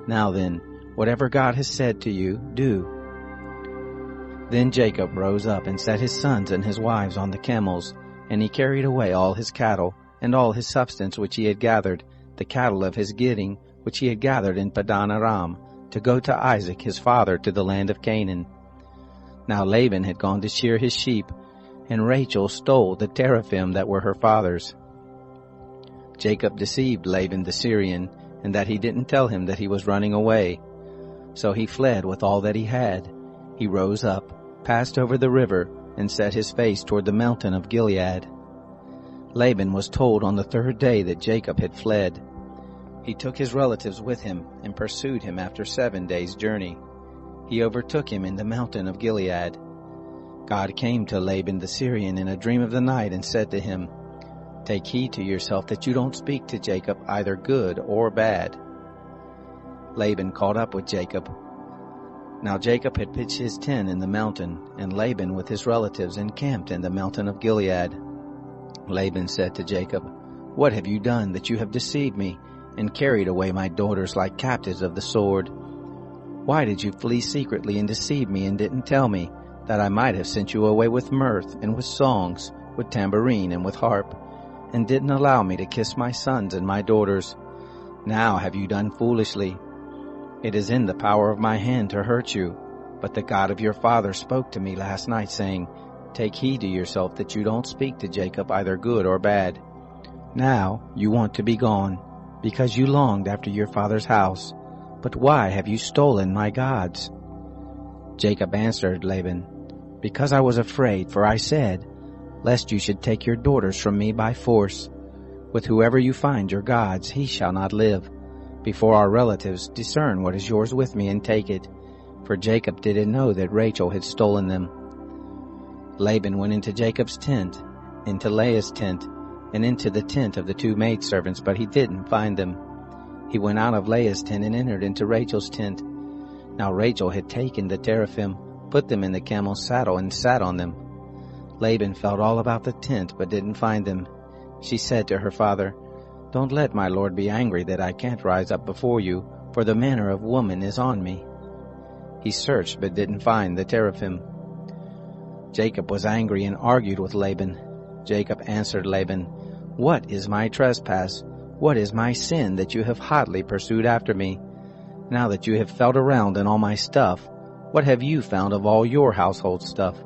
Now then, whatever God has said to you, do." Then Jacob rose up and set his sons and his wives on the camels, and he carried away all his cattle, and all his substance which he had gathered, the cattle of his getting, which he had gathered in Padan Aram, to go to Isaac his father to the land of Canaan. Now Laban had gone to shear his sheep, and Rachel stole the teraphim that were her father's. Jacob deceived Laban the Syrian, and that he didn't tell him that he was running away. So he fled with all that he had. He rose up, passed over the river, and set his face toward the mountain of Gilead. Laban was told on the third day that Jacob had fled. He took his relatives with him and pursued him after 7 days' journey. He overtook him in the mountain of Gilead. God came to Laban the Syrian in a dream of the night and said to him, "Take heed to yourself that you don't speak to Jacob either good or bad." Laban caught up with Jacob. Now Jacob had pitched his tent in the mountain, and Laban with his relatives encamped in the mountain of Gilead. Laban said to Jacob, "What have you done that you have deceived me, and carried away my daughters like captives of the sword? Why did you flee secretly and deceive me and didn't tell me, that I might have sent you away with mirth and with songs, with tambourine and with harp, and didn't allow me to kiss my sons and my daughters? Now have you done foolishly. It is in the power of my hand to hurt you, but the God of your father spoke to me last night, saying, 'Take heed to yourself that you don't speak to Jacob either good or bad.' Now you want to be gone, because you longed after your father's house. But why have you stolen my gods?" Jacob answered Laban, "Because I was afraid, for I said, 'Lest you should take your daughters from me by force. With whoever you find your gods, he shall not live. Before our relatives, discern what is yours with me and take it.' For Jacob didn't know that Rachel had stolen them. Laban went into Jacob's tent, into Leah's tent, and into the tent of the 2 maidservants, but he didn't find them. He went out of Leah's tent and entered into Rachel's tent. Now Rachel had taken the teraphim, put them in the camel's saddle, and sat on them. Laban felt all about the tent, but didn't find them. She said to her father, "Don't let my lord be angry that I can't rise up before you, for the manner of woman is on me." He searched, but didn't find the teraphim. Jacob was angry and argued with Laban. Jacob answered Laban, "What is my trespass? What is my sin that you have hotly pursued after me? Now that you have felt around in all my stuff, what have you found of all your household stuff?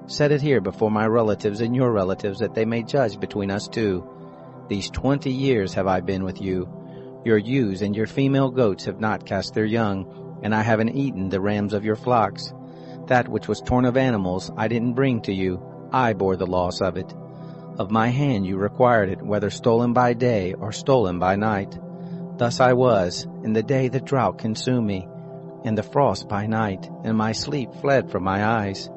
Set it here before my relatives and your relatives, that they may judge between us 2. These 20 years have I been with you. Your ewes and your female goats have not cast their young, and I haven't eaten the rams of your flocks. That which was torn of animals I didn't bring to you. I bore the loss of it. Of my hand you required it, whether stolen by day or stolen by night. Thus I was, in the day the drought consumed me, and the frost by night, and my sleep fled from my eyes.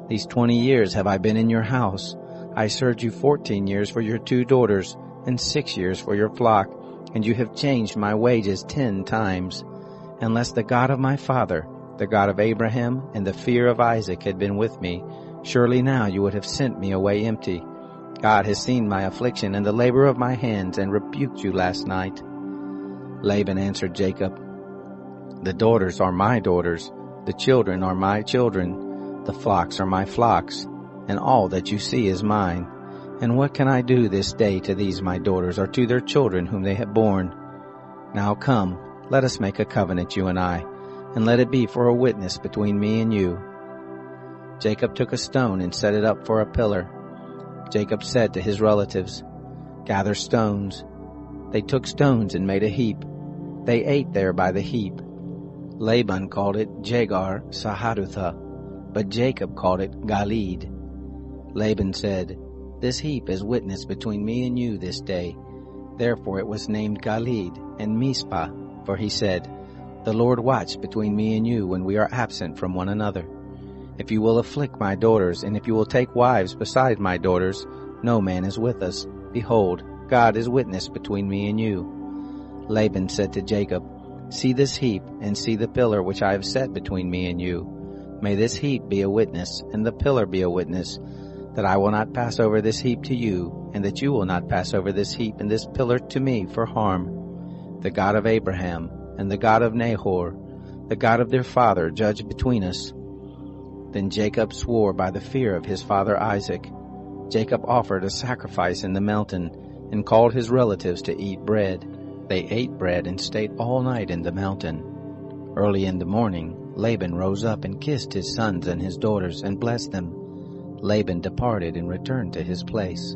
These 20 years have I been in your house. I served you 14 years for your 2 daughters, and 6 years for your flock, and you have changed my wages 10 times. Unless the God of my father, the God of Abraham, and the fear of Isaac had been with me, surely now you would have sent me away empty. God has seen my affliction and the labor of my hands, and rebuked you last night." Laban answered Jacob, "The daughters are my daughters, the children are my children, the flocks are my flocks, and all that you see is mine. And what can I do this day to these my daughters, or to their children whom they have borne? Now come, let us make a covenant, you and I, and let it be for a witness between me and you." Jacob took a stone and set it up for a pillar. Jacob said to his relatives, "Gather stones." They took stones and made a heap. They ate there by the heap. Laban called it Jegar Sahadutha, but Jacob called it Galeed. Laban said, This heap is witness between me and you this day. Therefore it was named Galid and Mizpah, for he said, The Lord watch between me and you when we are absent from one another. If you will afflict my daughters, and if you will take wives beside my daughters, no man is with us. Behold, God is witness between me and you. Laban said to Jacob, See this heap, and see the pillar which I have set between me and you. May this heap be a witness, and the pillar be a witness, that I will not pass over this heap to you, and that you will not pass over this heap and this pillar to me for harm. The God of Abraham, and the God of Nahor, the God of their father, judge between us. Then Jacob swore by the fear of his father Isaac. Jacob offered a sacrifice in the mountain, and called his relatives to eat bread. They ate bread and stayed all night in the mountain. Early in the morning, Laban rose up and kissed his sons and his daughters, and blessed them. Laban departed and returned to his place.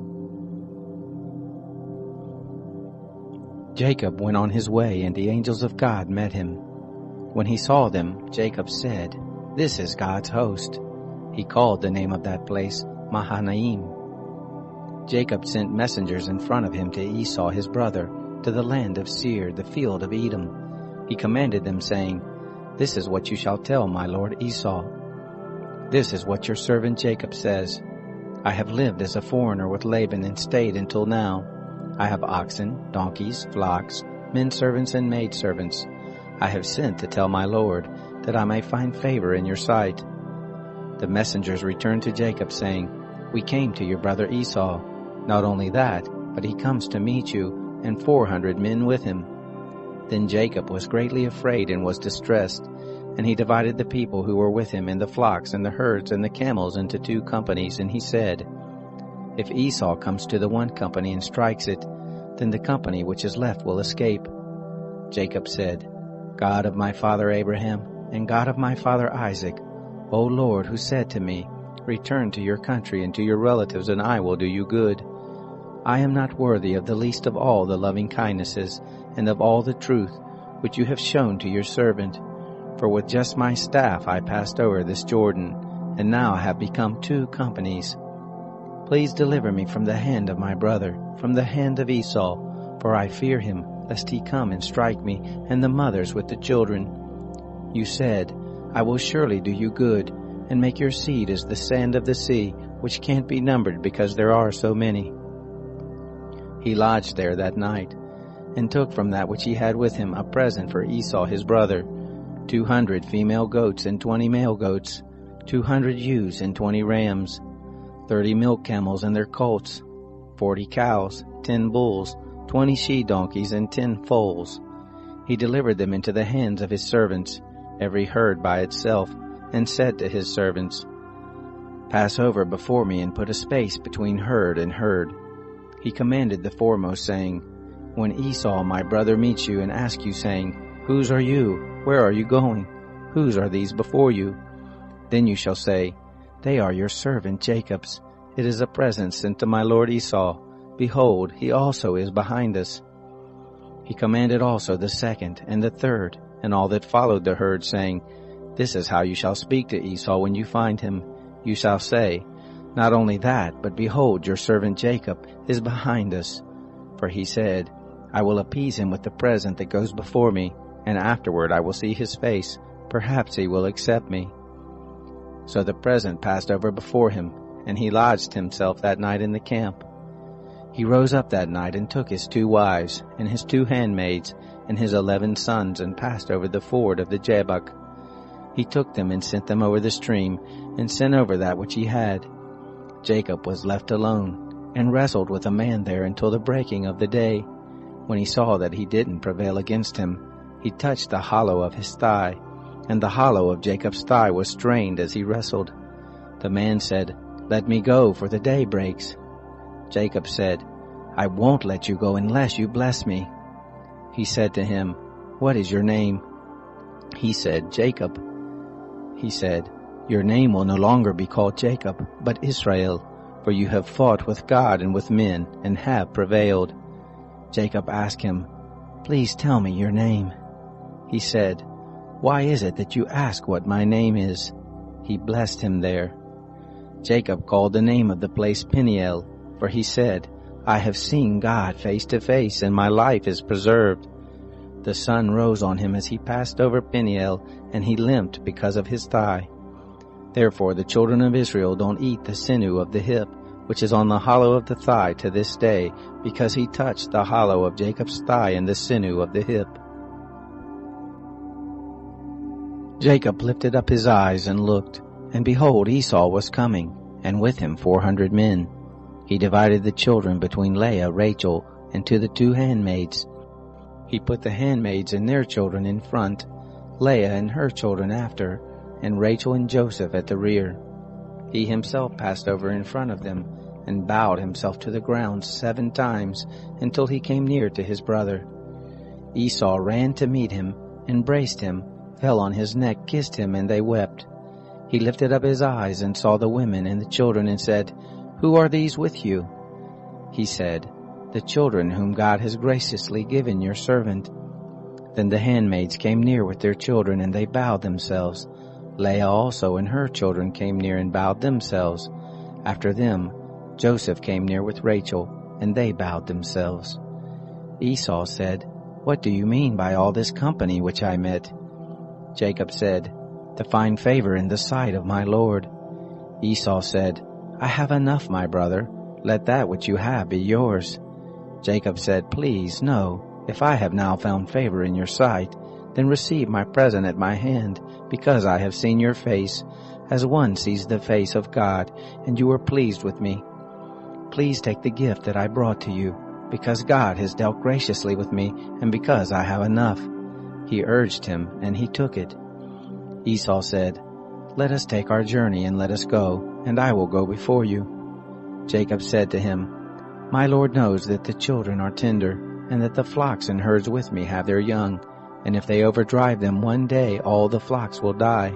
Jacob went on his way, and the angels of God met him. When he saw them, Jacob said, This is God's host. He called the name of that place Mahanaim. Jacob sent messengers in front of him to Esau his brother, to the land of Seir, the field of Edom. He commanded them, saying, This is what you shall tell my lord Esau. This is what your servant Jacob says. I have lived as a foreigner with Laban and stayed until now. I have oxen, donkeys, flocks, men servants and maid servants. I have sent to tell my lord, that I may find favor in your sight. The messengers returned to Jacob, saying, We came to your brother Esau. Not only that, but he comes to meet you, and 400 men with him. Then Jacob was greatly afraid and was distressed, and he divided the people who were with him and the flocks and the herds and the camels into 2 companies, and he said, If Esau comes to the one company and strikes it, then the company which is left will escape. Jacob said, God of my father Abraham, and God of my father Isaac, O Lord, who said to me, Return to your country and to your relatives, and I will do you good. I am not worthy of the least of all the loving kindnesses and of all the truth which you have shown to your servant. For with just my staff I passed over this Jordan, and now I have become 2 companies. Please deliver me from the hand of my brother, from the hand of Esau, for I fear him, lest he come and strike me, and the mothers with the children. You said, I will surely do you good, and make your seed as the sand of the sea, which can't be numbered because there are so many. He lodged there that night, and took from that which he had with him a present for Esau his brother, 200 female goats and 20 male goats, 200 ewes and 20 rams, 30 milk camels and their colts, 40 cows, 10 bulls, 20 she-donkeys, and 10 foals. He delivered them into the hands of his servants, every herd by itself, and said to his servants, Pass over before me and put a space between herd and herd. He commanded the foremost, saying, When Esau my brother meets you and asks you, saying, Whose are you? Where are you going? Whose are these before you? Then you shall say, They are your servant Jacob's. It is a present sent to my lord Esau. Behold, he also is behind us. He commanded also the second and the third, and all that followed the herd, saying, This is how you shall speak to Esau when you find him. You shall say, Not only that, but behold, your servant Jacob is behind us. For he said, I will appease him with the present that goes before me, and afterward I will see his face. Perhaps he will accept me. So the present passed over before him, and he lodged himself that night in the camp. He rose up that night and took his 2 wives, and his 2 handmaids, and his 11 sons, and passed over the ford of the Jabbok. He took them and sent them over the stream, and sent over that which he had. Jacob was left alone, and wrestled with a man there until the breaking of the day. When he saw that he didn't prevail against him, he touched the hollow of his thigh, and the hollow of Jacob's thigh was strained as he wrestled. The man said, Let me go, for the day breaks. Jacob said, I won't let you go unless you bless me. He said to him, What is your name? He said, Jacob. He said, Your name will no longer be called Jacob, but Israel, for you have fought with God and with men, and have prevailed. Jacob asked him, Please tell me your name. He said, Why is it that you ask what my name is? He blessed him there. Jacob called the name of the place Peniel, For he said, I have seen God face to face, and my life is preserved. The sun rose on him as he passed over Peniel, and he limped because of his thigh. Therefore the children of Israel don't eat the sinew of the hip, which is on the hollow of the thigh to this day, because he touched the hollow of Jacob's thigh and the sinew of the hip. Jacob lifted up his eyes and looked, and behold, Esau was coming, and with him 400 men. He divided the children between Leah, Rachel, and to the 2 handmaids. He put the handmaids and their children in front, Leah and her children after, and Rachel and Joseph at the rear. He himself passed over in front of them, and bowed himself to the ground 7 times, until he came near to his brother. Esau ran to meet him, embraced him, fell on his neck, kissed him, and they wept. He lifted up his eyes and saw the women and the children, and said, Who are these with you? He said, The children whom God has graciously given your servant. Then the handmaids came near with their children, and they bowed themselves. Leah also and her children came near and bowed themselves. After them, Joseph came near with Rachel, and they bowed themselves. Esau said, What do you mean by all this company which I met? Jacob said, To find favor in the sight of my Lord. Esau said, I have enough, my brother. Let that which you have be yours. Jacob said, Please, no. If I have now found favor in your sight, then receive my present at my hand, because I have seen your face, as one sees the face of God, and you were pleased with me. Please take the gift that I brought to you, because God has dealt graciously with me, and because I have enough. He urged him, and he took it. Esau said, Let us take our journey, and let us go, and I will go before you. Jacob said to him, My Lord knows that the children are tender, and that the flocks and herds with me have their young, and if they overdrive them one day, all the flocks will die.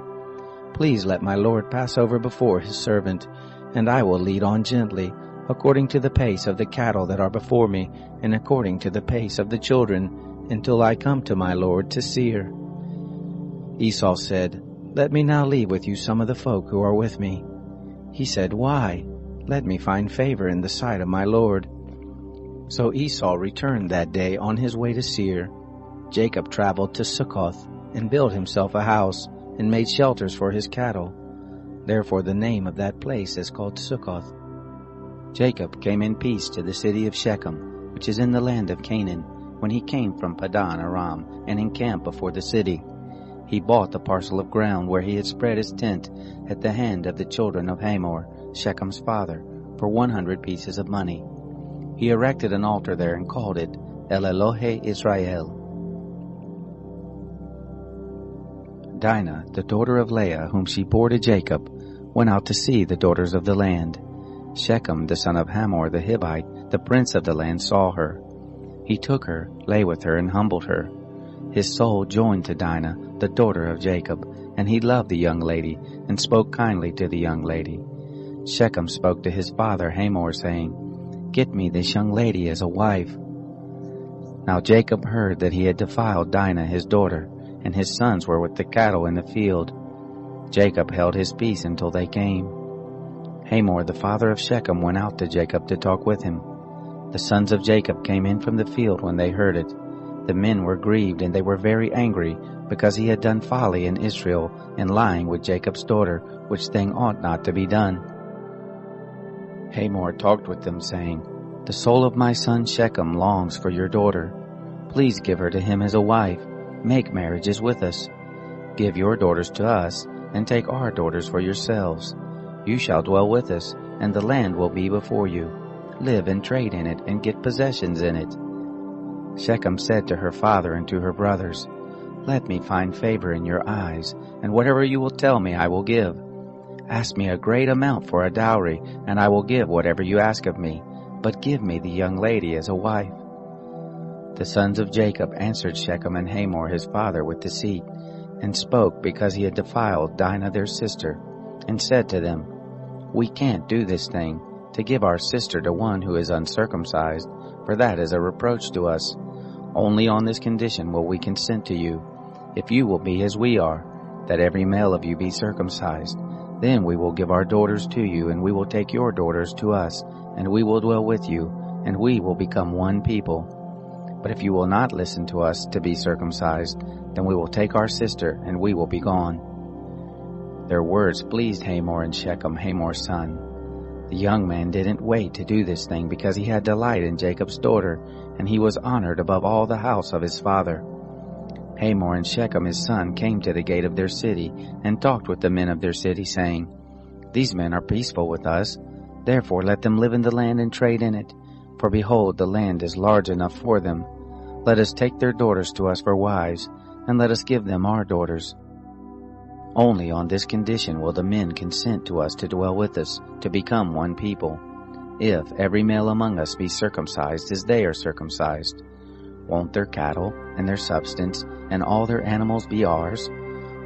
Please let my Lord pass over before his servant, and I will lead on gently, according to the pace of the cattle that are before me, and according to the pace of the children, until I come to my Lord to Seir. Esau said, Let me now leave with you some of the folk who are with me. He said, Why? Let me find favor in the sight of my Lord. So Esau returned that day on his way to Seir. Jacob traveled to Succoth, and built himself a house, and made shelters for his cattle. Therefore the name of that place is called Succoth. Jacob came in peace to the city of Shechem, which is in the land of Canaan, when he came from Padan Aram, and encamped before the city. He bought the parcel of ground where he had spread his tent at the hand of the children of Hamor, Shechem's father, for 100 pieces of money. He erected an altar there and called it El Elohe Israel. Dinah, the daughter of Leah, whom she bore to Jacob, went out to see the daughters of the land. Shechem, the son of Hamor the Hivite, the prince of the land, saw her. He took her, lay with her, and humbled her. His soul joined to Dinah, the daughter of Jacob, and he loved the young lady, and spoke kindly to the young lady. Shechem spoke to his father Hamor, saying, Get me this young lady as a wife. Now Jacob heard that he had defiled Dinah his daughter, and his sons were with the cattle in the field. Jacob held his peace until they came. Hamor the father of Shechem went out to Jacob to talk with him. The sons of Jacob came in from the field when they heard it. The men were grieved, and they were very angry, because he had done folly in Israel, in lying with Jacob's daughter, which thing ought not to be done. Hamor talked with them, saying, The soul of my son Shechem longs for your daughter. Please give her to him as a wife. Make marriages with us. Give your daughters to us, and take our daughters for yourselves. You shall dwell with us, and the land will be before you. Live and trade in it, and get possessions in it. Shechem said to her father and to her brothers, Let me find favor in your eyes, and whatever you will tell me I will give. Ask me a great amount for a dowry, and I will give whatever you ask of me, but give me the young lady as a wife. The sons of Jacob answered Shechem and Hamor his father with deceit, and spoke because he had defiled Dinah their sister, and said to them, We can't do this thing, to give our sister to one who is uncircumcised, for that is a reproach to us. Only on this condition will we consent to you, if you will be as we are, that every male of you be circumcised, Then we will give our daughters to you, and we will take your daughters to us, and we will dwell with you, and we will become one people. But if you will not listen to us to be circumcised, then we will take our sister, and we will be gone." Their words pleased Hamor and Shechem, Hamor's son. The young man didn't wait to do this thing because he had delight in Jacob's daughter, and he was honored above all the house of his father. Hamor and Shechem his son came to the gate of their city and talked with the men of their city, saying, "These men are peaceful with us, therefore let them live in the land and trade in it. For behold, the land is large enough for them. Let us take their daughters to us for wives, and let us give them our daughters. Only on this condition will the men consent to us to dwell with us, to become one people, if every male among us be circumcised as they are circumcised. Won't their cattle and their substance and all their animals be ours?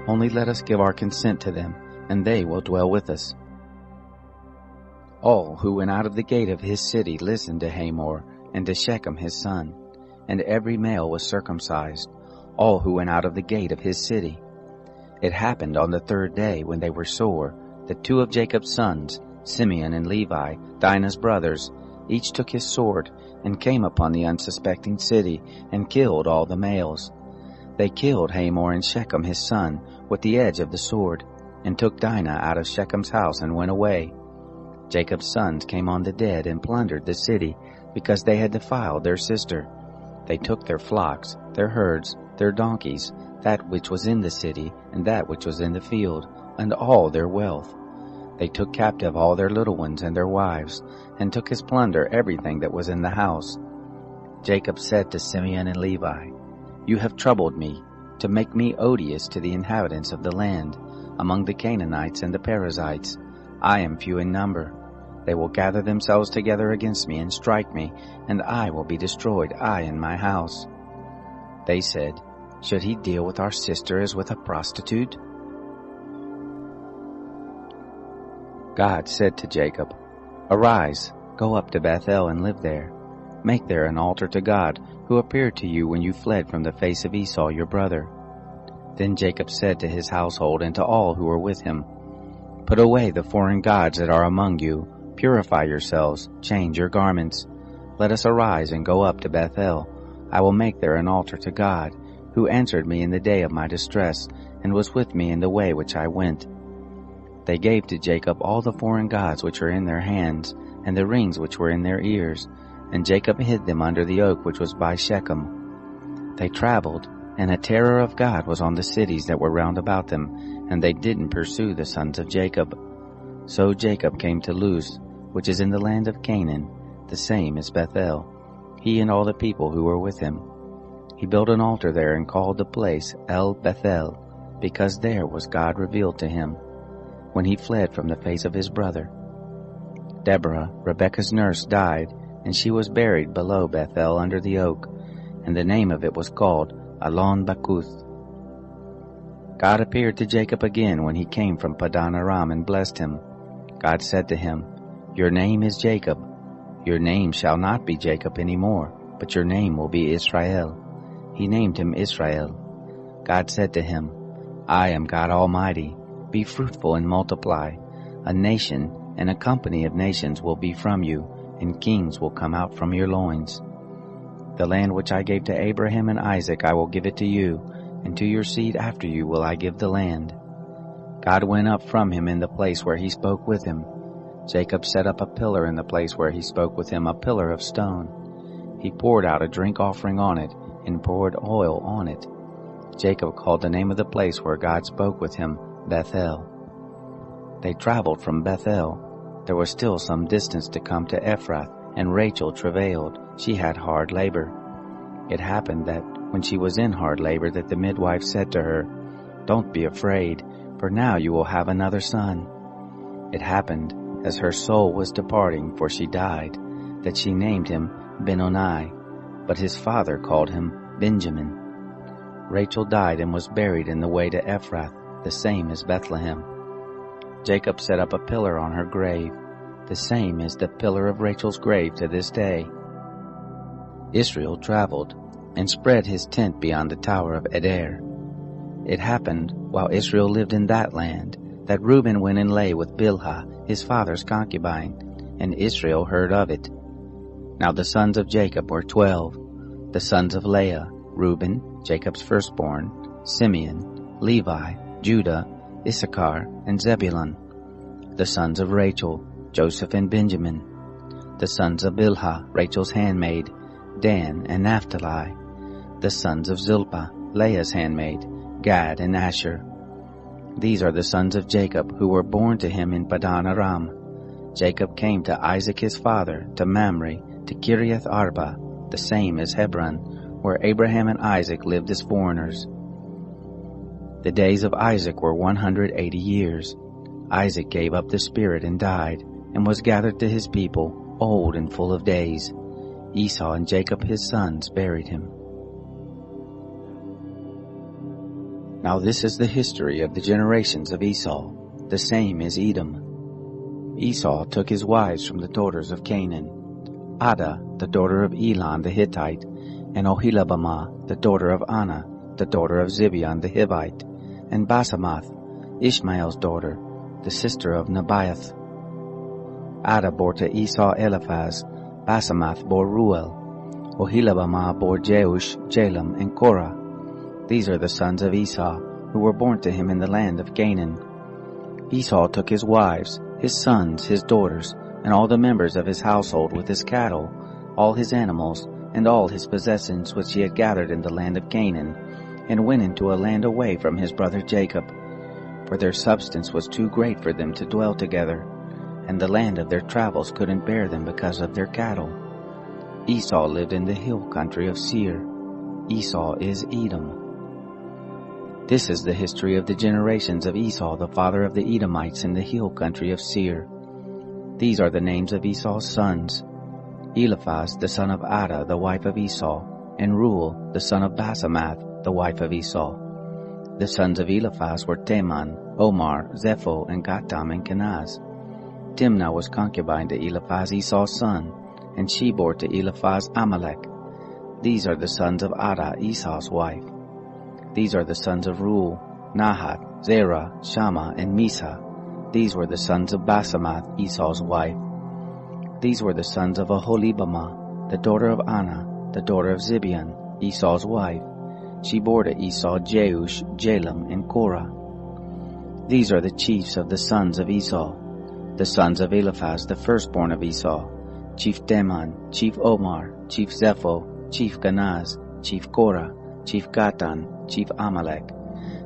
Only let us give our consent to them, and they will dwell with us." All who went out of the gate of his city listened to Hamor and to Shechem his son, and every male was circumcised, all who went out of the gate of his city. It happened on the third day, when they were sore, that two of Jacob's sons, Simeon and Levi, Dinah's brothers, each took his sword, and came upon the unsuspecting city, and killed all the males. They killed Hamor and Shechem his son with the edge of the sword, and took Dinah out of Shechem's house and went away. Jacob's sons came on the dead and plundered the city, because they had defiled their sister. They took their flocks, their herds, their donkeys, that which was in the city, and that which was in the field, and all their wealth. They took captive all their little ones and their wives, and took as plunder everything that was in the house. Jacob said to Simeon and Levi, "You have troubled me, to make me odious to the inhabitants of the land, among the Canaanites and the Perizzites. I am few in number. They will gather themselves together against me and strike me, and I will be destroyed, I and my house." They said, "Should he deal with our sister as with a prostitute?" God said to Jacob, "Arise, go up to Bethel and live there. Make there an altar to God, who appeared to you when you fled from the face of Esau your brother." Then Jacob said to his household and to all who were with him, "Put away the foreign gods that are among you. Purify yourselves, change your garments. Let us arise and go up to Bethel. I will make there an altar to God, who answered me in the day of my distress, and was with me in the way which I went." They gave to Jacob all the foreign gods which were in their hands, and the rings which were in their ears, and Jacob hid them under the oak which was by Shechem. They traveled, and a terror of God was on the cities that were round about them, and they didn't pursue the sons of Jacob. So Jacob came to Luz, which is in the land of Canaan, the same as Bethel, he and all the people who were with him. He built an altar there and called the place El Bethel, because there was God revealed to him, when he fled from the face of his brother. Deborah, Rebekah's nurse, died, and she was buried below Bethel under the oak, and the name of it was called Alon Bakuth. God appeared to Jacob again when he came from Padan Aram and blessed him. God said to him, "Your name is Jacob. Your name shall not be Jacob any more, but your name will be Israel." He named him Israel. God said to him, "I am God Almighty. Be fruitful and multiply. A nation and a company of nations will be from you, and kings will come out from your loins. The land which I gave to Abraham and Isaac I will give it to you, and to your seed after you will I give the land." God went up from him in the place where he spoke with him. Jacob set up a pillar in the place where he spoke with him, a pillar of stone. He poured out a drink offering on it, and poured oil on it. Jacob called the name of the place where God spoke with him Bethel. They traveled from Bethel. There was still some distance to come to Ephrath, and Rachel travailed. She had hard labor. It happened that when she was in hard labor, that the midwife said to her, "Don't be afraid, for now you will have another son." It happened, as her soul was departing, for she died, that she named him Benoni, but his father called him Benjamin. Rachel died and was buried in the way to Ephrath, the same as Bethlehem. Jacob set up a pillar on her grave. The same is the pillar of Rachel's grave to this day. Israel traveled and spread his tent beyond the Tower of Eder. It happened, while Israel lived in that land, that Reuben went and lay with Bilhah, his father's concubine, and Israel heard of it. Now the sons of Jacob were 12, the sons of Leah, Reuben, Jacob's firstborn, Simeon, Levi, Judah, Issachar, and Zebulun. The sons of Rachel, Joseph and Benjamin. The sons of Bilhah, Rachel's handmaid, Dan and Naphtali. The sons of Zilpah, Leah's handmaid, Gad and Asher. These are the sons of Jacob who were born to him in Padan Aram. Jacob came to Isaac his father, to Mamre, to Kiriath Arba, the same as Hebron, where Abraham and Isaac lived as foreigners. The days of Isaac were 180 years. Isaac gave up the spirit and died, and was gathered to his people, old and full of days. Esau and Jacob his sons buried him. Now this is the history of the generations of Esau. The same is Edom. Esau took his wives from the daughters of Canaan, Ada, the daughter of Elon the Hittite, and Oholibamah, the daughter of Anna, the daughter of Zibeon the Hivite, and Basemath, Ishmael's daughter, the sister of Nebaioth. Ada bore to Esau Eliphaz, Basemath bore Ruel, Oholibamah bore Jeush, Jalam, and Korah. These are the sons of Esau, who were born to him in the land of Canaan. Esau took his wives, his sons, his daughters, and all the members of his household with his cattle, all his animals, and all his possessions which he had gathered in the land of Canaan, and went into a land away from his brother Jacob, for their substance was too great for them to dwell together, and the land of their travels couldn't bear them because of their cattle. Esau lived in the hill country of Seir. Esau is Edom. This is the history of the generations of Esau, the father of the Edomites in the hill country of Seir. These are the names of Esau's sons: Eliphaz, the son of Ada, the wife of Esau, and Ruel, the son of Basemath, the wife of Esau. The sons of Eliphaz were Teman, Omar, Zepho, and Gatam, and Kenaz. Timnah was concubine to Eliphaz, Esau's son, and she bore to Eliphaz Amalek. These are the sons of Ada, Esau's wife. These are the sons of Ruel, Nahat, Zerah, Shammah, and Misa. These were the sons of Basemath, Esau's wife. These were the sons of Oholibamah, the daughter of Anna, the daughter of Zibeon, Esau's wife. She bore to Esau Jeush, Jalam, and Korah. These are the chiefs of the sons of Esau. The sons of Eliphaz, the firstborn of Esau: Chief Teman, Chief Omar, Chief Zepho, Chief Kenaz, Chief Korah, Chief Gatan, Chief Amalek.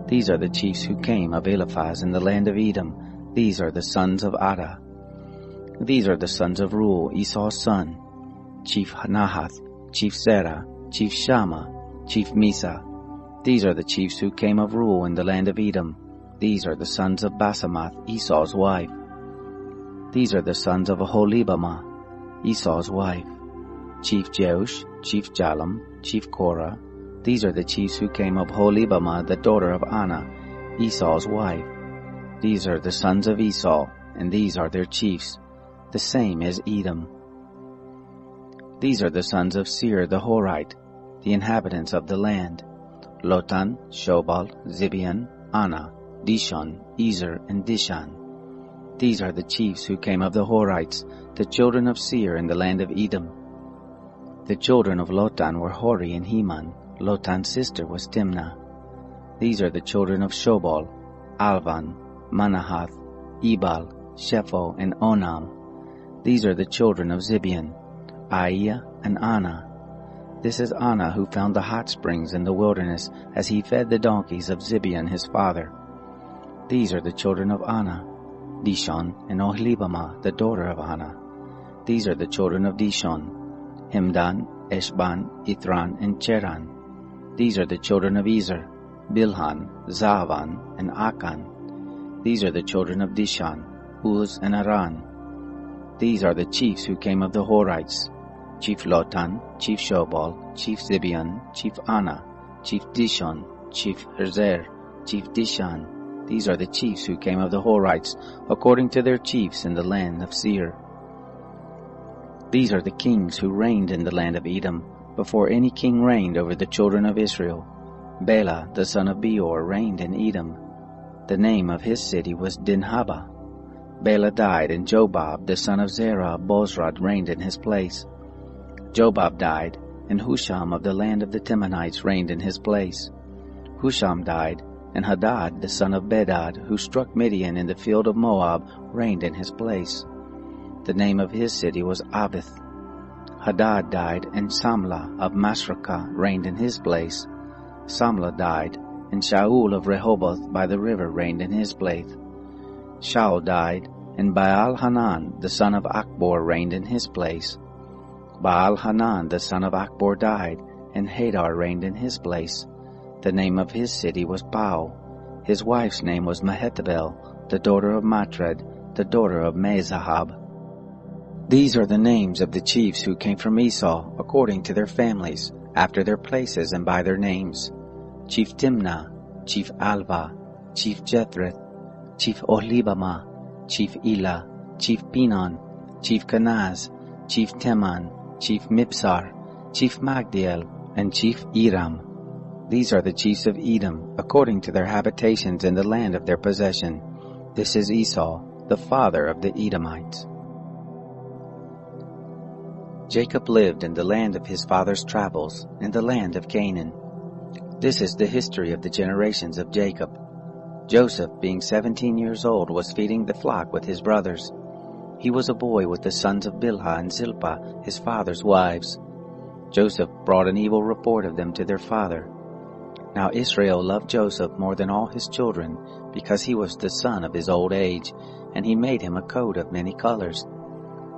These are the chiefs who came of Eliphaz in the land of Edom. These are the sons of Ada. These are the sons of Ruel, Esau's son: Chief Nahath, Chief Zerah, Chief Shammah, Chief Misa. These are the chiefs who came of Ruel in the land of Edom. These are the sons of Basemath, Esau's wife. These are the sons of Oholibamah, Esau's wife: Chief Jeush, Chief Jalam, Chief Korah. These are the chiefs who came of Oholibamah, the daughter of Anna, Esau's wife. These are the sons of Esau, and these are their chiefs, the same as Edom. These are the sons of Seir the Horite, the inhabitants of the land: Lotan, Shobal, Zibeon, Anna, Dishon, Ezer, and Dishan. These are the chiefs who came of the Horites, the children of Seir in the land of Edom. The children of Lotan were Hori and Heman. Lotan's sister was Timnah. These are the children of Shobal: Alvan, Manahath, Ebal, Shepho, and Onam. These are the children of Zibeon: Aiah and Anna. This is Anna who found the hot springs in the wilderness as he fed the donkeys of Zibeon his father. These are the children of Anna: Dishon and Oholibamah, the daughter of Anna. These are the children of Dishon: Hemdan, Eshban, Ithran, and Cheran. These are the children of Ezer: Bilhan, Zaavan, and Akan. These are the children of Dishan: Uz and Aran. These are the chiefs who came of the Horites: Chief Lotan, Chief Shobal, Chief Zibeon, Chief Anna, Chief Dishon, Chief Herzer, Chief Dishan. These are the chiefs who came of the Horites, according to their chiefs in the land of Seir. These are the kings who reigned in the land of Edom, before any king reigned over the children of Israel. Bela, the son of Beor, reigned in Edom. The name of his city was Dinhabah. Bela died, and Jobab, the son of Zerah of Bozrah, reigned in his place. Jobab died, and Husham of the land of the Temanites reigned in his place. Husham died, and Hadad, the son of Bedad, who struck Midian in the field of Moab, reigned in his place. The name of his city was Avith. Hadad died, and Samlah of Masrekah reigned in his place. Samlah died, and Shaul of Rehoboth by the river reigned in his place. Shaul died, and Baal-Hanan the son of Achbor reigned in his place. Baal-Hanan the son of Achbor died, and Hadar reigned in his place. The name of his city was Pau. His wife's name was Mehetabel, the daughter of Matred, the daughter of Mezahab. These are the names of the chiefs who came from Esau, according to their families, after their places and by their names: Chief Timnah, Chief Alva, Chief Jethreth, Chief Ohlibamah, Chief Elah, Chief Pinon, Chief Kenaz, Chief Teman, Chief Mibsar, Chief Magdiel, and Chief Iram. These are the chiefs of Edom, according to their habitations in the land of their possession. This is Esau, the father of the Edomites. Jacob lived in the land of his father's travels, in the land of Canaan. This is the history of the generations of Jacob. Joseph, being 17 years old, was feeding the flock with his brothers. He was a boy with the sons of Bilhah and Zilpah, his father's wives. Joseph brought an evil report of them to their father. Now Israel loved Joseph more than all his children, because he was the son of his old age, and he made him a coat of many colors.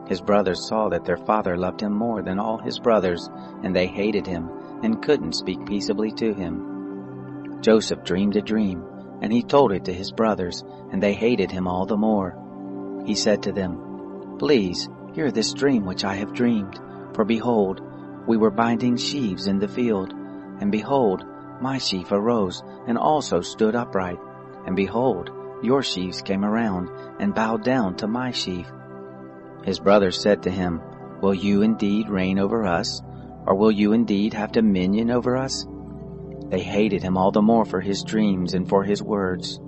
His brothers saw that their father loved him more than all his brothers, and they hated him, and couldn't speak peaceably to him. Joseph dreamed a dream, and he told it to his brothers, and they hated him all the more. He said to them, "Please, hear this dream which I have dreamed. For behold, we were binding sheaves in the field, and behold, my sheaf arose, and also stood upright. And behold, your sheaves came around, and bowed down to my sheaf." His brothers said to him, "Will you indeed reign over us? Or will you indeed have dominion over us?" They hated him all the more for his dreams and for his words.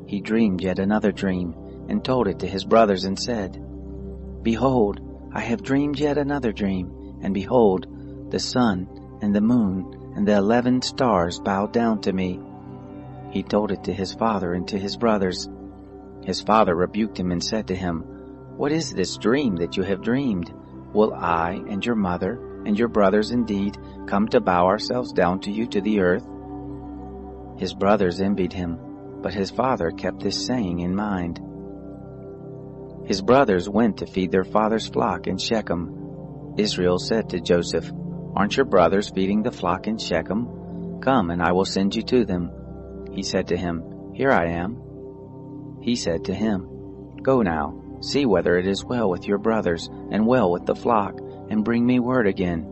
He dreamed yet another dream, and told it to his brothers, and said, "Behold, I have dreamed yet another dream, and behold, the sun and the moon and the 11 stars bowed down to me." He told it to his father and to his brothers. His father rebuked him and said to him, "What is this dream that you have dreamed? Will I and your mother and your brothers indeed come to bow ourselves down to you to the earth?" His brothers envied him, but his father kept this saying in mind. His brothers went to feed their father's flock in Shechem. Israel said to Joseph, "Aren't your brothers feeding the flock in Shechem? Come, and I will send you to them." He said to him, "Here I am." He said to him, "Go now, see whether it is well with your brothers, and well with the flock, and bring me word again."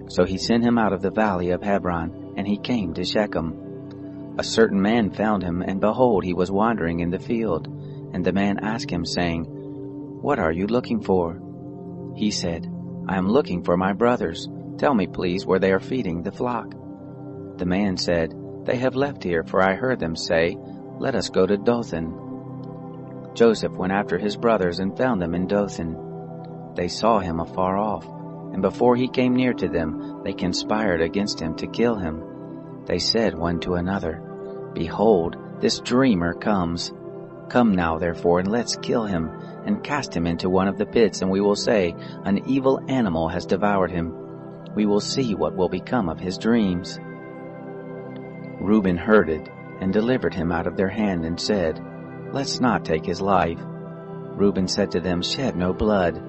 So he sent him out of the valley of Hebron, and he came to Shechem. A certain man found him, and behold, he was wandering in the field. And the man asked him, saying, "What are you looking for?" He said, "I am looking for my brothers. Tell me, please, where they are feeding the flock." The man said, "They have left here, for I heard them say, 'Let us go to Dothan.'" Joseph went after his brothers and found them in Dothan. They saw him afar off, and before he came near to them, they conspired against him to kill him. They said one to another, "Behold, this dreamer comes. Come now, therefore, and let's kill him, and cast him into one of the pits, and we will say, 'An evil animal has devoured him.' We will see what will become of his dreams." Reuben heard it, and delivered him out of their hand, and said, "Let's not take his life." Reuben said to them, "Shed no blood.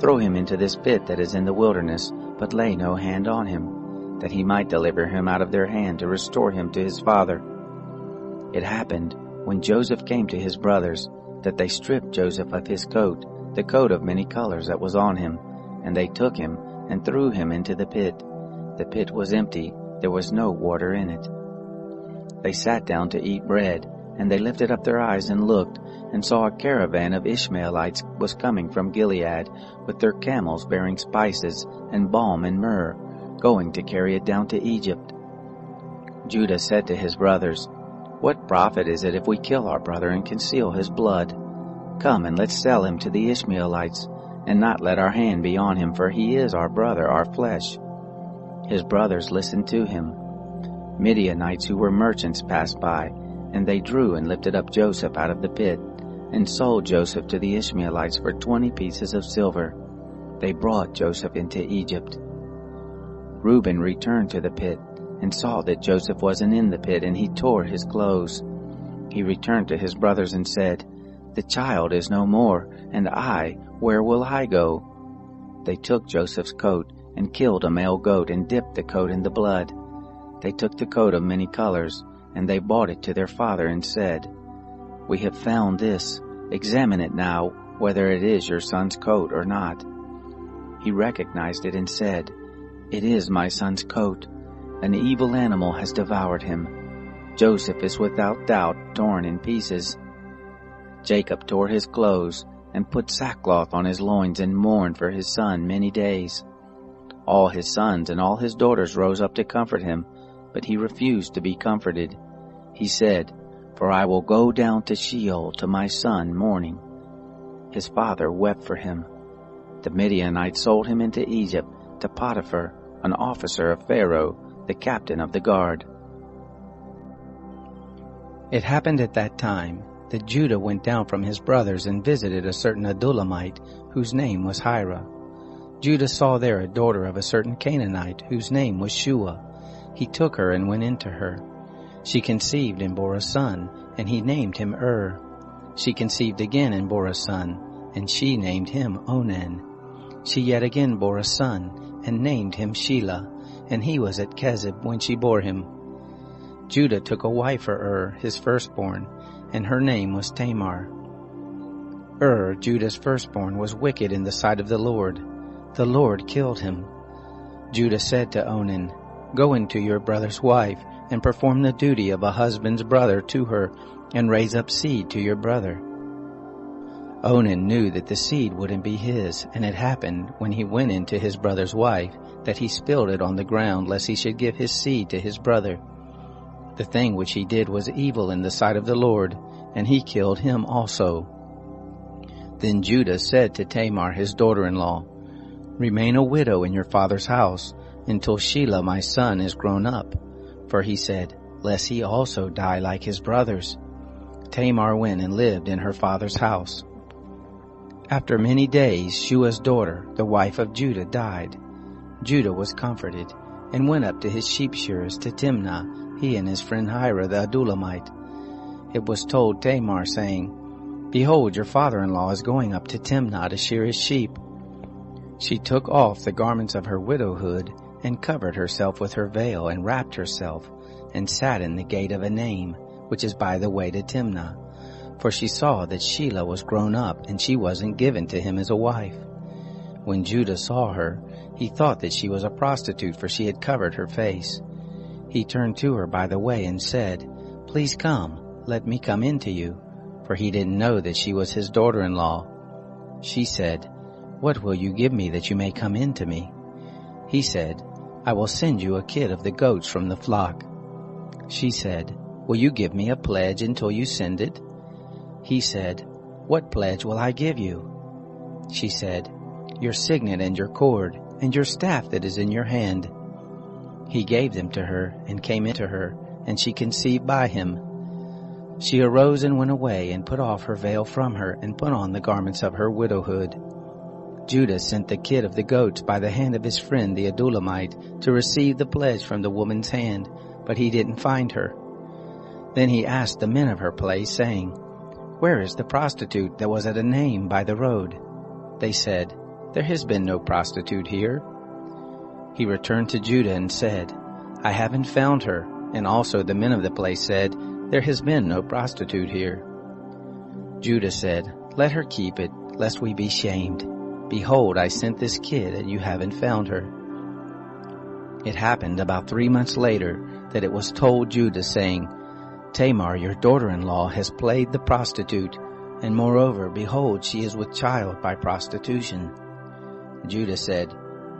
Throw him into this pit that is in the wilderness, but lay no hand on him, that he might deliver him out of their hand to restore him to his father." It happened, when Joseph came to his brothers, that they stripped Joseph of his coat, the coat of many colors that was on him, and they took him and threw him into the pit. The pit was empty, there was no water in it. They sat down to eat bread, and they lifted up their eyes and looked, and saw a caravan of Ishmaelites was coming from Gilead, with their camels bearing spices and balm and myrrh, going to carry it down to Egypt. Judah said to his brothers, "What profit is it if we kill our brother and conceal his blood? Come and let's sell him to the Ishmaelites, and not let our hand be on him, for he is our brother, our flesh." His brothers listened to him. Midianites who were merchants passed by, and they drew and lifted up Joseph out of the pit, and sold Joseph to the Ishmaelites for 20 pieces of silver. They brought Joseph into Egypt. Reuben returned to the pit, and saw that Joseph wasn't in the pit, and he tore his clothes. He returned to his brothers and said, "The child is no more, and where will I go?" They took Joseph's coat, and killed a male goat, and dipped the coat in the blood. They took the coat of many colors, and they brought it to their father, and said, "We have found this. Examine it now, whether it is your son's coat or not." He recognized it and said, "It is my son's coat. An evil animal has devoured him. Joseph is without doubt torn in pieces." Jacob tore his clothes, and put sackcloth on his loins, and mourned for his son many days. All his sons and all his daughters rose up to comfort him, but he refused to be comforted. He said, "For I will go down to Sheol to my son mourning." His father wept for him. The Midianites sold him into Egypt to Potiphar, an officer of Pharaoh, the captain of the guard. It happened at that time that Judah went down from his brothers and visited a certain Adullamite whose name was Hira. Judah saw there a daughter of a certain Canaanite whose name was Shua. He took her and went into her. She conceived and bore a son, and he named him She conceived again and bore a son, and she named him Onan. She yet again bore a son, and named him Shelah, and he was at Kezib when she bore him. Judah took a wife for his firstborn, and her name was Tamar. Judah's firstborn, was wicked in the sight of the Lord. The Lord killed him. Judah said to Onan, "Go into your brother's wife, and perform the duty of a husband's brother to her, and raise up seed to your brother." Onan knew that the seed wouldn't be his, and it happened, when he went into his brother's wife, that he spilled it on the ground, lest he should give his seed to his brother. The thing which he did was evil in the sight of the Lord, and he killed him also. Then Judah said to Tamar his daughter-in-law, "Remain a widow in your father's house, until Shelah my son is grown up." For he said, "Lest he also die like his brothers." Tamar went and lived in her father's house. After many days, Shua's daughter, the wife of Judah, died. Judah was comforted, and went up to his sheep shearers to Timnah, he and his friend Hira the Adullamite. It was told Tamar, saying, "Behold, your father-in-law is going up to Timnah to shear his sheep." She took off the garments of her widowhood, and covered herself with her veil, and wrapped herself, and sat in the gate of Enaim, which is by the way to Timnah. For she saw that Shelah was grown up, and she wasn't given to him as a wife. When Judah saw her, he thought that she was a prostitute, for she had covered her face. He turned to her by the way and said, "Please come, let me come in to you," for he didn't know that she was his daughter-in-law. She said, "What will you give me that you may come in to me?" He said, "I will send you a kid of the goats from the flock." She said, "Will you give me a pledge until you send it?" He said, "What pledge will I give you?" She said, "Your signet and your cord, and your staff that is in your hand." He gave them to her, and came into her, and she conceived by him. She arose and went away, and put off her veil from her, and put on the garments of her widowhood. Judah sent the kid of the goats by the hand of his friend the Adullamite to receive the pledge from the woman's hand, but he didn't find her. Then he asked the men of her place, saying, "Where is the prostitute that was at Enaim by the road?" They said, "There has been no prostitute here." He returned to Judah and said, "I haven't found her." And also the men of the place said, "There has been no prostitute here." Judah said, "Let her keep it, lest we be shamed. Behold, I sent this kid, and you haven't found her." It happened about 3 months later that it was told Judah, saying, "Tamar, your daughter-in-law, has played the prostitute, and moreover, behold, she is with child by prostitution." Judah said,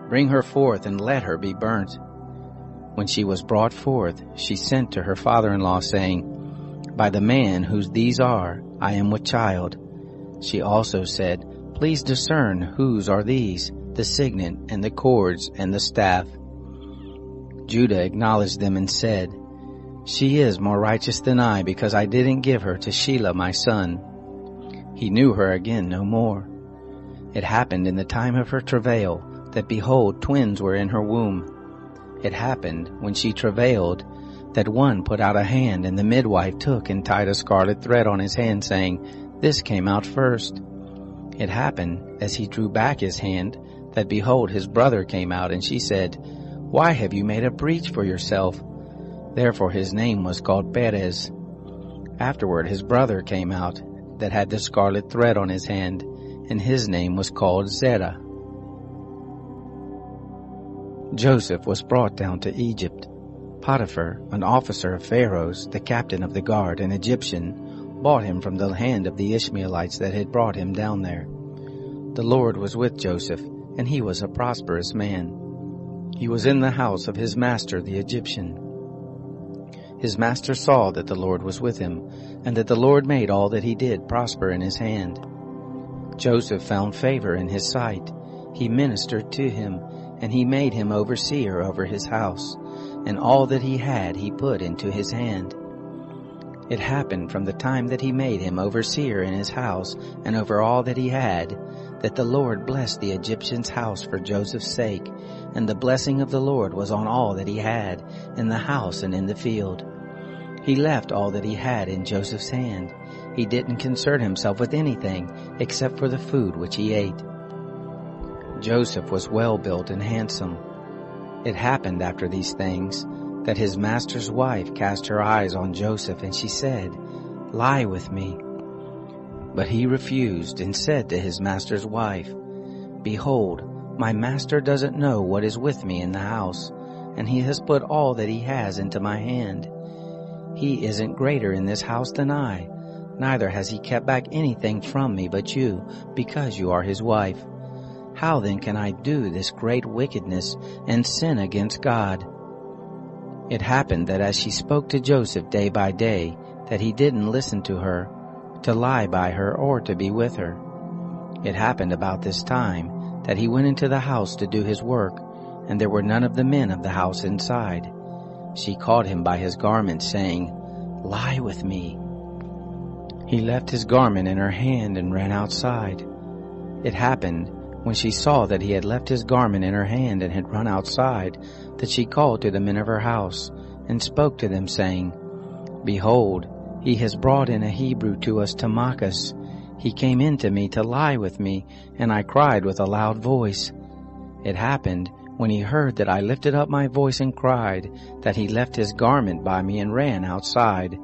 "Bring her forth, and let her be burnt." When she was brought forth, she sent to her father-in-law, saying, By the man whose these are, I am with child. She also said, Please discern whose are these, the signet and the cords and the staff. Judah acknowledged them and said, She is more righteous than I, because I didn't give her to Shelah my son. He knew her again no more. It happened in the time of her travail, that behold, twins were in her womb. It happened, when she travailed, that one put out a hand, and the midwife took and tied a scarlet thread on his hand, saying, This came out first. It happened, as he drew back his hand, that behold, his brother came out, and she said, Why have you made a breach for yourself? Therefore his name was called Perez. Afterward his brother came out, that had the scarlet thread on his hand, and his name was called Zerah. Joseph was brought down to Egypt. Potiphar, an officer of Pharaoh's, the captain of the guard, an Egyptian, bought him from the hand of the Ishmaelites that had brought him down there. The Lord was with Joseph, and he was a prosperous man. He was in the house of his master the Egyptian. His master saw that the Lord was with him, and that the Lord made all that he did prosper in his hand. Joseph found favor in his sight. He ministered to him, and he made him overseer over his house, and all that he had he put into his hand. It happened from the time that he made him overseer in his house and over all that he had, that the Lord blessed the Egyptian's house for Joseph's sake, and the blessing of the Lord was on all that he had, in the house and in the field. He left all that he had in Joseph's hand. He didn't concern himself with anything except for the food which he ate. Joseph was well built and handsome. It happened after these things that his master's wife cast her eyes on Joseph, and she said, Lie with me. But he refused and said to his master's wife, Behold, my master doesn't know what is with me in the house, and he has put all that he has into my hand. He isn't greater in this house than I, neither has he kept back anything from me but you, because you are his wife. How then can I do this great wickedness and sin against God? It happened that as she spoke to Joseph day by day, that he didn't listen to her, to lie by her or to be with her. It happened about this time that he went into the house to do his work, and there were none of the men of the house inside. She caught him by his garment, saying, Lie with me. He left his garment in her hand and ran outside. It happened, when she saw that he had left his garment in her hand and had run outside, that she called to the men of her house, and spoke to them, saying, Behold, he has brought in a Hebrew to us to mock us. He came in to me to lie with me, and I cried with a loud voice. It happened, when he heard that I lifted up my voice and cried, that he left his garment by me and ran outside.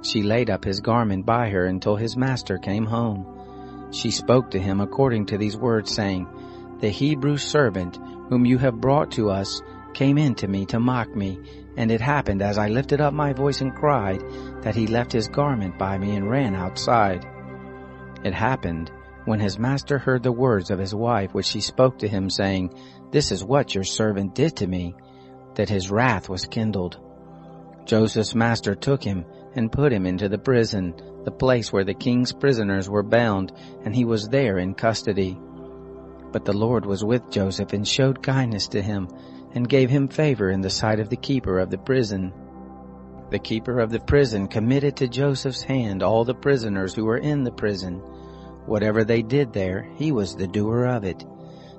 She laid up his garment by her until his master came home. She spoke to him according to these words, saying, The Hebrew servant whom you have brought to us came in to me to mock me, and it happened as I lifted up my voice and cried, that he left his garment by me and ran outside. It happened, when his master heard the words of his wife which she spoke to him, saying, This is what your servant did to me, that his wrath was kindled. Joseph's master took him and put him into the prison, the place where the king's prisoners were bound, and he was there in custody. But the Lord was with Joseph and showed kindness to him, and gave him favor in the sight of the keeper of the prison. The keeper of the prison committed to Joseph's hand all the prisoners who were in the prison. Whatever they did there, he was the doer of it.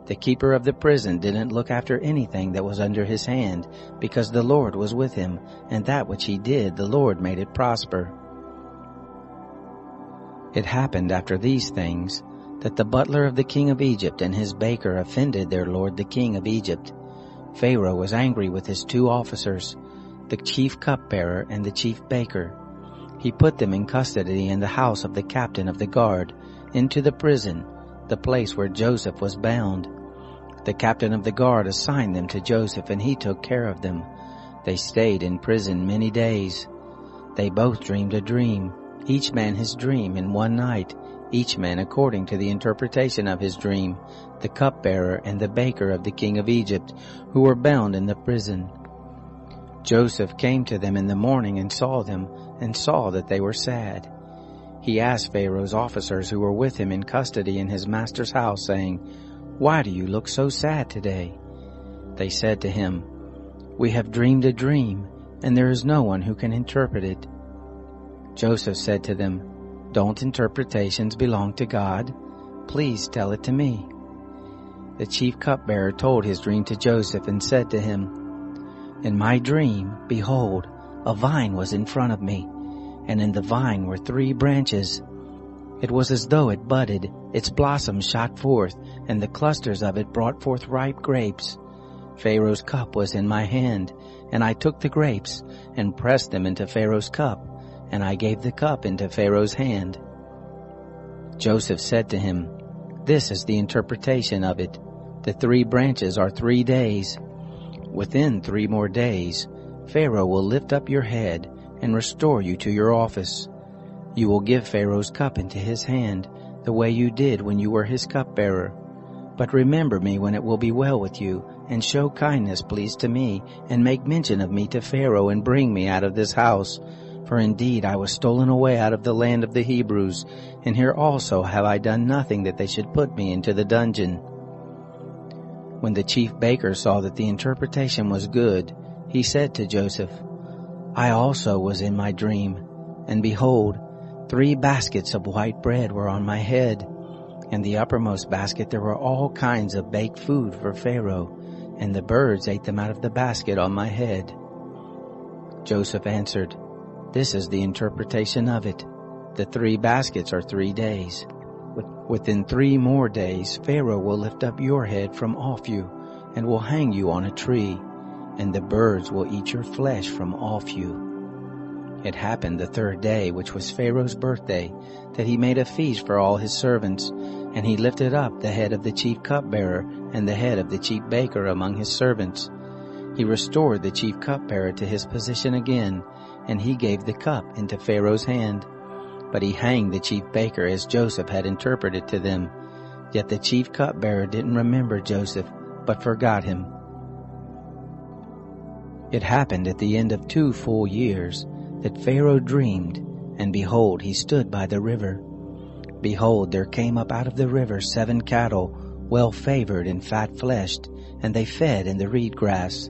The keeper of the prison didn't look after anything that was under his hand, because the Lord was with him, and that which he did, the Lord made it prosper. It happened after these things, that the butler of the king of Egypt and his baker offended their lord the king of Egypt. Pharaoh was angry with his two officers, the chief cupbearer and the chief baker. He put them in custody in the house of the captain of the guard, into the prison, the place where Joseph was bound. The captain of the guard assigned them to Joseph, and he took care of them. They stayed in prison many days. They both dreamed a dream, each man his dream in one night, each man according to the interpretation of his dream, the cupbearer and the baker of the king of Egypt, who were bound in the prison. Joseph came to them in the morning and saw them, and saw that they were sad. He asked Pharaoh's officers who were with him in custody in his master's house, saying, "Why do you look so sad today?" They said to him, "We have dreamed a dream, and there is no one who can interpret it." Joseph said to them, "Don't interpretations belong to God? Please tell it to me." The chief cupbearer told his dream to Joseph and said to him, "In my dream, behold, a vine was in front of me, and in the vine were 3 branches. It was as though it budded, its blossoms shot forth, and the clusters of it brought forth ripe grapes. Pharaoh's cup was in my hand, and I took the grapes and pressed them into Pharaoh's cup, and I gave the cup into Pharaoh's hand." Joseph said to him, "This is the interpretation of it. The 3 branches are 3 days. Within 3 more days, Pharaoh will lift up your head and restore you to your office. You will give Pharaoh's cup into his hand, the way you did when you were his cupbearer. But remember me when it will be well with you, and show kindness, please, to me, and make mention of me to Pharaoh, and bring me out of this house. For indeed I was stolen away out of the land of the Hebrews, and here also have I done nothing that they should put me into the dungeon." When the chief baker saw that the interpretation was good, he said to Joseph, "I also was in my dream, and behold, 3 baskets of white bread were on my head. In the uppermost basket there were all kinds of baked food for Pharaoh, and the birds ate them out of the basket on my head." Joseph answered, "This is the interpretation of it. The 3 baskets are 3 days. Within 3 more days Pharaoh will lift up your head from off you, and will hang you on a tree, and the birds will eat your flesh from off you." It happened the 3rd day, which was Pharaoh's birthday, that he made a feast for all his servants, and he lifted up the head of the chief cupbearer and the head of the chief baker among his servants. He restored the chief cupbearer to his position again, and he gave the cup into Pharaoh's hand. But he hanged the chief baker as Joseph had interpreted to them. Yet the chief cupbearer didn't remember Joseph, but forgot him. It happened at the end of 2 full years that Pharaoh dreamed, and behold, he stood by the river. Behold, there came up out of the river 7 cattle, well-favored and fat-fleshed, and they fed in the reed grass.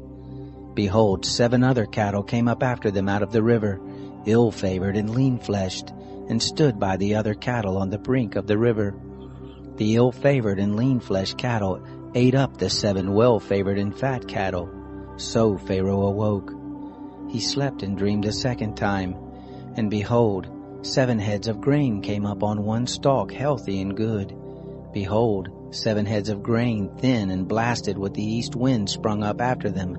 Behold, 7 other cattle came up after them out of the river, ill-favored and lean-fleshed, and stood by the other cattle on the brink of the river. The ill-favored and lean-fleshed cattle ate up the 7 well-favored and fat cattle. So Pharaoh awoke. He slept and dreamed a 2nd time, and behold, 7 heads of grain came up on one stalk, healthy and good. Behold, 7 heads of grain, thin and blasted with the east wind, sprung up after them.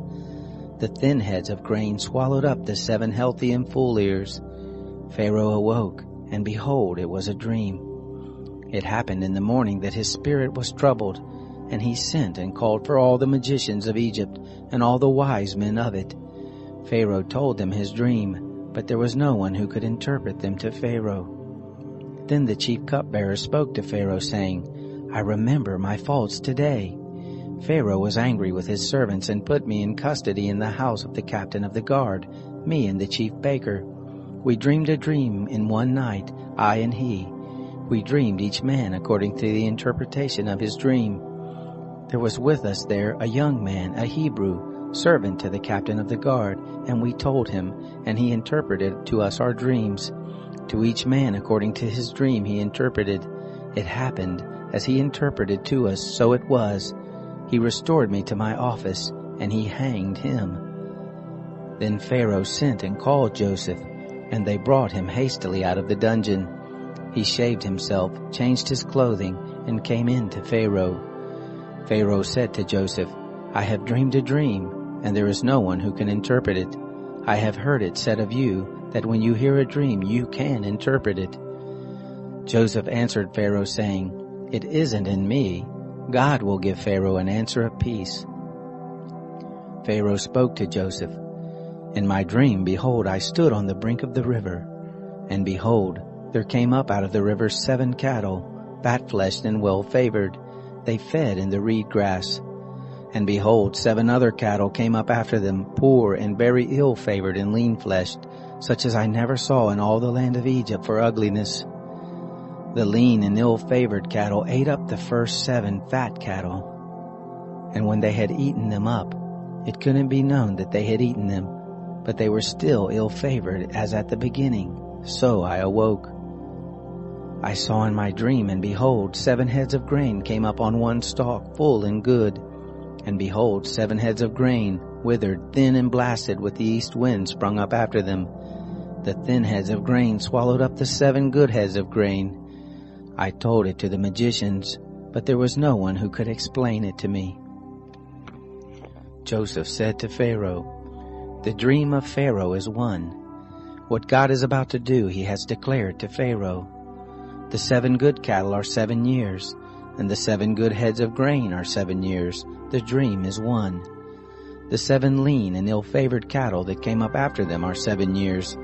The thin heads of grain swallowed up the 7 healthy and full ears. Pharaoh awoke, and behold, it was a dream. It happened in the morning that his spirit was troubled, and he sent and called for all the magicians of Egypt and all the wise men of it. Pharaoh told them his dream, but there was no one who could interpret them to Pharaoh. Then the chief cupbearer spoke to Pharaoh, saying, "I remember my faults today. Pharaoh was angry with his servants and put me in custody in the house of the captain of the guard, me and the chief baker. We dreamed a dream in one night, I and he. We dreamed each man according to the interpretation of his dream. There was with us there a young man, a Hebrew, servant to the captain of the guard, and we told him, and he interpreted to us our dreams. To each man according to his dream he interpreted. It happened, as he interpreted to us, so it was. He restored me to my office, and he hanged him." Then Pharaoh sent and called Joseph, and they brought him hastily out of the dungeon. He shaved himself, changed his clothing, and came in to Pharaoh. Pharaoh said to Joseph, "I have dreamed a dream, and there is no one who can interpret it. I have heard it said of you, that when you hear a dream you can interpret it." Joseph answered Pharaoh, saying, "It isn't in me. God will give Pharaoh an answer of peace." Pharaoh spoke to Joseph, "In my dream, behold, I stood on the brink of the river, and behold, there came up out of the river 7 cattle, fat-fleshed and well-favored. They fed in the reed grass. And behold, 7 other cattle came up after them, poor and very ill-favored and lean-fleshed, such as I never saw in all the land of Egypt for ugliness. The lean and ill-favored cattle ate up the first 7 fat cattle. And when they had eaten them up, it couldn't be known that they had eaten them, but they were still ill-favored as at the beginning. So I awoke. I saw in my dream, and behold, 7 heads of grain came up on one stalk, full and good. And behold, 7 heads of grain, withered, thin and blasted with the east wind, sprung up after them. The thin heads of grain swallowed up the 7 good heads of grain. I told it to the magicians, but there was no one who could explain it to me. Joseph said to Pharaoh, "The dream of Pharaoh is one. What God is about to do he has declared to Pharaoh. The 7 good cattle are 7 years, and the 7 good heads of grain are 7 years. The dream is one. The 7 lean and ill-favored cattle that came up after them are 7 years,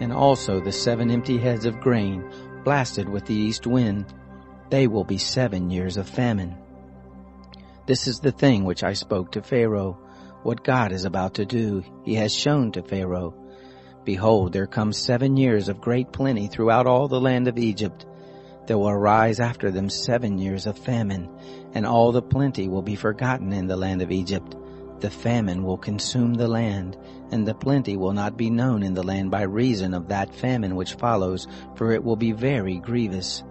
and also the 7 empty heads of grain, blasted with the east wind. They will be 7 years of famine. This is the thing which I spoke to Pharaoh. What God is about to do, he has shown to Pharaoh. Behold, there comes 7 years of great plenty throughout all the land of Egypt. There will arise after them 7 years of famine, and all the plenty will be forgotten in the land of Egypt. The famine will consume the land, and the plenty will not be known in the land by reason of that famine which follows, for it will be very grievous.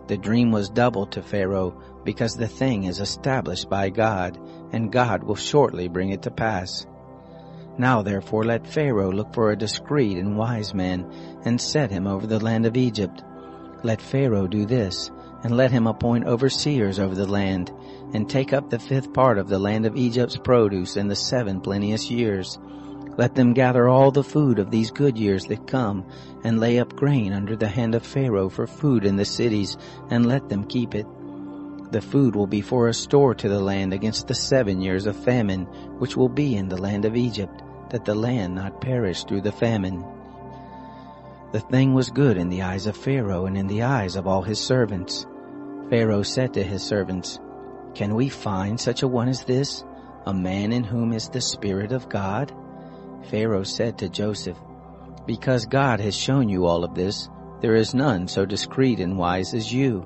The dream was doubled to Pharaoh, because the thing is established by God, and God will shortly bring it to pass. Now therefore let Pharaoh look for a discreet and wise man, and set him over the land of Egypt. Let Pharaoh do this, and let him appoint overseers over the land, and take up the 5th part of the land of Egypt's produce in the 7 plenteous years. Let them gather all the food of these good years that come, and lay up grain under the hand of Pharaoh for food in the cities, and let them keep it. The food will be for a store to the land against the 7 years of famine, which will be in the land of Egypt, that the land not perish through the famine." The thing was good in the eyes of Pharaoh and in the eyes of all his servants. Pharaoh said to his servants, "Can we find such a one as this, a man in whom is the Spirit of God?" Pharaoh said to Joseph, "Because God has shown you all of this, there is none so discreet and wise as you.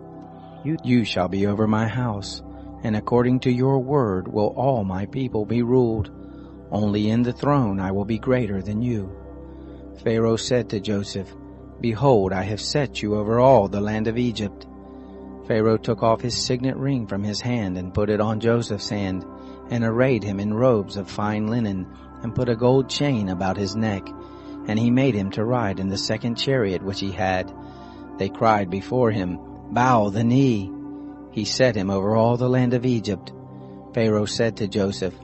You shall be over my house, and according to your word will all my people be ruled. Only in the throne I will be greater than you." Pharaoh said to Joseph, "Behold, I have set you over all the land of Egypt." Pharaoh took off his signet ring from his hand and put it on Joseph's hand, and arrayed him in robes of fine linen, and put a gold chain about his neck. And he made him to ride in the 2nd chariot which he had. They cried before him, "Bow the knee." He set him over all the land of Egypt. Pharaoh said to Joseph,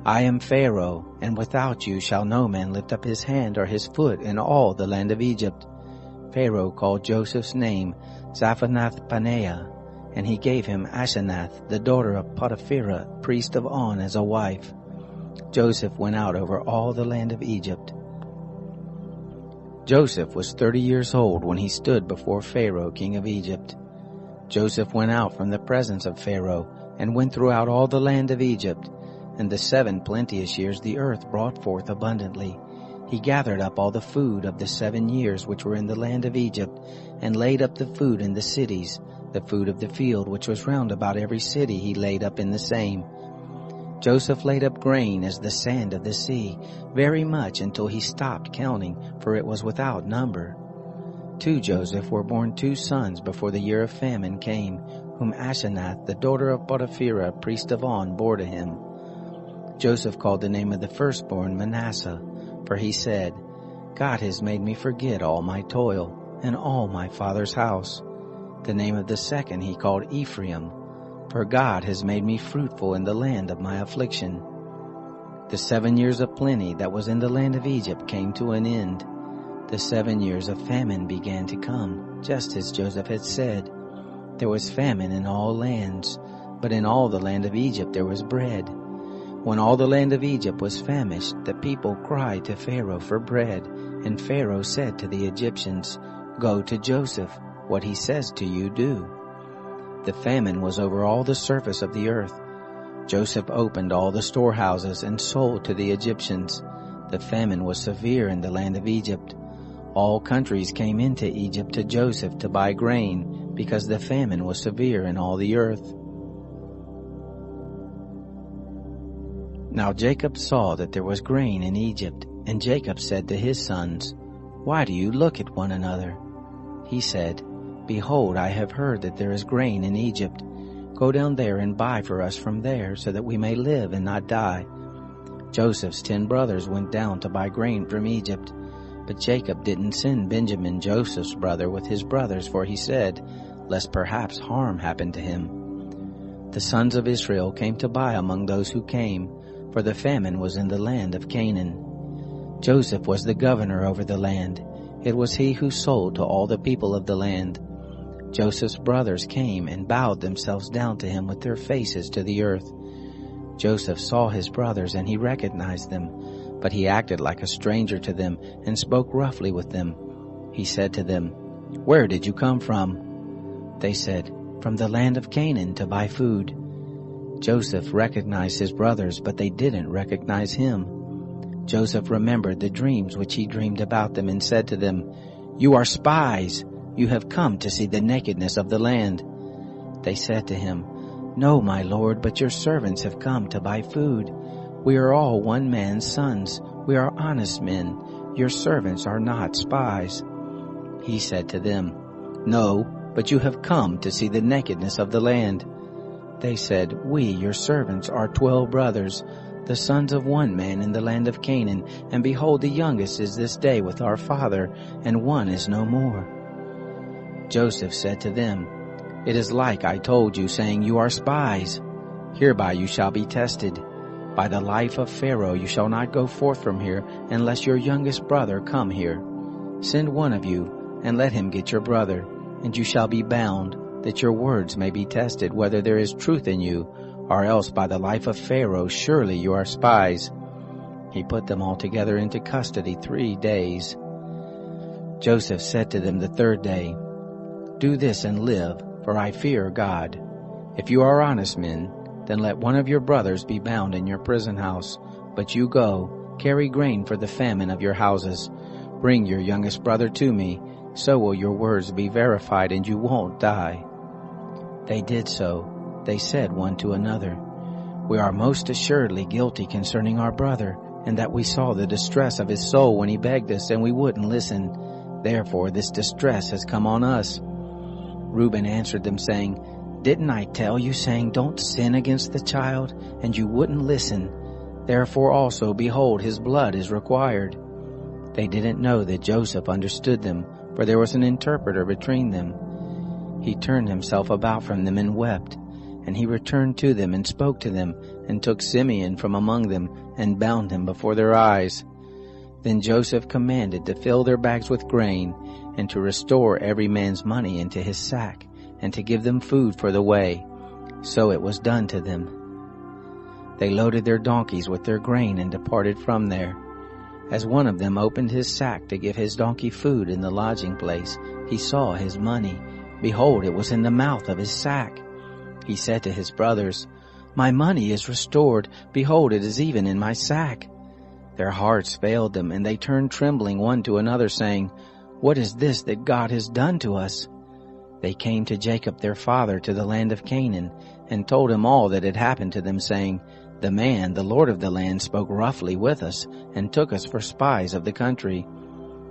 "I am Pharaoh, and without you shall no man lift up his hand or his foot in all the land of Egypt." Pharaoh called Joseph's name Zaphanath-Paneah, and he gave him Asenath, the daughter of Potiphera, priest of On, as a wife. Joseph went out over all the land of Egypt. Joseph was 30 years old when he stood before Pharaoh, king of Egypt. Joseph went out from the presence of Pharaoh, and went throughout all the land of Egypt. And the 7 plenteous years the earth brought forth abundantly. He gathered up all the food of the 7 years which were in the land of Egypt, and laid up the food in the cities. The food of the field which was round about every city he laid up in the same. Joseph laid up grain as the sand of the sea, very much until he stopped counting, for it was without number. To Joseph were born 2 sons before the year of famine came, whom Asenath, the daughter of Potiphera, priest of On, bore to him. Joseph called the name of the firstborn Manasseh, for he said, "God has made me forget all my toil, and all my father's house." The name of the second he called Ephraim, for God has made me fruitful in the land of my affliction. The 7 years of plenty that was in the land of Egypt came to an end. The 7 years of famine began to come, just as Joseph had said. There was famine in all lands, but in all the land of Egypt there was bread. When all the land of Egypt was famished, the people cried to Pharaoh for bread, and Pharaoh said to the Egyptians, "Go to Joseph, what he says to you do." The famine was over all the surface of the earth. Joseph opened all the storehouses and sold to the Egyptians. The famine was severe in the land of Egypt. All countries came into Egypt to Joseph to buy grain, because the famine was severe in all the earth. Now Jacob saw that there was grain in Egypt, and Jacob said to his sons, "Why do you look at one another?" He said, "Behold, I have heard that there is grain in Egypt. Go down there and buy for us from there, so that we may live and not die." Joseph's 10 brothers went down to buy grain from Egypt. But Jacob didn't send Benjamin, Joseph's brother, with his brothers, for he said, lest perhaps harm happen to him. The sons of Israel came to buy among those who came, for the famine was in the land of Canaan. Joseph was the governor over the land. It was he who sold to all the people of the land. Joseph's brothers came and bowed themselves down to him with their faces to the earth. Joseph saw his brothers, and he recognized them, but he acted like a stranger to them and spoke roughly with them. He said to them, "Where did you come from?" They said, "From the land of Canaan to buy food." Joseph recognized his brothers, but they didn't recognize him. Joseph remembered the dreams which he dreamed about them and said to them, "You are spies. You have come to see the nakedness of the land." They said to him, "No, my lord, but your servants have come to buy food. We are all one man's sons. We are honest men. Your servants are not spies." He said to them, "No, but you have come to see the nakedness of the land." They said, "We, your servants, are 12 brothers, the sons of one man in the land of Canaan, and behold, the youngest is this day with our father, and one is no more." Joseph said to them, "It is like I told you, saying, you are spies. Hereby you shall be tested. By the life of Pharaoh you shall not go forth from here, unless your youngest brother come here. Send one of you, and let him get your brother, and you shall be bound, that your words may be tested, whether there is truth in you, or else by the life of Pharaoh surely you are spies." He put them all together into custody 3 days. Joseph said to them the 3rd day, "Do this and live, for I fear God. If you are honest men, then let one of your brothers be bound in your prison house. But you go, carry grain for the famine of your houses. Bring your youngest brother to me, so will your words be verified and you won't die." They did so. They said one to another, "We are most assuredly guilty concerning our brother, and that we saw the distress of his soul when he begged us, and we wouldn't listen. Therefore this distress has come on us." Reuben answered them, saying, "Didn't I tell you, saying, don't sin against the child? And you wouldn't listen. Therefore also, behold, his blood is required." They didn't know that Joseph understood them, for there was an interpreter between them. He turned himself about from them and wept. And he returned to them and spoke to them, and took Simeon from among them, and bound him before their eyes. Then Joseph commanded to fill their bags with grain, and to restore every man's money into his sack, and to give them food for the way. So it was done to them. They loaded their donkeys with their grain and departed from there. As one of them opened his sack to give his donkey food in the lodging place, he saw his money. Behold, it was in the mouth of his sack. He said to his brothers, "My money is restored. Behold, it is even in my sack." Their hearts failed them, and they turned trembling one to another, saying, "What is this that God has done to us?" They came to Jacob their father to the land of Canaan, and told him all that had happened to them, saying, "The man, the lord of the land, spoke roughly with us, and took us for spies of the country."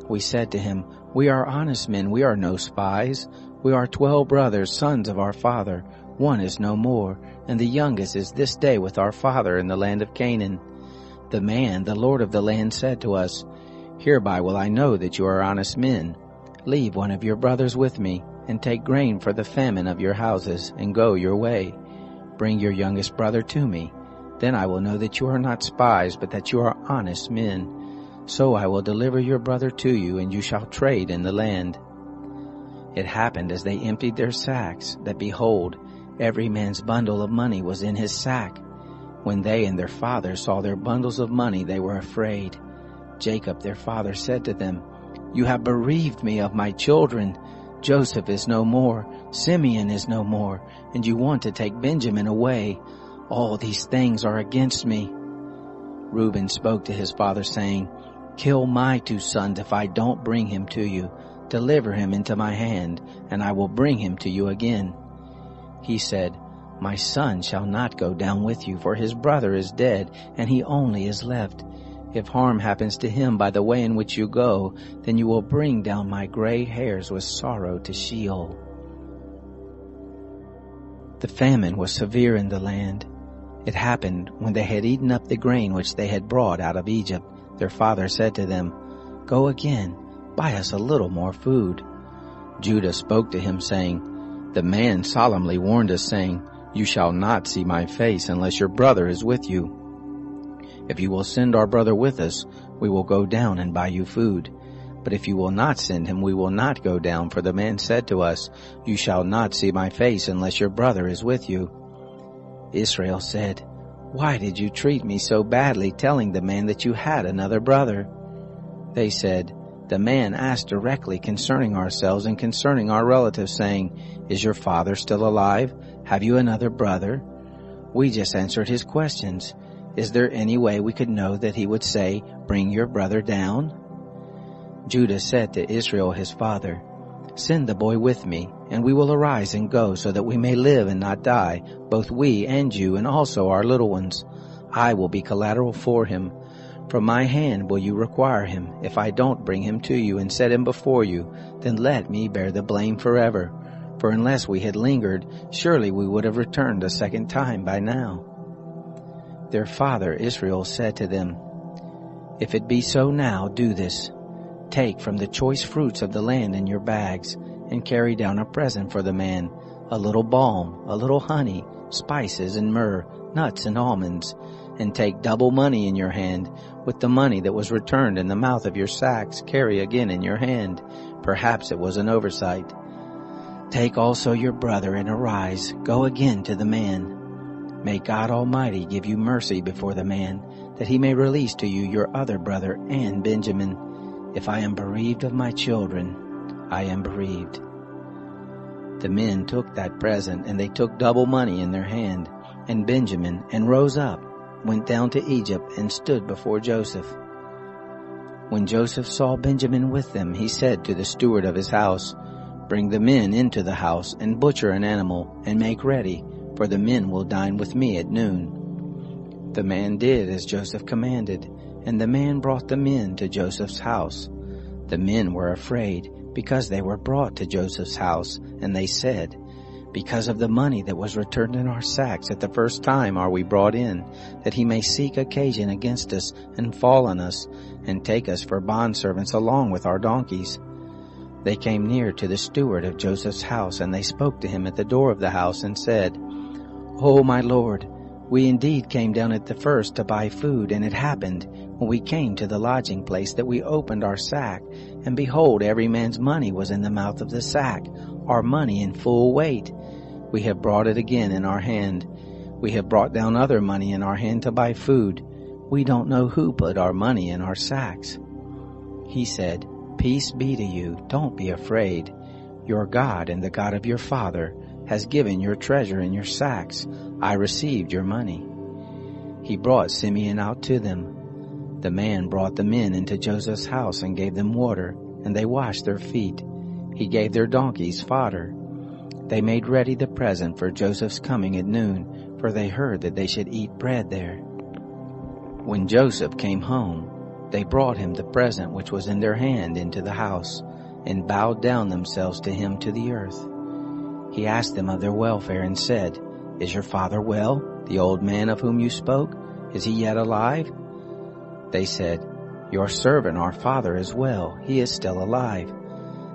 We said to him, "We are honest men, we are no spies. We are 12 brothers, sons of our father. One is no more, and the youngest is this day with our father in the land of Canaan." The man, the lord of the land, said to us, "Hereby will I know that you are honest men. Leave one of your brothers with me, and take grain for the famine of your houses, and go your way. Bring your youngest brother to me. Then I will know that you are not spies, but that you are honest men. So I will deliver your brother to you, and you shall trade in the land." It happened as they emptied their sacks, that behold, every man's bundle of money was in his sack. When they and their father saw their bundles of money, they were afraid. Jacob their father said to them, "You have bereaved me of my children. Joseph is no more, Simeon is no more, and you want to take Benjamin away. All these things are against me." Reuben spoke to his father, saying, "Kill my 2 sons if I don't bring him to you. Deliver him into my hand, and I will bring him to you again." He said, "My son shall not go down with you, for his brother is dead, and he only is left. If harm happens to him by the way in which you go, then you will bring down my gray hairs with sorrow to Sheol." The famine was severe in the land. It happened when they had eaten up the grain which they had brought out of Egypt. Their father said to them, "Go again, buy us a little more food." Judah spoke to him, saying, "The man solemnly warned us, saying, 'You shall not see my face unless your brother is with you. If you will send our brother with us, we will go down and buy you food. But if you will not send him, we will not go down, for the man said to us, You shall not see my face unless your brother is with you.'" Israel said, "Why did you treat me so badly, telling the man that you had another brother?" They said, "The man asked directly concerning ourselves and concerning our relatives, saying, 'Is your father still alive? Have you another brother?' We just answered his questions. Is there any way we could know that he would say, 'Bring your brother down'?" Judah said to Israel his father, "Send the boy with me, and we will arise and go, so that we may live and not die, both we and you, and also our little ones. I will be collateral for him. From my hand will you require him. If I don't bring him to you and set him before you, then let me bear the blame forever. For unless we had lingered, surely we would have returned a second time by now." Their father Israel said to them, "If it be so now, do this. Take from the choice fruits of the land in your bags, and carry down a present for the man, a little balm, a little honey, spices and myrrh, nuts and almonds. And take double money in your hand. With the money that was returned in the mouth of your sacks, carry again in your hand. Perhaps it was an oversight. Take also your brother, and arise, go again to the man. May God Almighty give you mercy before the man, that he may release to you your other brother and Benjamin. If I am bereaved of my children, I am bereaved." The men took that present, and they took double money in their hand, and Benjamin, and rose up, went down to Egypt, and stood before Joseph. When Joseph saw Benjamin with them, he said to the steward of his house, "Bring the men into the house, and butcher an animal, and make ready, for the men will dine with me at noon." The man did as Joseph commanded, and the man brought the men to Joseph's house. The men were afraid, because they were brought to Joseph's house, and they said, "Because of the money that was returned in our sacks at the first time are we brought in, that he may seek occasion against us, and fall on us, and take us for bondservants along with our donkeys." They came near to the steward of Joseph's house, and they spoke to him at the door of the house, and said, "O my lord, we indeed came down at the first to buy food, and it happened, when we came to the lodging place, that we opened our sack, and behold, every man's money was in the mouth of the sack, our money in full weight. We have brought it again in our hand. We have brought down other money in our hand to buy food. We don't know who put our money in our sacks." He said, "Peace be to you, don't be afraid. Your God and the God of your father has given your treasure in your sacks. I received your money." He brought Simeon out to them. The man brought the men into Joseph's house and gave them water, and they washed their feet. He gave their donkeys fodder. They made ready the present for Joseph's coming at noon, for they heard that they should eat bread there. When Joseph came home, they brought him the present which was in their hand into the house, and bowed down themselves to him to the earth. He asked them of their welfare, and said, "Is your father well, the old man of whom you spoke? Is he yet alive?" They said, "Your servant our father is well, he is still alive."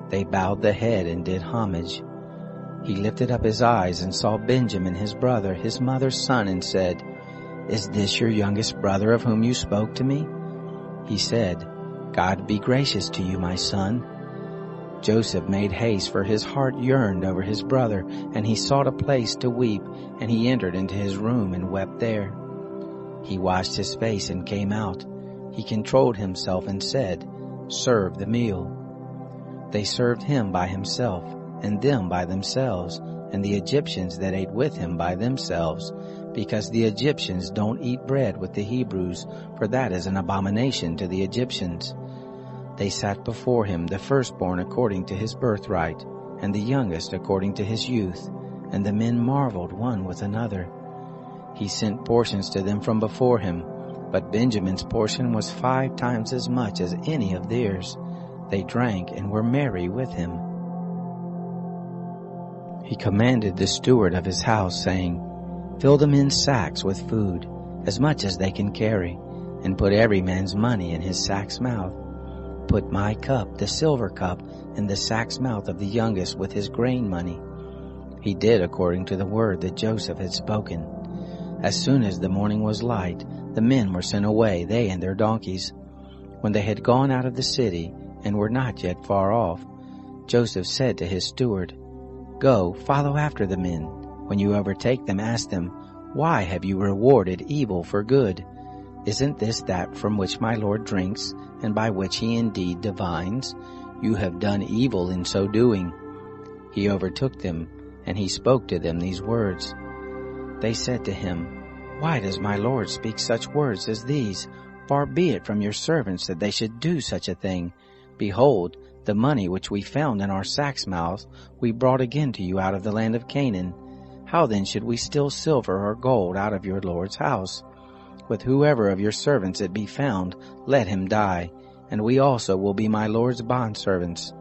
They bowed the head and did homage. He lifted up his eyes and saw Benjamin his brother, his mother's son, and said, "Is this your youngest brother of whom you spoke to me?" He said, "God be gracious to you, my son." Joseph made haste, for his heart yearned over his brother, and he sought a place to weep, and he entered into his room and wept there. He washed his face and came out. He controlled himself and said, "Serve the meal." They served him by himself, and them by themselves, and the Egyptians that ate with him by themselves, because the Egyptians don't eat bread with the Hebrews, for that is an abomination to the Egyptians. They sat before him, the firstborn according to his birthright, and the youngest according to his youth, and the men marveled one with another. He sent portions to them from before him, but Benjamin's portion was 5 times as much as any of theirs. They drank and were merry with him. He commanded the steward of his house, saying, Fill the men's sacks with food, as much as they can carry, and put every man's money in his sack's mouth. Put my cup, the silver cup, in the sack's mouth of the youngest with his grain money. He did according to the word that Joseph had spoken. As soon as the morning was light, the men were sent away, they and their donkeys. When they had gone out of the city, and were not yet far off, Joseph said to his steward, Go, follow after the men. When you overtake them, ask them, Why have you rewarded evil for good? Isn't this that from which my Lord drinks, and by which he indeed divines? You have done evil in so doing. He overtook them, and he spoke to them these words. They said to him, Why does my Lord speak such words as these? Far be it from your servants that they should do such a thing. Behold, the money which we found in our sacks' mouths we brought again to you out of the land of Canaan. How then should we steal silver or gold out of your Lord's house? With whoever of your servants it be found, let him die, and we also will be my Lord's bondservants.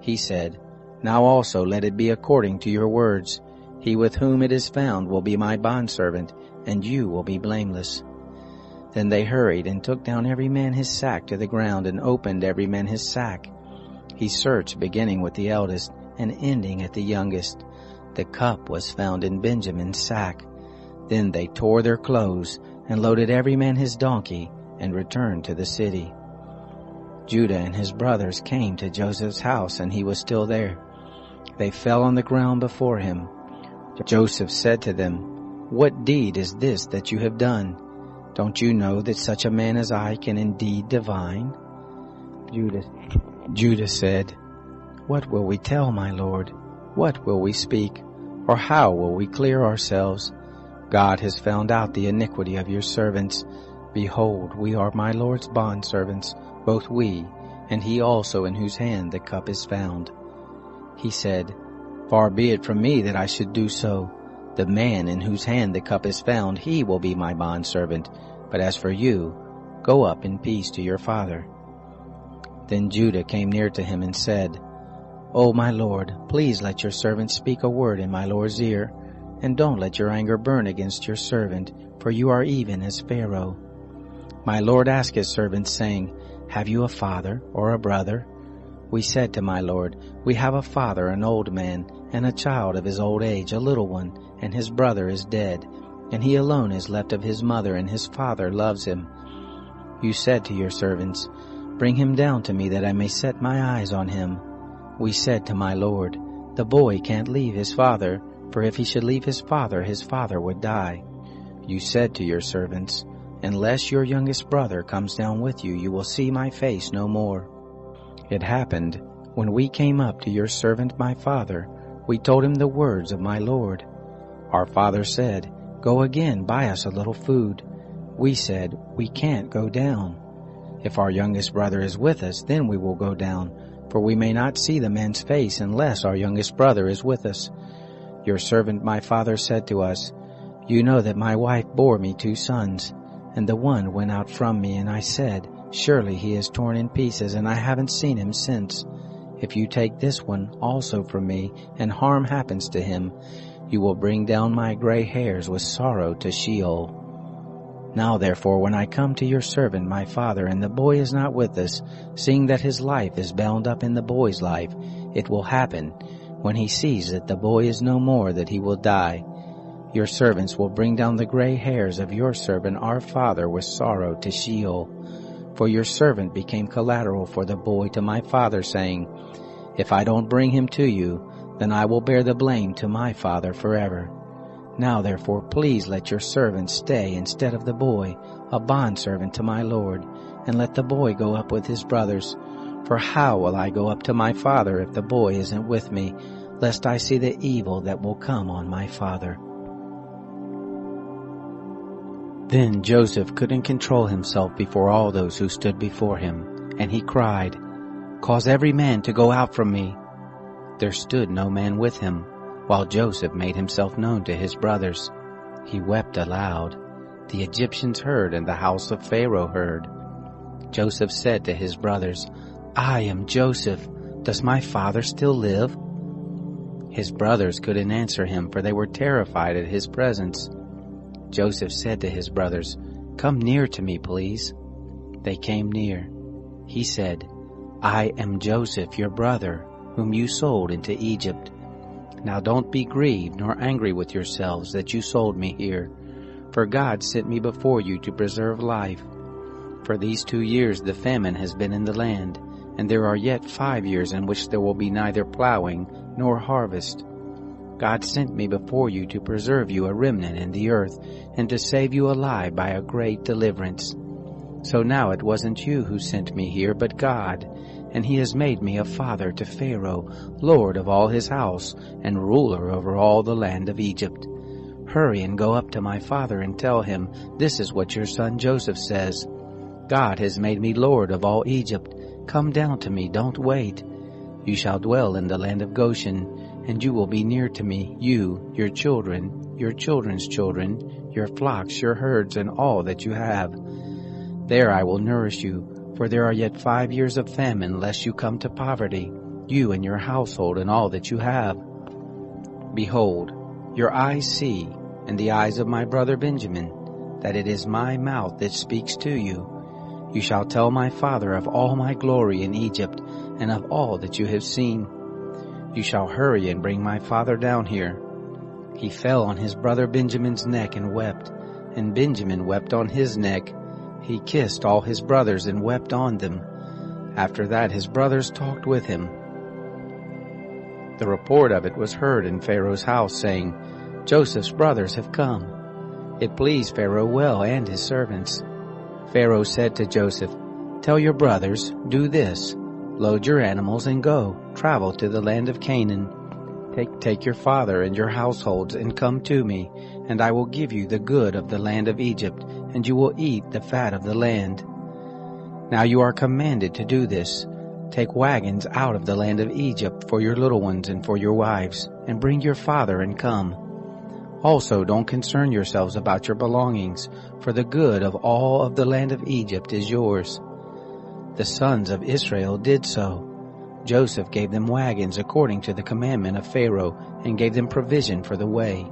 He said, Now also let it be according to your words. He with whom it is found will be my bondservant, and you will be blameless. Then they hurried and took down every man his sack to the ground, and opened every man his sack. He searched, beginning with the eldest, and ending at the youngest. The cup was found in Benjamin's sack. Then they tore their clothes, and loaded every man his donkey, and returned to the city. Judah and his brothers came to Joseph's house, and he was still there. They fell on the ground before him. Joseph said to them, What deed is this that you have done? Don't you know that such a man as I can indeed divine? Judah said, What will we tell, my Lord? What will we speak? Or how will we clear ourselves? God has found out the iniquity of your servants. Behold, we are my Lord's bondservants, both we, and he also in whose hand the cup is found. He said, Far be it from me that I should do so. The man in whose hand the cup is found, he will be my bondservant. But as for you, go up in peace to your father. Then Judah came near to him and said, O my Lord, please let your servant speak a word in my Lord's ear, and don't let your anger burn against your servant, for you are even as Pharaoh. My Lord asked his servants, saying, Have you a father or a brother? We said to my Lord, We have a father, an old man, and a child of his old age, a little one, and his brother is dead, and he alone is left of his mother, and his father loves him. You said to your servants, Bring him down to me, that I may set my eyes on him. We said to my Lord, The boy can't leave his father, for if he should leave his father would die. You said to your servants, Unless your youngest brother comes down with you, you will see my face no more. It happened, when we came up to your servant my father, we told him the words of my Lord. Our father said, Go again, buy us a little food. We said, We can't go down. If our youngest brother is with us, then we will go down, for we may not see the man's face unless our youngest brother is with us. Your servant my father said to us, You know that my wife bore me 2 sons, and the one went out from me, and I said, Surely he is torn in pieces, and I haven't seen him since. If you take this one also from me, and harm happens to him, you will bring down my gray hairs with sorrow to Sheol. Now therefore, when I come to your servant my father, and the boy is not with us, seeing that his life is bound up in the boy's life, it will happen, when he sees that the boy is no more, that he will die. Your servants will bring down the gray hairs of your servant our father with sorrow to Sheol. For your servant became collateral for the boy to my father, saying, If I don't bring him to you, then I will bear the blame to my father forever. Now therefore please let your servant stay instead of the boy, a bondservant to my Lord, and let the boy go up with his brothers. For how will I go up to my father if the boy isn't with me, lest I see the evil that will come on my father." Then Joseph couldn't control himself before all those who stood before him, and he cried, "Cause every man to go out from me." There stood no man with him, while Joseph made himself known to his brothers. He wept aloud. The Egyptians heard, and the house of Pharaoh heard. Joseph said to his brothers, "I am Joseph. Does my father still live?" His brothers couldn't answer him, for they were terrified at his presence. Joseph said to his brothers, "Come near to me, please." They came near. He said, "I am Joseph, your brother, whom you sold into Egypt. Now don't be grieved nor angry with yourselves that you sold me here, for God sent me before you to preserve life. For these 2 years the famine has been in the land, and there are yet 5 years in which there will be neither plowing nor harvest. God sent me before you to preserve you a remnant in the earth, and to save you alive by a great deliverance. So now it wasn't you who sent me here, but God, and he has made me a father to Pharaoh, lord of all his house, and ruler over all the land of Egypt. Hurry and go up to my father and tell him, 'This is what your son Joseph says. God has made me lord of all Egypt. Come down to me, don't wait. You shall dwell in the land of Goshen, and you will be near to me, you, your children, your children's children, your flocks, your herds, and all that you have. There I will nourish you, for there are yet 5 years of famine, lest you come to poverty, you and your household and all that you have. Behold, your eyes see, and the eyes of my brother Benjamin, that it is my mouth that speaks to you. You shall tell my father of all my glory in Egypt, and of all that you have seen. You shall hurry and bring my father down here." He fell on his brother Benjamin's neck and wept, and Benjamin wept on his neck. He kissed all his brothers and wept on them. After that his brothers talked with him. The report of it was heard in Pharaoh's house, saying, "Joseph's brothers have come." It pleased Pharaoh well and his servants. Pharaoh said to Joseph, "Tell your brothers, do this. Load your animals and go, travel to the land of Canaan. Take your father and your households and come to me, and I will give you the good of the land of Egypt, and you will eat the fat of the land. Now you are commanded to do this. Take wagons out of the land of Egypt for your little ones and for your wives, and bring your father and come. Also don't concern yourselves about your belongings, for the good of all of the land of Egypt is yours." The sons of Israel did so. Joseph gave them wagons according to the commandment of Pharaoh, and gave them provision for the way.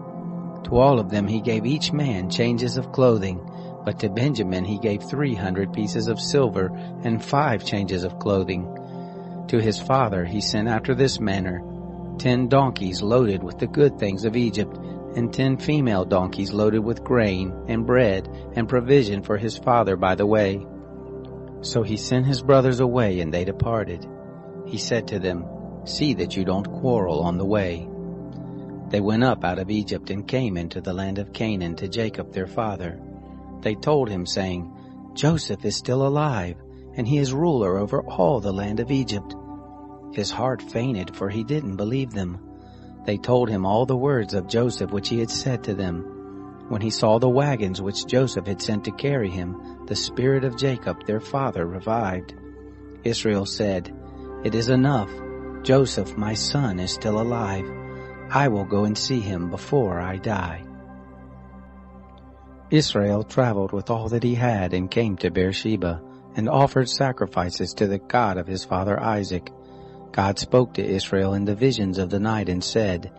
To all of them he gave each man changes of clothing, but to Benjamin he gave 300 pieces of silver and 5 changes of clothing. To his father he sent after this manner: 10 donkeys loaded with the good things of Egypt, and 10 female donkeys loaded with grain and bread and provision for his father by the way. So he sent his brothers away, and they departed. He said to them, "See that you don't quarrel on the way." They went up out of Egypt and came into the land of Canaan to Jacob their father. They told him, saying, "Joseph is still alive, and he is ruler over all the land of Egypt." His heart fainted, for he didn't believe them. They told him all the words of Joseph which he had said to them. When he saw the wagons which Joseph had sent to carry him, the spirit of Jacob their father revived. Israel said, "It is enough. Joseph my son is still alive. I will go and see him before I die." Israel traveled with all that he had and came to Beersheba, and offered sacrifices to the God of his father Isaac. God spoke to Israel in the visions of the night and said,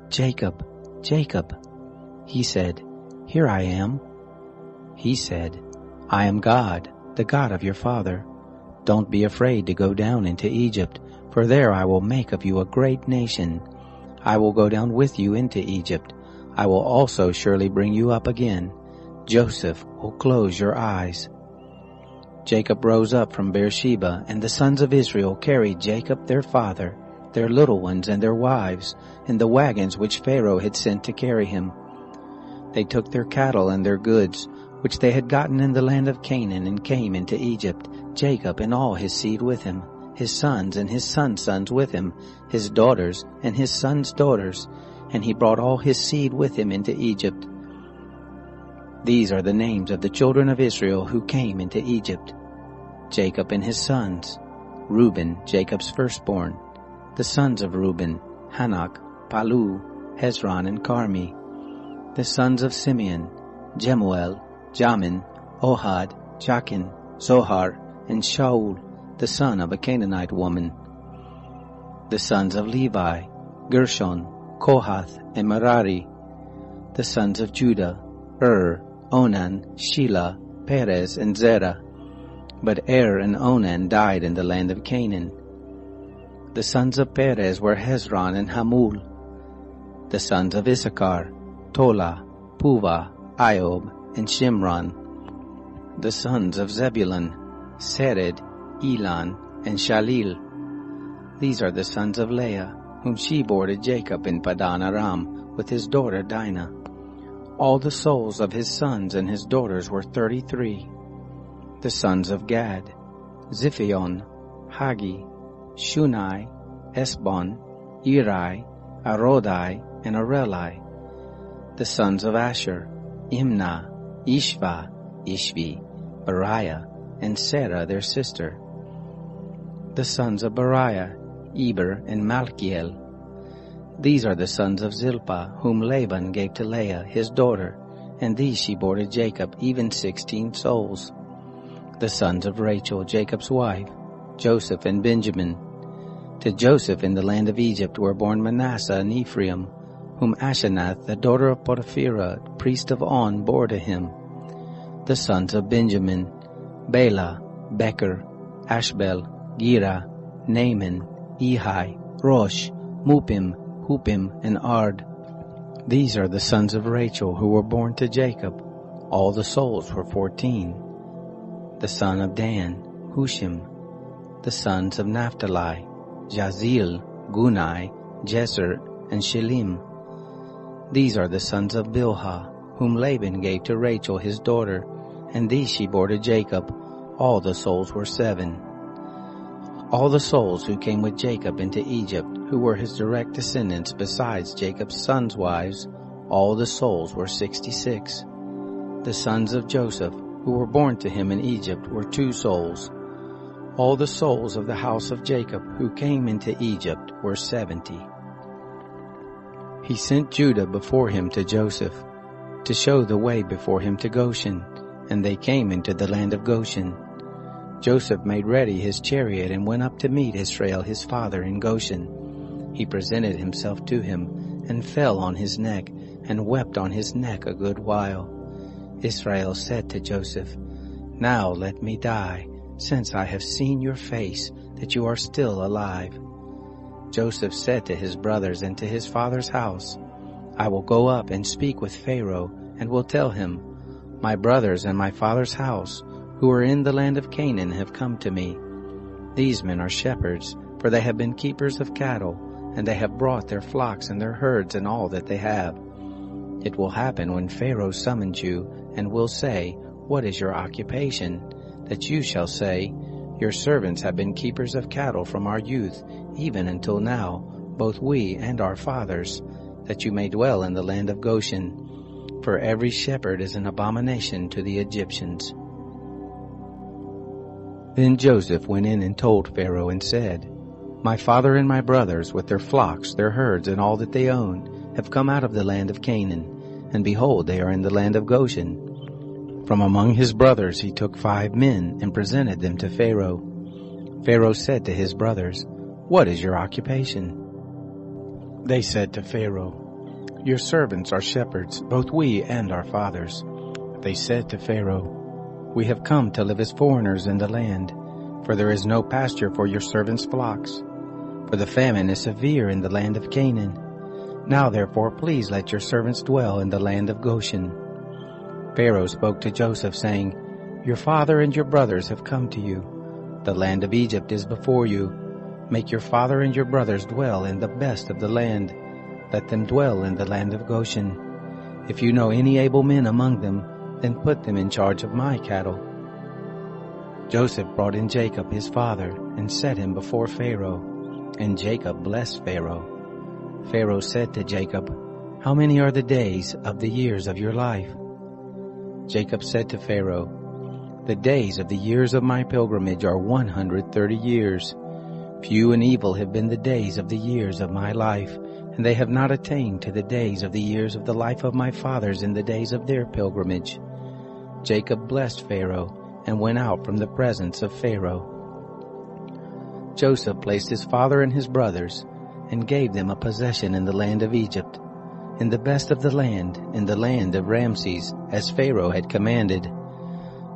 "Jacob, Jacob." He said, "Here I am." He said, "I am God, the God of your father. Don't be afraid to go down into Egypt, for there I will make of you a great nation. I will go down with you into Egypt. I will also surely bring you up again. Joseph will close your eyes." Jacob rose up from Beersheba, and the sons of Israel carried Jacob their father, their little ones and their wives, in the wagons which Pharaoh had sent to carry him. They took their cattle and their goods, which they had gotten in the land of Canaan, and came into Egypt, Jacob and all his seed with him, his sons and his sons' sons with him, his daughters and his sons' daughters, and he brought all his seed with him into Egypt. These are the names of the children of Israel who came into Egypt: Jacob and his sons, Reuben, Jacob's firstborn, the sons of Reuben, Hanok, Palu, Hezron, and Carmi, the sons of Simeon, Jemuel, Jamin, Ohad, Jachin, Zohar, and Shaul, the son of a Canaanite woman, the sons of Levi, Gershon, Kohath, and Merari, the sons of Judah, Onan, Shelah, Perez, and Zerah. But and Onan died in the land of Canaan. The sons of Perez were Hezron and Hamul. The sons of Issachar, Tola, Puva, Iob, and Shimron. The sons of Zebulun, Sered, Elon, and Shalil. These are the sons of Leah, whom she bore to Jacob in Padan Aram with his daughter Dinah. All the souls of his sons and his daughters were 33. The sons of Gad, Ziphion, Hagi, Shunai, Esbon, Eri, Arodai, and Areli. The sons of Asher, Imnah, Ishva, Ishvi, Beriah, and Sarah their sister. The sons of Beriah, Eber, and Malchiel. These are the sons of Zilpah, whom Laban gave to Leah, his daughter, and these she bore to Jacob, even 16 souls. The sons of Rachel, Jacob's wife, Joseph and Benjamin. To Joseph in the land of Egypt were born Manasseh and Ephraim, whom Asenath, the daughter of Potipherah, priest of On, bore to him. The sons of Benjamin, Bela, Becher, Ashbel, Gera, Naaman, Ehi, Rosh, Mupim, Hupim, and Ard. These are the sons of Rachel who were born to Jacob. All the souls were 14. The son of Dan, Hushim. The sons of Naphtali, Jazil, Gunai, Jezer, and Shelim. These are the sons of Bilhah, whom Laban gave to Rachel his daughter, and these she bore to Jacob. All the souls were 7. All the souls who came with Jacob into Egypt, who were his direct descendants besides Jacob's sons' wives, all the souls were 66. The sons of Joseph, who were born to him in Egypt, were 2 souls. All the souls of the house of Jacob who came into Egypt were 70. He sent Judah before him to Joseph, to show the way before him to Goshen, and they came into the land of Goshen. Joseph made ready his chariot and went up to meet Israel his father in Goshen. He presented himself to him, and fell on his neck, and wept on his neck a good while. Israel said to Joseph, "Now let me die, since I have seen your face, that you are still alive." Joseph said to his brothers and to his father's house, "I will go up and speak with Pharaoh, and will tell him, 'My brothers and my father's house, who are in the land of Canaan, have come to me. These men are shepherds, for they have been keepers of cattle, and they have brought their flocks and their herds and all that they have. It will happen when Pharaoh summons you, and will say, What is your occupation? That you shall say, Your servants have been keepers of cattle from our youth, even until now, both we and our fathers, that you may dwell in the land of Goshen. For every shepherd is an abomination to the Egyptians." Then Joseph went in and told Pharaoh and said, "My father and my brothers, with their flocks, their herds, and all that they own, have come out of the land of Canaan, and behold, they are in the land of Goshen." From among his brothers he took 5 men and presented them to Pharaoh. Pharaoh said to his brothers, "What is your occupation?" They said to Pharaoh, "Your servants are shepherds, both we and our fathers." They said to Pharaoh, "We have come to live as foreigners in the land, for there is no pasture for your servants' flocks. For the famine is severe in the land of Canaan. Now therefore please let your servants dwell in the land of Goshen." Pharaoh spoke to Joseph, saying, "Your father and your brothers have come to you. The land of Egypt is before you. Make your father and your brothers dwell in the best of the land. Let them dwell in the land of Goshen. If you know any able men among them, then put them in charge of my cattle." Joseph brought in Jacob his father and set him before Pharaoh, and Jacob blessed Pharaoh. Pharaoh said to Jacob, "How many are the days of the years of your life?" Jacob said to Pharaoh, "The days of the years of my pilgrimage are 130 years. Few and evil have been the days of the years of my life, and they have not attained to the days of the years of the life of my fathers in the days of their pilgrimage." Jacob blessed Pharaoh and went out from the presence of Pharaoh. Joseph placed his father and his brothers and gave them a possession in the land of Egypt, in the best of the land, in the land of Ramses, as Pharaoh had commanded.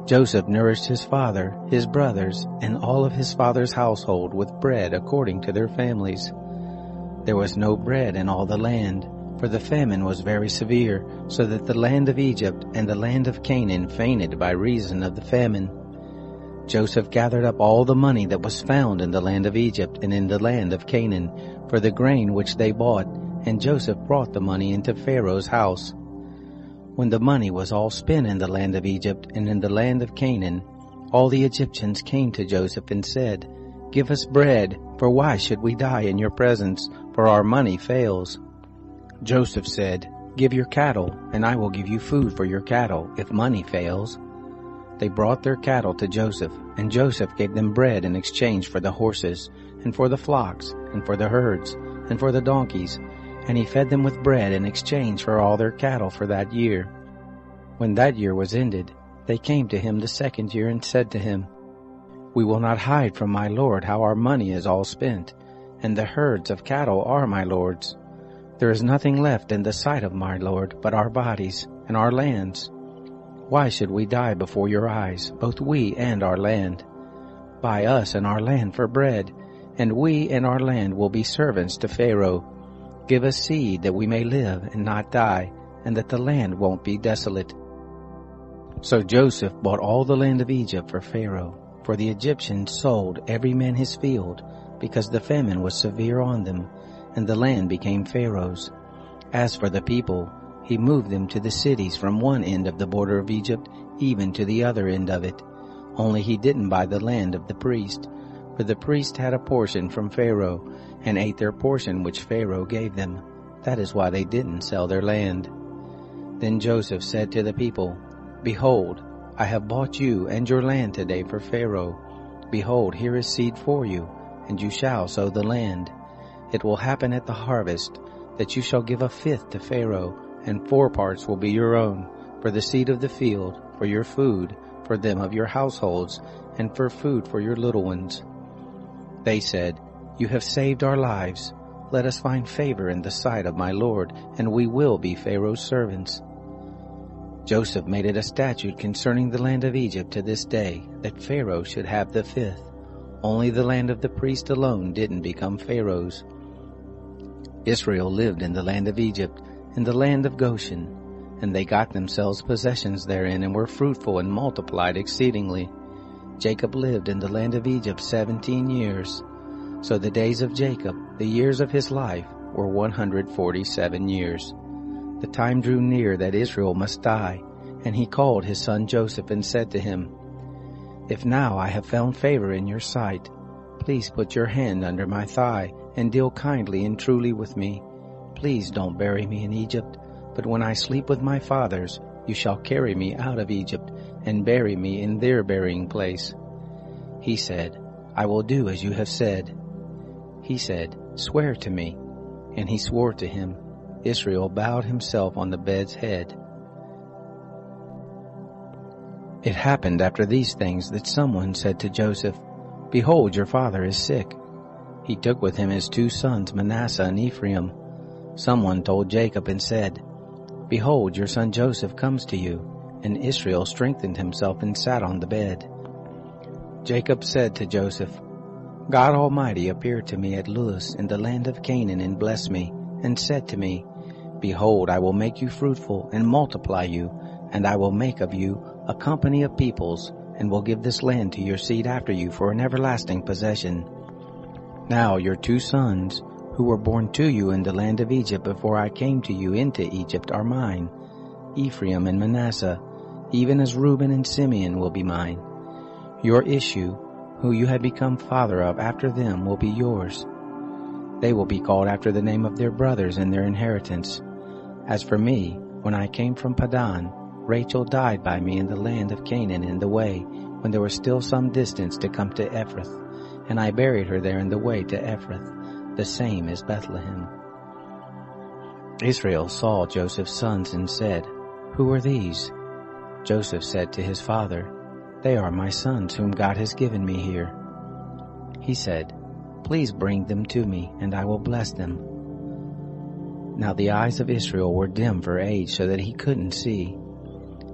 Joseph nourished his father, his brothers, and all of his father's household with bread according to their families. There was no bread in all the land, for the famine was very severe, so that the land of Egypt and the land of Canaan fainted by reason of the famine. Joseph gathered up all the money that was found in the land of Egypt and in the land of Canaan for the grain which they bought, and Joseph brought the money into Pharaoh's house. When the money was all spent in the land of Egypt and in the land of Canaan, all the Egyptians came to Joseph and said, "Give us bread, for why should we die in your presence, for our money fails?" Joseph said, "Give your cattle, and I will give you food for your cattle, if money fails." They brought their cattle to Joseph, and Joseph gave them bread in exchange for the horses, and for the flocks, and for the herds, and for the donkeys, and he fed them with bread in exchange for all their cattle for that year. When that year was ended, they came to him the second year and said to him, "We will not hide from my lord how our money is all spent, and the herds of cattle are my lord's. There is nothing left in the sight of my lord but our bodies and our lands. Why should we die before your eyes, both we and our land? Buy us and our land for bread, and we and our land will be servants to Pharaoh. Give us seed that we may live and not die, and that the land won't be desolate." So Joseph bought all the land of Egypt for Pharaoh, for the Egyptians sold every man his field, because the famine was severe on them, and the land became Pharaoh's. As for the people, he moved them to the cities from one end of the border of Egypt even to the other end of it. Only he didn't buy the land of the priest, for the priest had a portion from Pharaoh, and ate their portion which Pharaoh gave them. That is why they didn't sell their land. Then Joseph said to the people, "Behold, I have bought you and your land today for Pharaoh. Behold, here is seed for you, and you shall sow the land. It will happen at the harvest that you shall give a fifth to Pharaoh, and 4 parts will be your own, for the seed of the field, for your food, for them of your households, and for food for your little ones." They said, "You have saved our lives. Let us find favor in the sight of my lord, and we will be Pharaoh's servants." Joseph made it a statute concerning the land of Egypt to this day, that Pharaoh should have the fifth. Only the land of the priest alone didn't become Pharaoh's. Israel lived in the land of Egypt, in the land of Goshen, and they got themselves possessions therein, and were fruitful and multiplied exceedingly. Jacob lived in the land of Egypt 17 years. So the days of Jacob, the years of his life, were 147 years. The time drew near that Israel must die, and he called his son Joseph and said to him, "If now I have found favor in your sight, please put your hand under my thigh and deal kindly and truly with me. Please don't bury me in Egypt, but when I sleep with my fathers, you shall carry me out of Egypt and bury me in their burying place." He said, "I will do as you have said." He said, "Swear to me." And he swore to him. Israel bowed himself on the bed's head. It happened after these things that someone said to Joseph, "Behold, your father is sick." He took with him his 2 sons, Manasseh and Ephraim. Someone told Jacob and said, "Behold, your son Joseph comes to you." And Israel strengthened himself and sat on the bed. Jacob said to Joseph, "God Almighty appeared to me at Luz in the land of Canaan and blessed me, and said to me, Behold, I will make you fruitful and multiply you, and I will make of you a company of peoples, and will give this land to your seed after you for an everlasting possession. Now your 2 sons, who were born to you in the land of Egypt before I came to you into Egypt, are mine, Ephraim and Manasseh, even as Reuben and Simeon will be mine. Your issue, who you have become father of after them, will be yours. They will be called after the name of their brothers in their inheritance. As for me, when I came from Padan, Rachel died by me in the land of Canaan in the way, when there was still some distance to come to Ephrath, and I buried her there in the way to Ephrath, the same as Bethlehem. Israel saw Joseph's sons and said, Who are these? Joseph said to his father, They are my sons whom God has given me here. He said, Please bring them to me, and I will bless them. Now the eyes of Israel were dim for age, so that he couldn't see.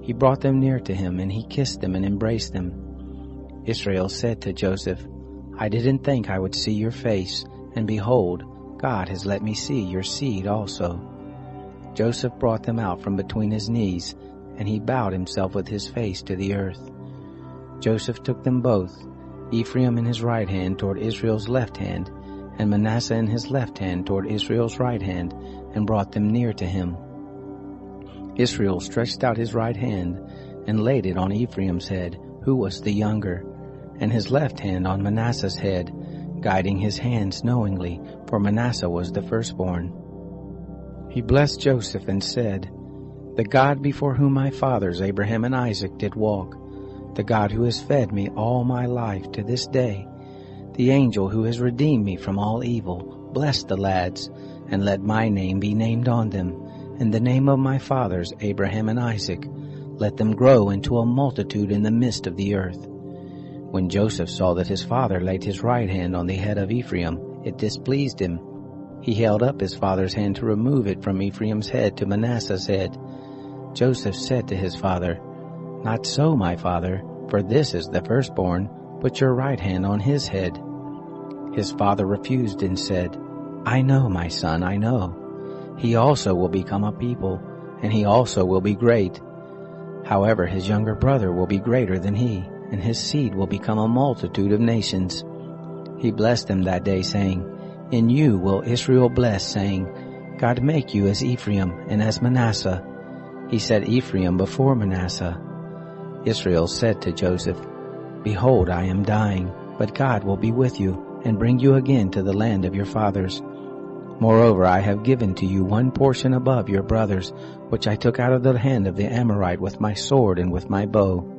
He brought them near to him, and he kissed them and embraced them. Israel said to Joseph, I didn't think I would see your face, and behold, God has let me see your seed also. Joseph brought them out from between his knees, and he bowed himself with his face to the earth. Joseph took them both, Ephraim in his right hand toward Israel's left hand, and Manasseh in his left hand toward Israel's right hand, and brought them near to him. Israel stretched out his right hand, and laid it on Ephraim's head, who was the younger, and his left hand on Manasseh's head, guiding his hands knowingly, for Manasseh was the firstborn. He blessed Joseph and said, The God before whom my fathers Abraham and Isaac did walk, the God who has fed me all my life to this day, the angel who has redeemed me from all evil, bless the lads, and let my name be named on them, and the name of my fathers Abraham and Isaac. Let them grow into a multitude in the midst of the earth. When Joseph saw that his father laid his right hand on the head of Ephraim, it displeased him. He held up his father's hand to remove it from Ephraim's head to Manasseh's head. Joseph said to his father, Not so, my father, for this is the firstborn. Put your right hand on his head. His father refused and said, I know, my son, I know. He also will become a people, and he also will be great. However, his younger brother will be greater than he, and his seed will become a multitude of nations. He blessed them that day, saying, In you will Israel bless, saying, God make you as Ephraim and as Manasseh. He set Ephraim before Manasseh. Israel said to Joseph, Behold, I am dying, but God will be with you, and bring you again to the land of your fathers. Moreover, I have given to you one portion above your brothers, which I took out of the hand of the Amorite with my sword and with my bow.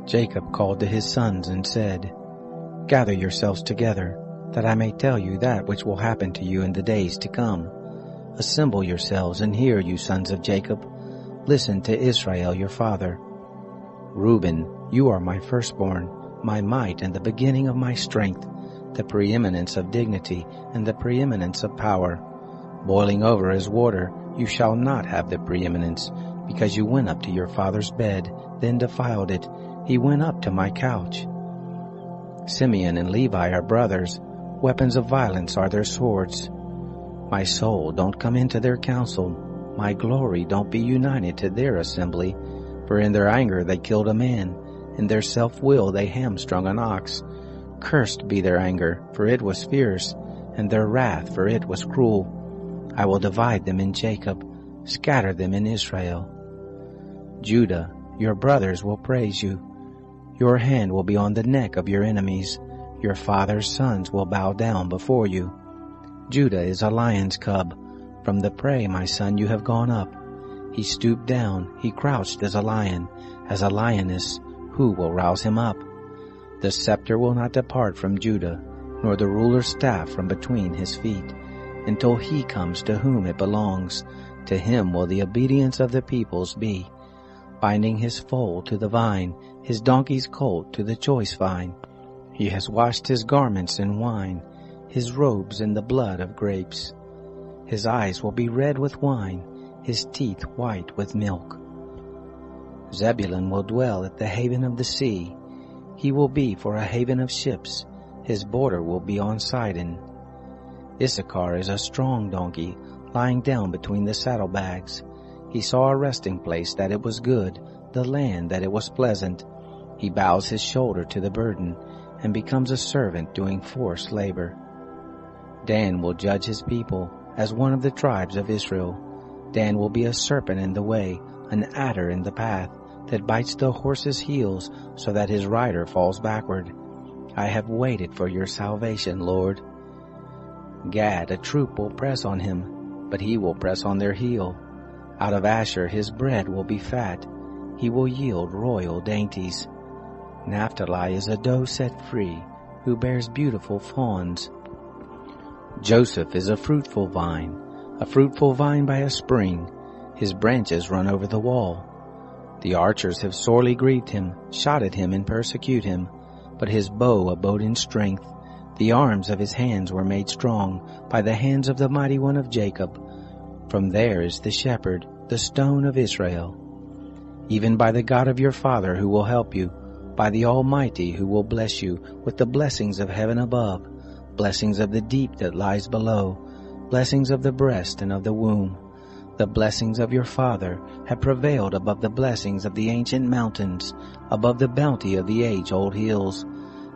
Jacob called to his sons and said, Gather yourselves together, that I may tell you that which will happen to you in the days to come. Assemble yourselves and hear, you sons of Jacob. Listen to Israel your father. Reuben, you are my firstborn, my might and the beginning of my strength, the preeminence of dignity and the preeminence of power. Boiling over as water, you shall not have the preeminence, because you went up to your father's bed, then defiled it. He went up to my couch. Simeon and Levi are brothers. Weapons of violence are their swords. My soul, don't come into their council. My glory, don't be united to their assembly. For in their anger they killed a man. In their self-will they hamstrung an ox. Cursed be their anger, for it was fierce, and their wrath, for it was cruel. I will divide them in Jacob, scatter them in Israel. Judah, your brothers will praise you. Your hand will be on the neck of your enemies. Your father's sons will bow down before you. Judah is a lion's cub. From the prey, my son, you have gone up. He stooped down, he crouched as a lion, as a lioness. Who will rouse him up? The scepter will not depart from Judah, nor the ruler's staff from between his feet, until he comes to whom it belongs. To him will the obedience of the peoples be. Binding his foal to the vine, his donkey's colt to the choice vine. He has washed his garments in wine, his robes in the blood of grapes. His eyes will be red with wine, his teeth white with milk. Zebulun will dwell at the haven of the sea. He will be for a haven of ships. His border will be on Sidon. Issachar is a strong donkey, lying down between the saddlebags. He saw a resting place that it was good, the land that it was pleasant. He bows his shoulder to the burden, and becomes a servant doing forced labor. Dan will judge his people, as one of the tribes of Israel. Dan will be a serpent in the way, an adder in the path, that bites the horse's heels so that his rider falls backward. I have waited for your salvation, Lord. Gad, a troop will press on him, but he will press on their heel. Out of Asher his bread will be fat. He will yield royal dainties. Naphtali is a doe set free, who bears beautiful fawns. Joseph is a fruitful vine by a spring. His branches run over the wall. The archers have sorely grieved him, shot at him and persecute him. But his bow abode in strength. The arms of his hands were made strong by the hands of the mighty one of Jacob. From there is the shepherd, the stone of Israel. Even by the God of your father who will help you, by the Almighty who will bless you with the blessings of heaven above, blessings of the deep that lies below, blessings of the breast and of the womb. The blessings of your father have prevailed above the blessings of the ancient mountains, above the bounty of the age-old hills.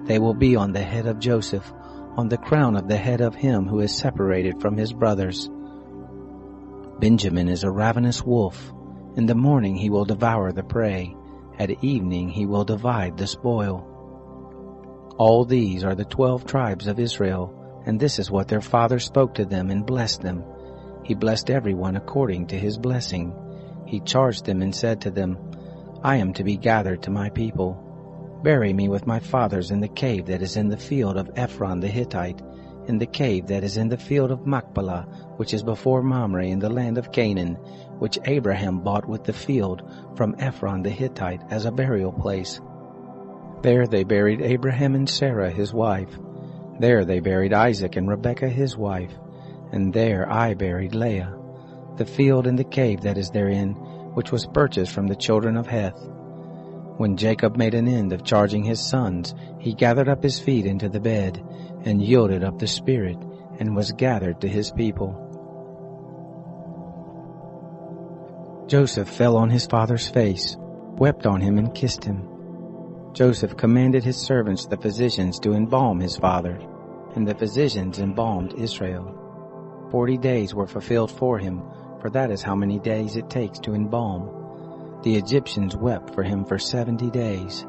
They will be on the head of Joseph, on the crown of the head of him who is separated from his brothers. Benjamin is a ravenous wolf. In the morning he will devour the prey. At evening he will divide the spoil. All these are the 12 tribes of Israel, and this is what their father spoke to them and blessed them. He blessed everyone according to his blessing. He charged them and said to them, I am to be gathered to my people. Bury me with my fathers in the cave that is in the field of Ephron the Hittite, in the cave that is in the field of Machpelah, which is before Mamre in the land of Canaan, which Abraham bought with the field from Ephron the Hittite as a burial place. There they buried Abraham and Sarah his wife. There they buried Isaac and Rebekah his wife. And there I buried Leah. The field and the cave that is therein, which was purchased from the children of Heth. When Jacob made an end of charging his sons, he gathered up his feet into the bed, and yielded up the spirit, and was gathered to his people. Joseph fell on his father's face, wept on him and kissed him. Joseph commanded his servants the physicians to embalm his father, and the physicians embalmed Israel. 40 days were fulfilled for him, for that is how many days it takes to embalm. The Egyptians wept for him for 70 days.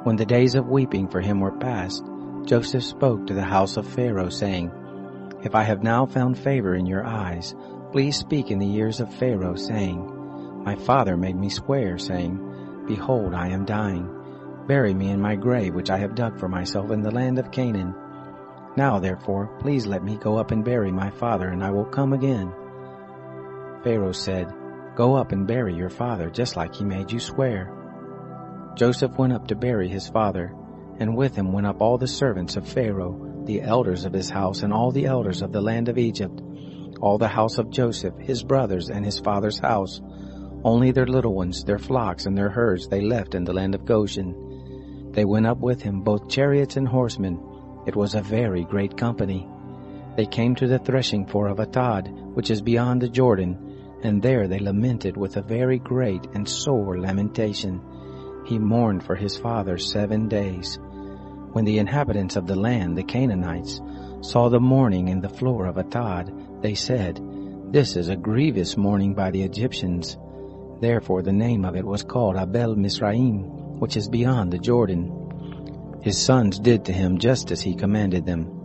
When the days of weeping for him were past, Joseph spoke to the house of Pharaoh, saying, If I have now found favor in your eyes, please speak in the ears of Pharaoh, saying, My father made me swear, saying, Behold, I am dying. Bury me in my grave which I have dug for myself in the land of Canaan. Now, therefore, please let me go up and bury my father, and I will come again. Pharaoh said, Go up and bury your father, just like he made you swear. Joseph went up to bury his father, and with him went up all the servants of Pharaoh, the elders of his house, and all the elders of the land of Egypt, all the house of Joseph, his brothers, and his father's house. Only their little ones, their flocks, and their herds they left in the land of Goshen. They went up with him, both chariots and horsemen. It was a very great company. They came to the threshing floor of Atad, which is beyond the Jordan, and there they lamented with a very great and sore lamentation. He mourned for his father 7 days. When the inhabitants of the land, the Canaanites, saw the mourning in the floor of Atad, they said, This is a grievous mourning by the Egyptians. Therefore the name of it was called Abel Mizraim, which is beyond the Jordan. His sons did to him just as he commanded them.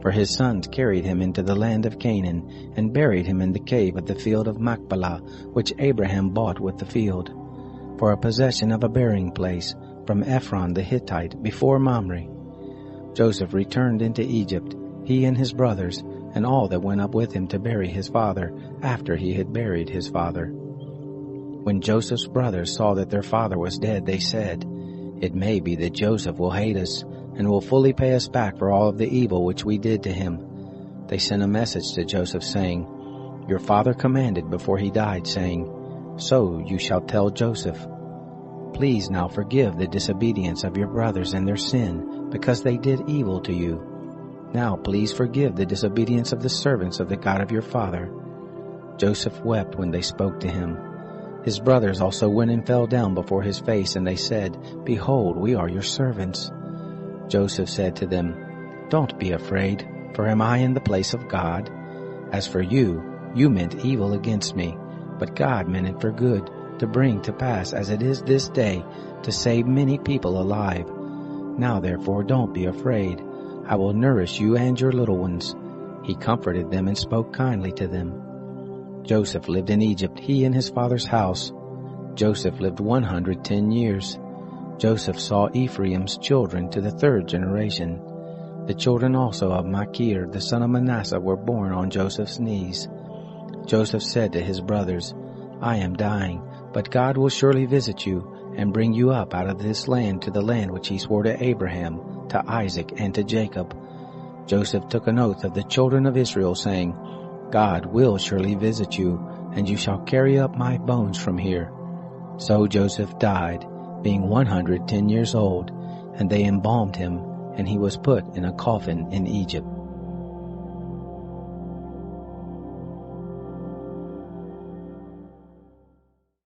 For his sons carried him into the land of Canaan, and buried him in the cave of the field of Machpelah, which Abraham bought with the field, for a possession of a burying place, from Ephron the Hittite, before Mamre. Joseph returned into Egypt, he and his brothers, and all that went up with him to bury his father, after he had buried his father. When Joseph's brothers saw that their father was dead, they said, It may be that Joseph will hate us, and will fully pay us back for all of the evil which we did to him. They sent a message to Joseph, saying, Your father commanded before he died, saying, So you shall tell Joseph, Please now forgive the disobedience of your brothers and their sin, because they did evil to you. Now please forgive the disobedience of the servants of the God of your father. Joseph wept when they spoke to him. His brothers also went and fell down before his face, and they said, Behold, we are your servants. Joseph said to them, Don't be afraid, for am I in the place of God? As for you, you meant evil against me, but God meant it for good, to bring to pass as it is this day, to save many people alive. Now therefore don't be afraid. I will nourish you and your little ones." He comforted them and spoke kindly to them. Joseph lived in Egypt, he and his father's house. Joseph lived 110 years. Joseph saw Ephraim's children to the 3rd generation. The children also of Machir, the son of Manasseh, were born on Joseph's knees. Joseph said to his brothers, "I am dying, but God will surely visit you and bring you up out of this land to the land which he swore to Abraham, to Isaac, and to Jacob." Joseph took an oath of the children of Israel, saying, "God will surely visit you, and you shall carry up my bones from here." So Joseph died, being 110 years old, and they embalmed him, and he was put in a coffin in Egypt.